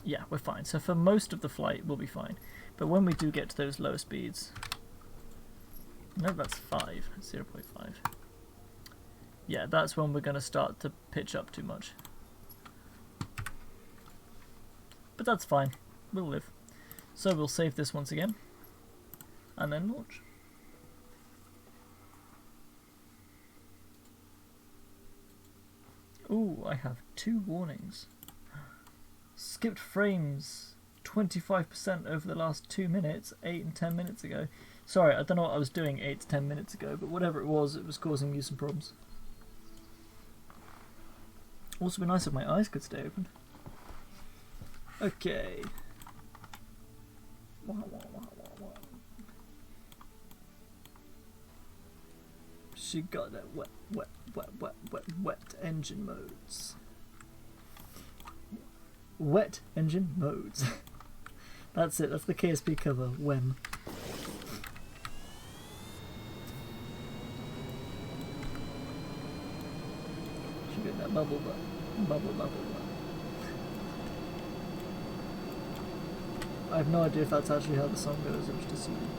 A: Yeah, we're fine. So for most of the flight, we'll be fine. But when we do get to those lower speeds, no, that's 5, 0.5. Yeah, that's when we're going to start to pitch up too much. But that's fine. We'll live. So we'll save this once again. And then launch. Ooh, I have 2 warnings. Skipped frames 25% over the last 2 minutes, 8 and 10 minutes ago. Sorry, I don't know what I was doing 8 to 10 minutes ago, but whatever it was causing you some problems. Also, be nice if my eyes could stay open. Okay. She got that wet engine modes. Wet engine modes. That's it, that's the KSP cover, WEM. She got that bubble butt. Bubble butt. I have no idea if that's actually how the song goes, it was just assuming.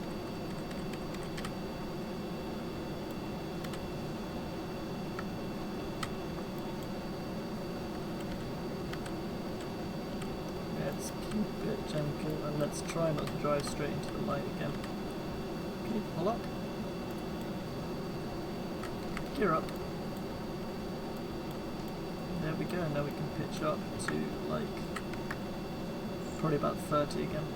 A: Let's keep it gentle and let's try not to drive straight into the light again. Okay, pull up. Gear up. There we go, now we can pitch up to like probably about 30 again.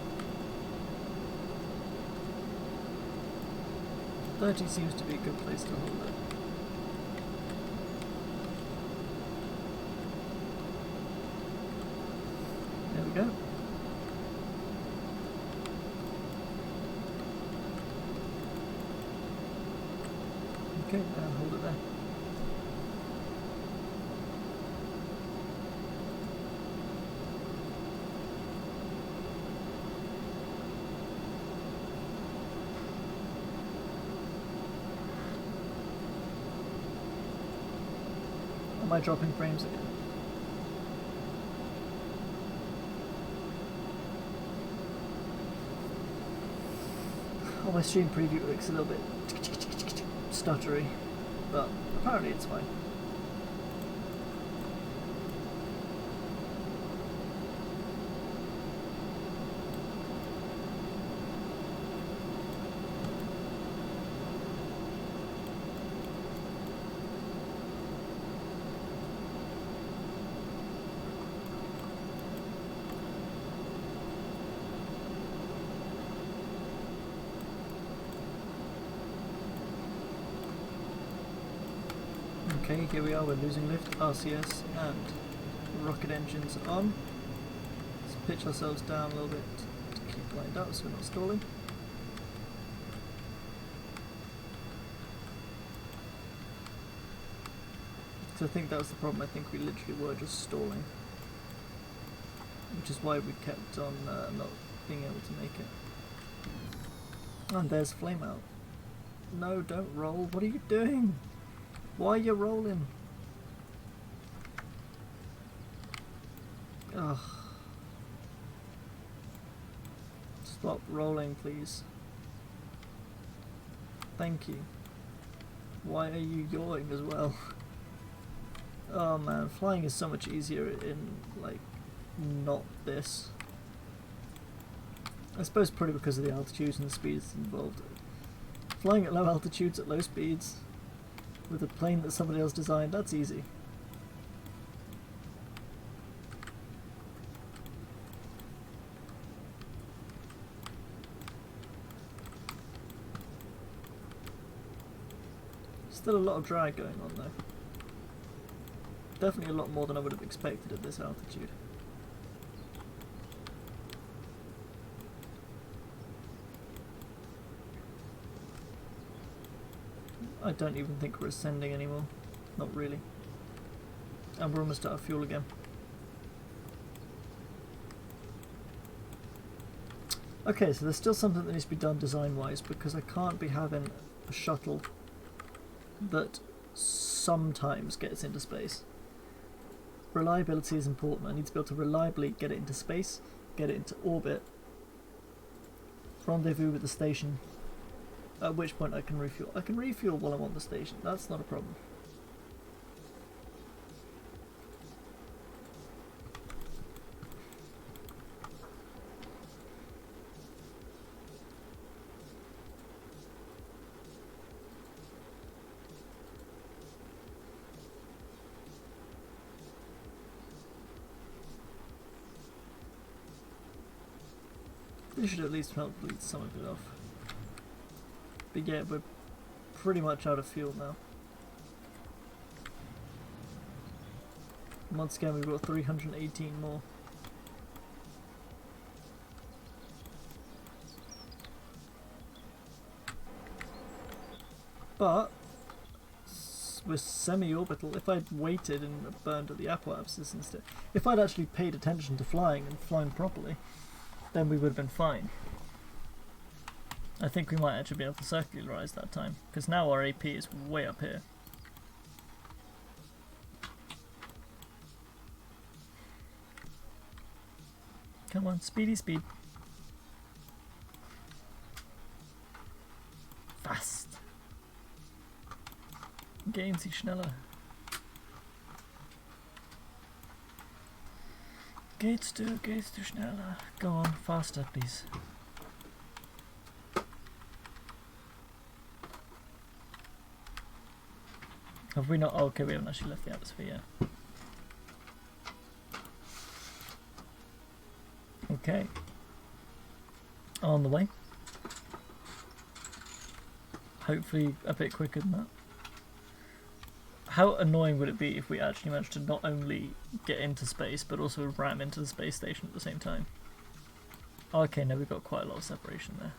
A: 30 seems to be a good place to hold it. There we go. Okay, and hold it there. Am I dropping frames again? Oh, my stream preview looks a little bit stuttery, but apparently it's fine. Okay, here we are, we're losing lift, RCS and rocket engines on. Let's pitch ourselves down a little bit to keep lined up so we're not stalling. So I think that was the problem, I think we literally were just stalling. Which is why we kept on not being able to make it. And there's flame out. No, don't roll, what are you doing? Why are you rolling? Ugh. Stop rolling, please. Thank you. Why are you yawing as well? Oh man, flying is so much easier in, like, not this. I suppose probably because of the altitudes and the speeds involved. Flying at low altitudes at low speeds with a plane that somebody else designed, that's easy. Still a lot of drag going on though. Definitely a lot more than I would have expected at this altitude. I don't even think we're ascending anymore. Not really. And we're almost out of fuel again. Okay, so there's still something that needs to be done design-wise, because I can't be having a shuttle that sometimes gets into space. Reliability is important. I need to be able to reliably get it into space, get it into orbit, rendezvous with the station, at which point I can refuel. I can refuel while I'm on the station, that's not a problem. This should at least help bleed some of it off. But yeah, we're pretty much out of fuel now. Once again, we've got 318 more. But we're semi-orbital. If I'd waited and burned at the apoapsis instead, if I'd actually paid attention to flying and flown properly, then we would have been fine. I think we might actually be able to circularize that time, because now our AP is way up here. Come on, speedy speed. Fast. Gehen Sie schneller. Gehst du schneller? Go on, faster please. Have we not? Oh, okay, we haven't actually left the atmosphere yet. Okay. On the way. Hopefully a bit quicker than that. How annoying would it be if we actually managed to not only get into space, but also ram into the space station at the same time? Okay, now we've got quite a lot of separation there.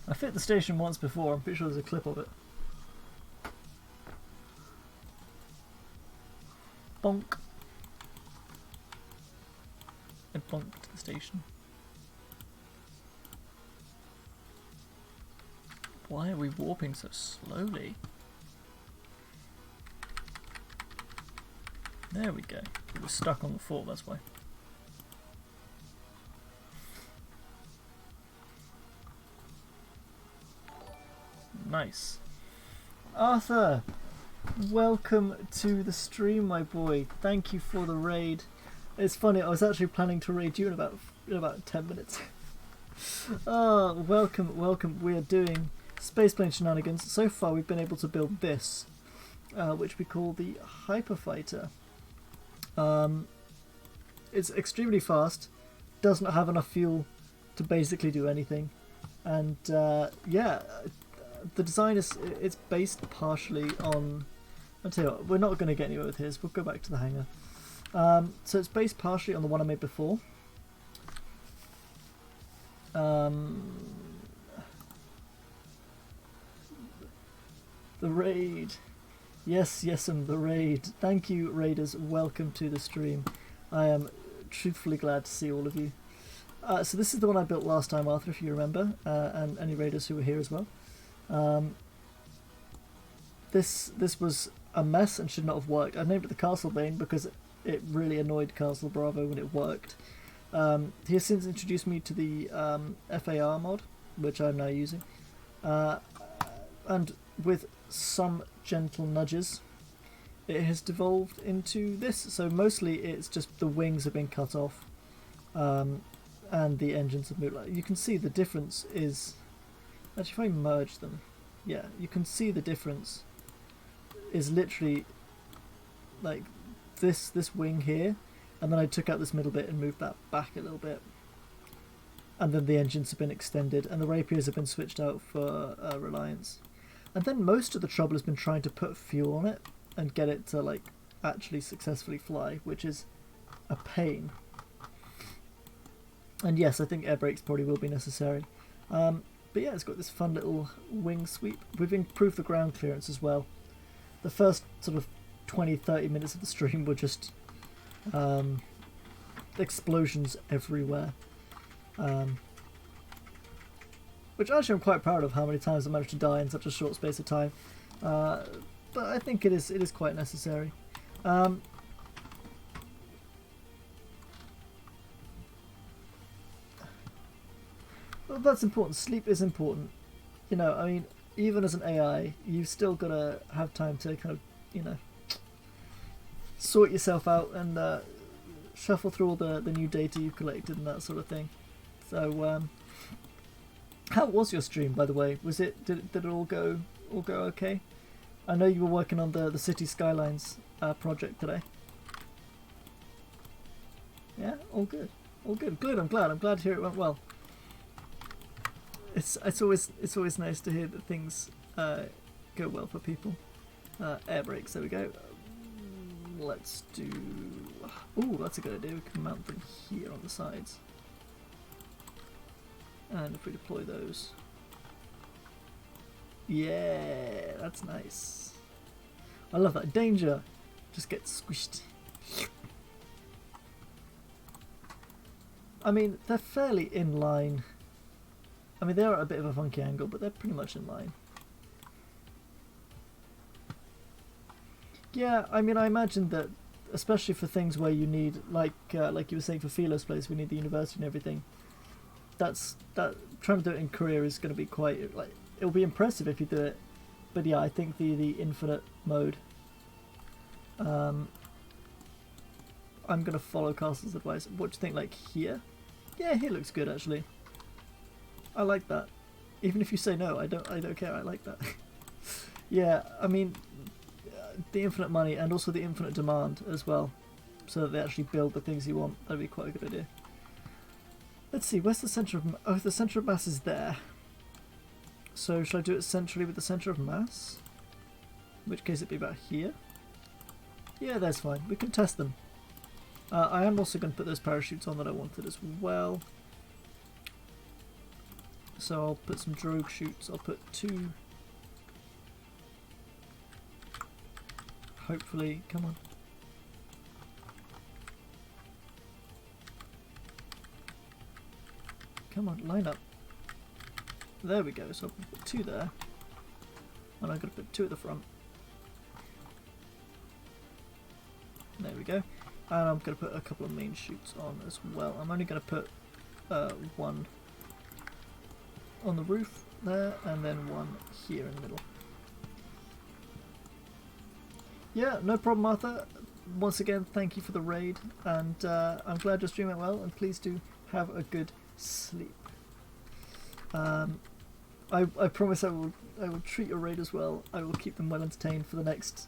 A: I fit the station once before, I'm pretty sure there's a clip of it. Bonk. I bonked the station. Why are we warping so slowly? There we go. We were stuck on the fort, that's why. Nice. Arthur! Welcome to the stream, my boy. Thank you for the raid. It's funny, I was actually planning to raid you in about 10 minutes. Oh, welcome, welcome. We are doing Spaceplane shenanigans. So far we've been able to build this, which we call the Hyperfighter. It's extremely fast, does not have enough fuel to basically do anything, and yeah, the design is it's based partially on. I'll tell you what, we're not going to get anywhere with his. We'll go back to the hangar. So it's based partially on the one I made before. The raid. Yes, the raid. Thank you, raiders. Welcome to the stream. I am truthfully glad to see all of you. So this is the one I built last time, Arthur, if you remember, and any raiders who were here as well. This was a mess and should not have worked. I named it the Castlebane because it really annoyed Castle Bravo when it worked. He has since introduced me to the FAR mod, which I'm now using, and with some gentle nudges it has devolved into this. So mostly it's just the wings have been cut off and the engines have moved. Like, you can see the difference is actually, if I merge them, yeah, you can see the difference is literally like this wing here, and then I took out this middle bit and moved that back a little bit, and then the engines have been extended and the rapiers have been switched out for Reliance. And then most of the trouble has been trying to put fuel on it and get it to like actually successfully fly, which is a pain. And yes, I think air brakes probably will be necessary. But yeah, it's got this fun little wing sweep. We've improved the ground clearance as well. The first sort of 20-30 minutes of the stream were just explosions everywhere. Which actually I'm quite proud of how many times I managed to die in such a short space of time. But I think it is quite necessary. Well, that's important. Sleep is important. You know, I mean, even as an AI, you've still got to have time to kind of, you know, sort yourself out and shuffle through all the new data you've collected and that sort of thing. So, how was your stream, by the way? Was it did it all go okay? I know you were working on the City Skylines project today. Yeah, all good, all good. Good. I'm glad to hear it went well. It's always nice to hear that things go well for people. Air brakes. There we go. Let's do. Oh, that's a good idea. We can mount them here on the sides. And if we deploy those, yeah, that's nice. I love that. Danger, just get squished. I mean, they're fairly in line. I mean, they are at a bit of a funky angle, but they're pretty much in line. Yeah, I mean, I imagine that, especially for things where you need, like you were saying for Philo's place, we need the university and everything. That trying to do it in Korea is going to be quite, like, it'll be impressive if you do it, but yeah, I think the infinite mode. I'm gonna follow Castle's advice. What do you think? Like here? Yeah, here looks good actually. I like that. Even if you say no, I don't care. I like that. Yeah, I mean, the infinite money and also the infinite demand as well, so that they actually build the things you want. That'd be quite a good idea. Let's see, where's the centre of... Oh, the centre of mass is there. So should I do it centrally with the centre of mass? In which case it'd be about here. Yeah, that's fine. We can test them. I am also going to put those parachutes on that I wanted as well. So I'll put some drogue chutes. I'll put 2. Hopefully, come on. Come on, line up. There we go, so I'll put 2 there. And I'm going to put 2 at the front. There we go. And I'm going to put a couple of main chutes on as well. I'm only going to put 1 on the roof there, and then 1 here in the middle. Yeah, no problem, Arthur. Once again, thank you for the raid, and I'm glad your stream went well, and please do have a good sleep. I promise I will treat your raid as well. I will keep them well entertained for the next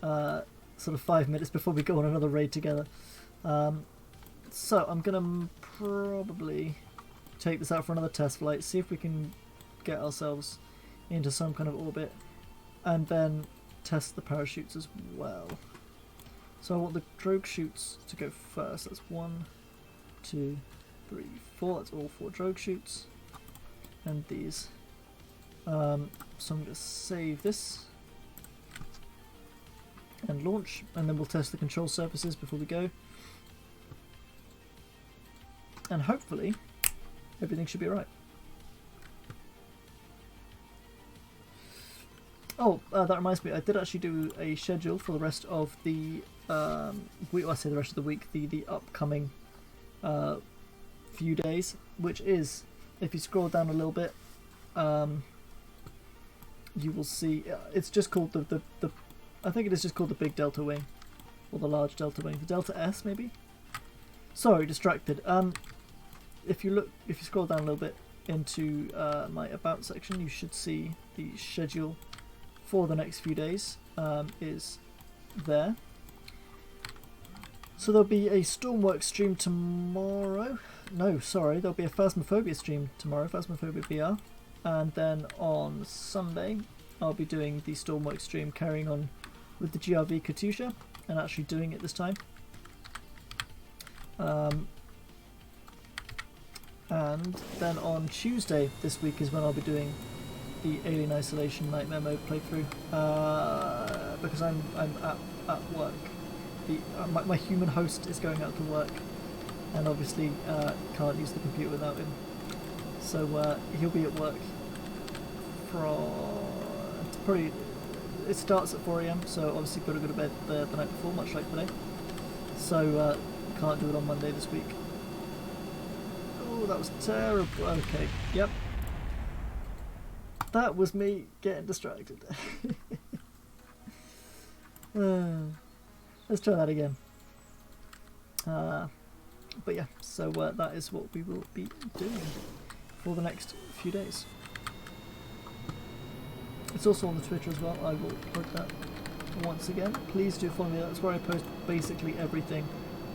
A: sort of 5 minutes before we go on another raid together. So I'm gonna probably take this out for another test flight, see if we can get ourselves into some kind of orbit, and then test the parachutes as well. So I want the drogue chutes to go first. That's 1, 2, 3, 4. That's all 4 drogue chutes. And these. So I'm going to save this and launch, and then we'll test the control surfaces before we go. And hopefully everything should be alright. Oh, that reminds me, I did actually do a schedule for the rest of the week. Well, I say the rest of the week, the upcoming few days, which is, if you scroll down a little bit, you will see it's just called the I think it is just called the Big Delta Wing, or the Large Delta Wing, the Delta S maybe. Sorry, distracted. If you scroll down a little bit into my about section, you should see the schedule for the next few days is there. So there'll be a Stormworks stream tomorrow. No, sorry, there'll be a Phasmophobia stream tomorrow, Phasmophobia BR. And then on Sunday, I'll be doing the Stormworks stream, carrying on with the GRV Katusha, and actually doing it this time. And then on Tuesday this week is when I'll be doing the Alien Isolation Nightmare Mode playthrough, because I'm at work. My human host is going out to work, and obviously can't use the computer without him. So he'll be at work it starts at 4 AM, so obviously got to go to bed the night before, much like today. So can't do it on Monday this week. Oh, that was terrible. Okay, yep. That was me getting distracted. Let's try that again. But yeah, so that is what we will be doing for the next few days. It's also on the Twitter as well. I will plug that once again. Please do follow me. That's where I post basically everything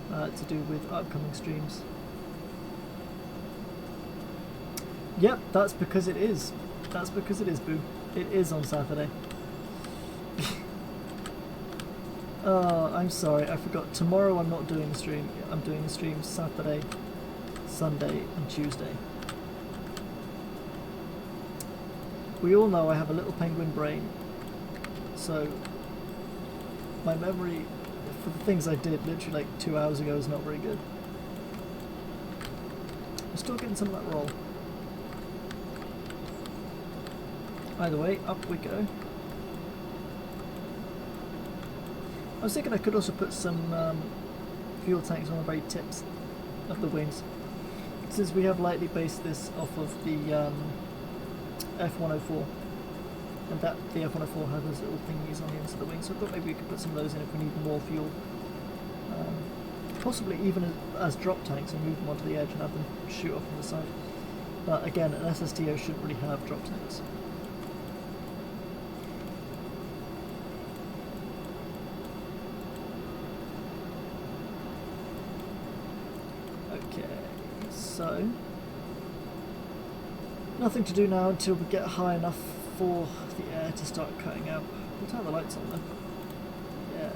A: to do with upcoming streams. Yep, that's because it is. That's because it is, boo. It is on Saturday. Oh, I'm sorry, I forgot. Tomorrow I'm not doing a stream. I'm doing a stream Saturday, Sunday and Tuesday. We all know I have a little penguin brain, so my memory for the things I did literally like 2 hours ago is not very good. I'm still getting some of that roll. Either way, up we go. I was thinking I could also put some fuel tanks on the very tips of the wings, since we have lightly based this off of the F-104, and that the F-104 had those little thingies on the ends of the wings, so I thought maybe we could put some of those in if we need more fuel. Possibly even as drop tanks and move them onto the edge and have them shoot off on the side. But again, an SSTO shouldn't really have drop tanks. Okay, so nothing to do now until we get high enough for the air to start cutting out. We'll turn the lights on then. Yeah.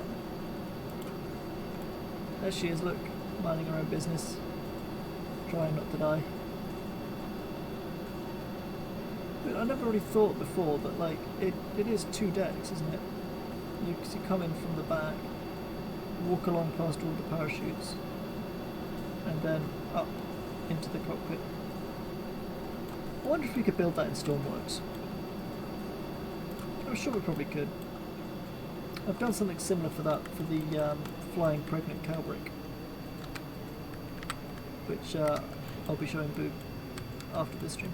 A: There she is, look, minding her own business, trying not to die. But I never really thought before that, like, it is 2 decks, isn't it? You come in from the back, walk along past all the parachutes, and then up into the cockpit. I wonder if we could build that in Stormworks. I'm sure we probably could. I've done something similar for that for the flying pregnant cowbrick, which I'll be showing Boo after this stream.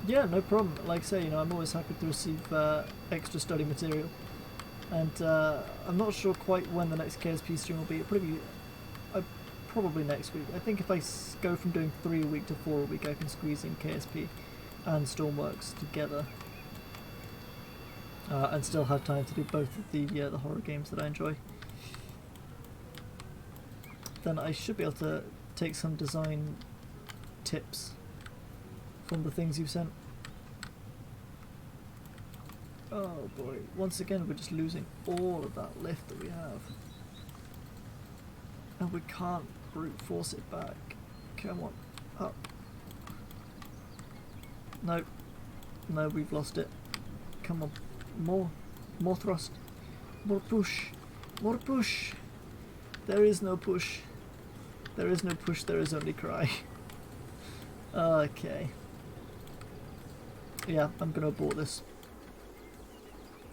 A: Yeah, no problem. Like I say, you know, I'm always happy to receive extra study material. And I'm not sure quite when the next KSP stream will be. It'll probably next week. I think if I go from doing 3 a week to 4 a week, I can squeeze in KSP and Stormworks together, and still have time to do both of the horror games that I enjoy. Then I should be able to take some design tips from the things you've sent. Oh boy, once again we're just losing all of that lift that we have. And we can't brute force it back. Come on, up. No, no, we've lost it. Come on, more thrust, more push, more push. There is no push. There is no push, there is only cry. Okay. Yeah, I'm gonna abort this.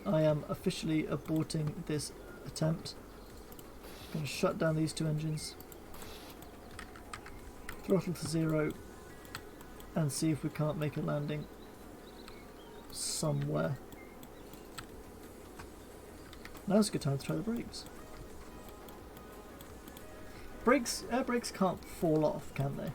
A: I am officially aborting this attempt. I'm going to shut down these 2 engines, throttle to 0, and see if we can't make a landing somewhere. Now's a good time to try the brakes. Air brakes can't fall off, can they?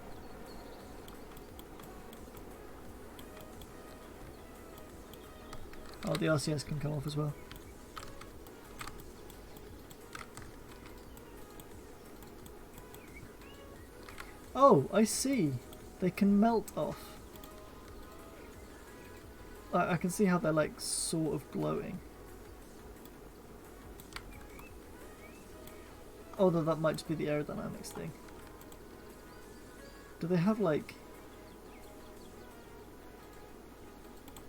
A: Oh, the RCS can come off as well. Oh, I see. They can melt off. I can see how they're like sort of glowing. Although that might just be the aerodynamics thing. Do they have like...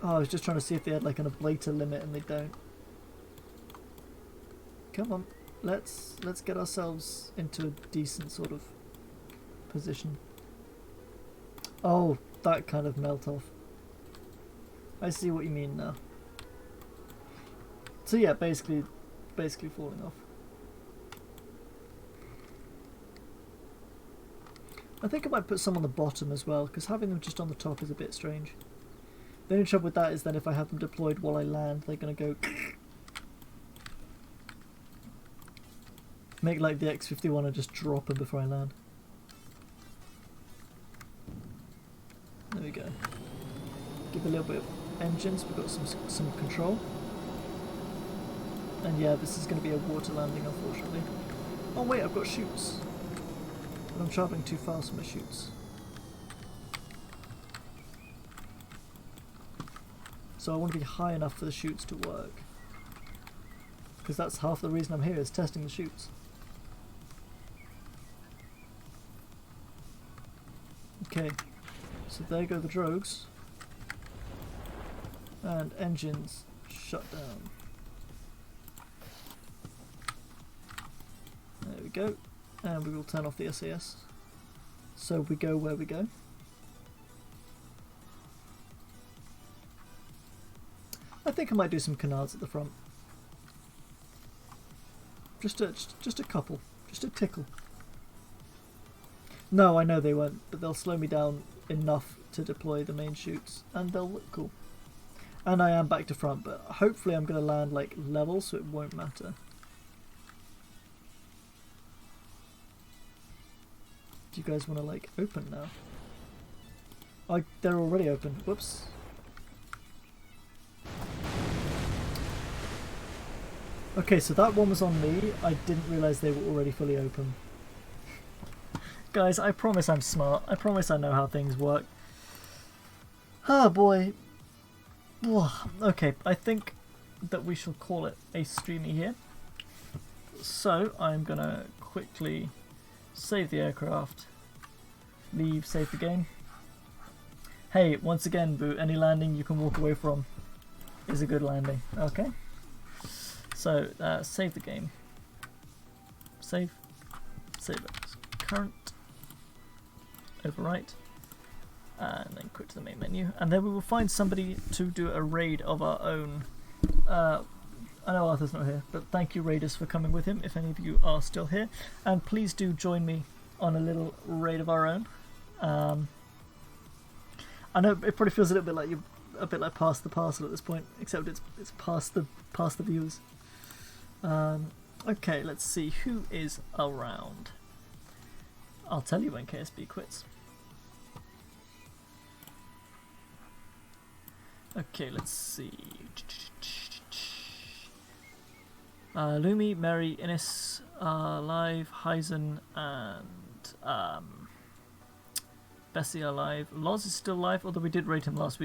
A: Oh, I was just trying to see if they had like an ablator limit and they don't. Come on, let's get ourselves into a decent sort of position. Oh, that kind of melt off. I see what you mean now. So yeah, basically falling off. I think I might put some on the bottom as well, because having them just on the top is a bit strange. The only trouble with that is then if I have them deployed while I land, they're going to go... Make like the X-51 and just drop them before I land. There we go. Give a little bit of engines, we've got some control. And yeah, this is going to be a water landing, unfortunately. Oh wait, I've got chutes. But I'm travelling too fast for my chutes. So I want to be high enough for the chutes to work. Because that's half the reason I'm here, is testing the chutes. Okay, so there go the drogues. And engines shut down. There we go. And we will turn off the SAS. So we go where we go. I think I might do some canards at the front. Just a couple. Just a tickle. No, I know they won't, but they'll slow me down enough to deploy the main chutes, and they'll look cool. And I am back to front, but hopefully I'm going to land like level, so it won't matter. Do you guys want to like open now? They're already open. Whoops. Okay, so that one was on me. I didn't realise they were already fully open. Guys, I promise I'm smart. I promise I know how things work. Oh boy. Okay, I think that we shall call it a streamy here. So, I'm gonna quickly save the aircraft. Leave, save the game. Hey, once again, Boo, any landing you can walk away from is a good landing. Okay. So, save the game. Save it. Current. Overwrite. And then quit to the main menu. And then we will find somebody to do a raid of our own. I know Arthur's not here, but thank you raiders for coming with him, if any of you are still here. And please do join me on a little raid of our own. I know it probably feels a little bit like you're a bit like past the parcel at this point, except it's past the viewers. Okay, let's see who is around. I'll tell you when KSB quits. Okay, let's see. Lumi, Mary, Innes are live, Heisen and Bessie are live. Loz is still live, although we did rate him last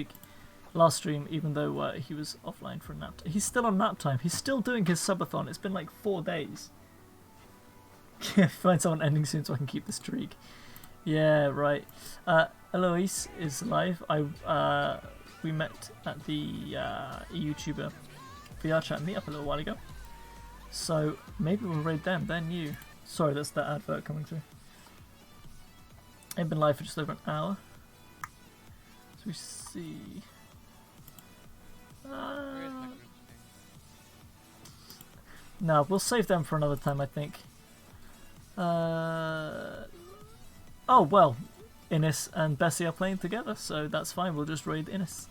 A: stream, even though he was offline for a nap. He's still on nap time. He's still doing his subathon. It's been like 4 days. Find someone ending soon so I can keep the streak. Yeah, right. Eloise is live. We met at the YouTuber VR chat meetup a little while ago. So maybe we'll raid them. They're new. Sorry, that's that advert coming through. They've been live for just over an hour. So we see. No, we'll save them for another time, I think. Oh well, Innes and Bessie are playing together, so that's fine. We'll just raid Innes.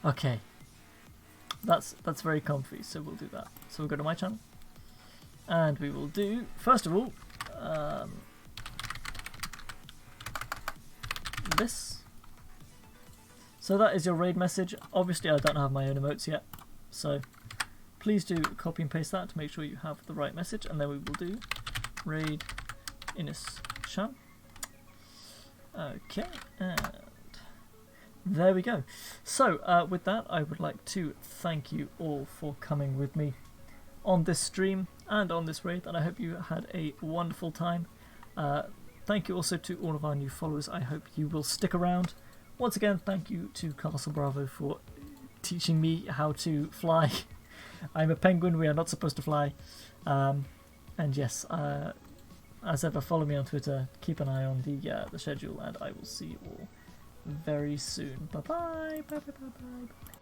A: Okay, That's very comfy, so we'll do that. So we'll go to my channel, and we will do, first of all, this. So that is your raid message. Obviously I don't have my own emotes yet, so please do copy and paste that to make sure you have the right message, and then we will do raid Innis Shan. Okay, and there we go. So with that, I would like to thank you all for coming with me on this stream and on this raid, and I hope you had a wonderful time. Thank you also to all of our new followers. I hope you will stick around. Once again, thank you to Castle Bravo for teaching me how to fly. I'm a penguin, we are not supposed to fly. And yes, as ever, follow me on Twitter, keep an eye on the schedule, and I will see you all very soon. Bye bye, bye bye, bye bye.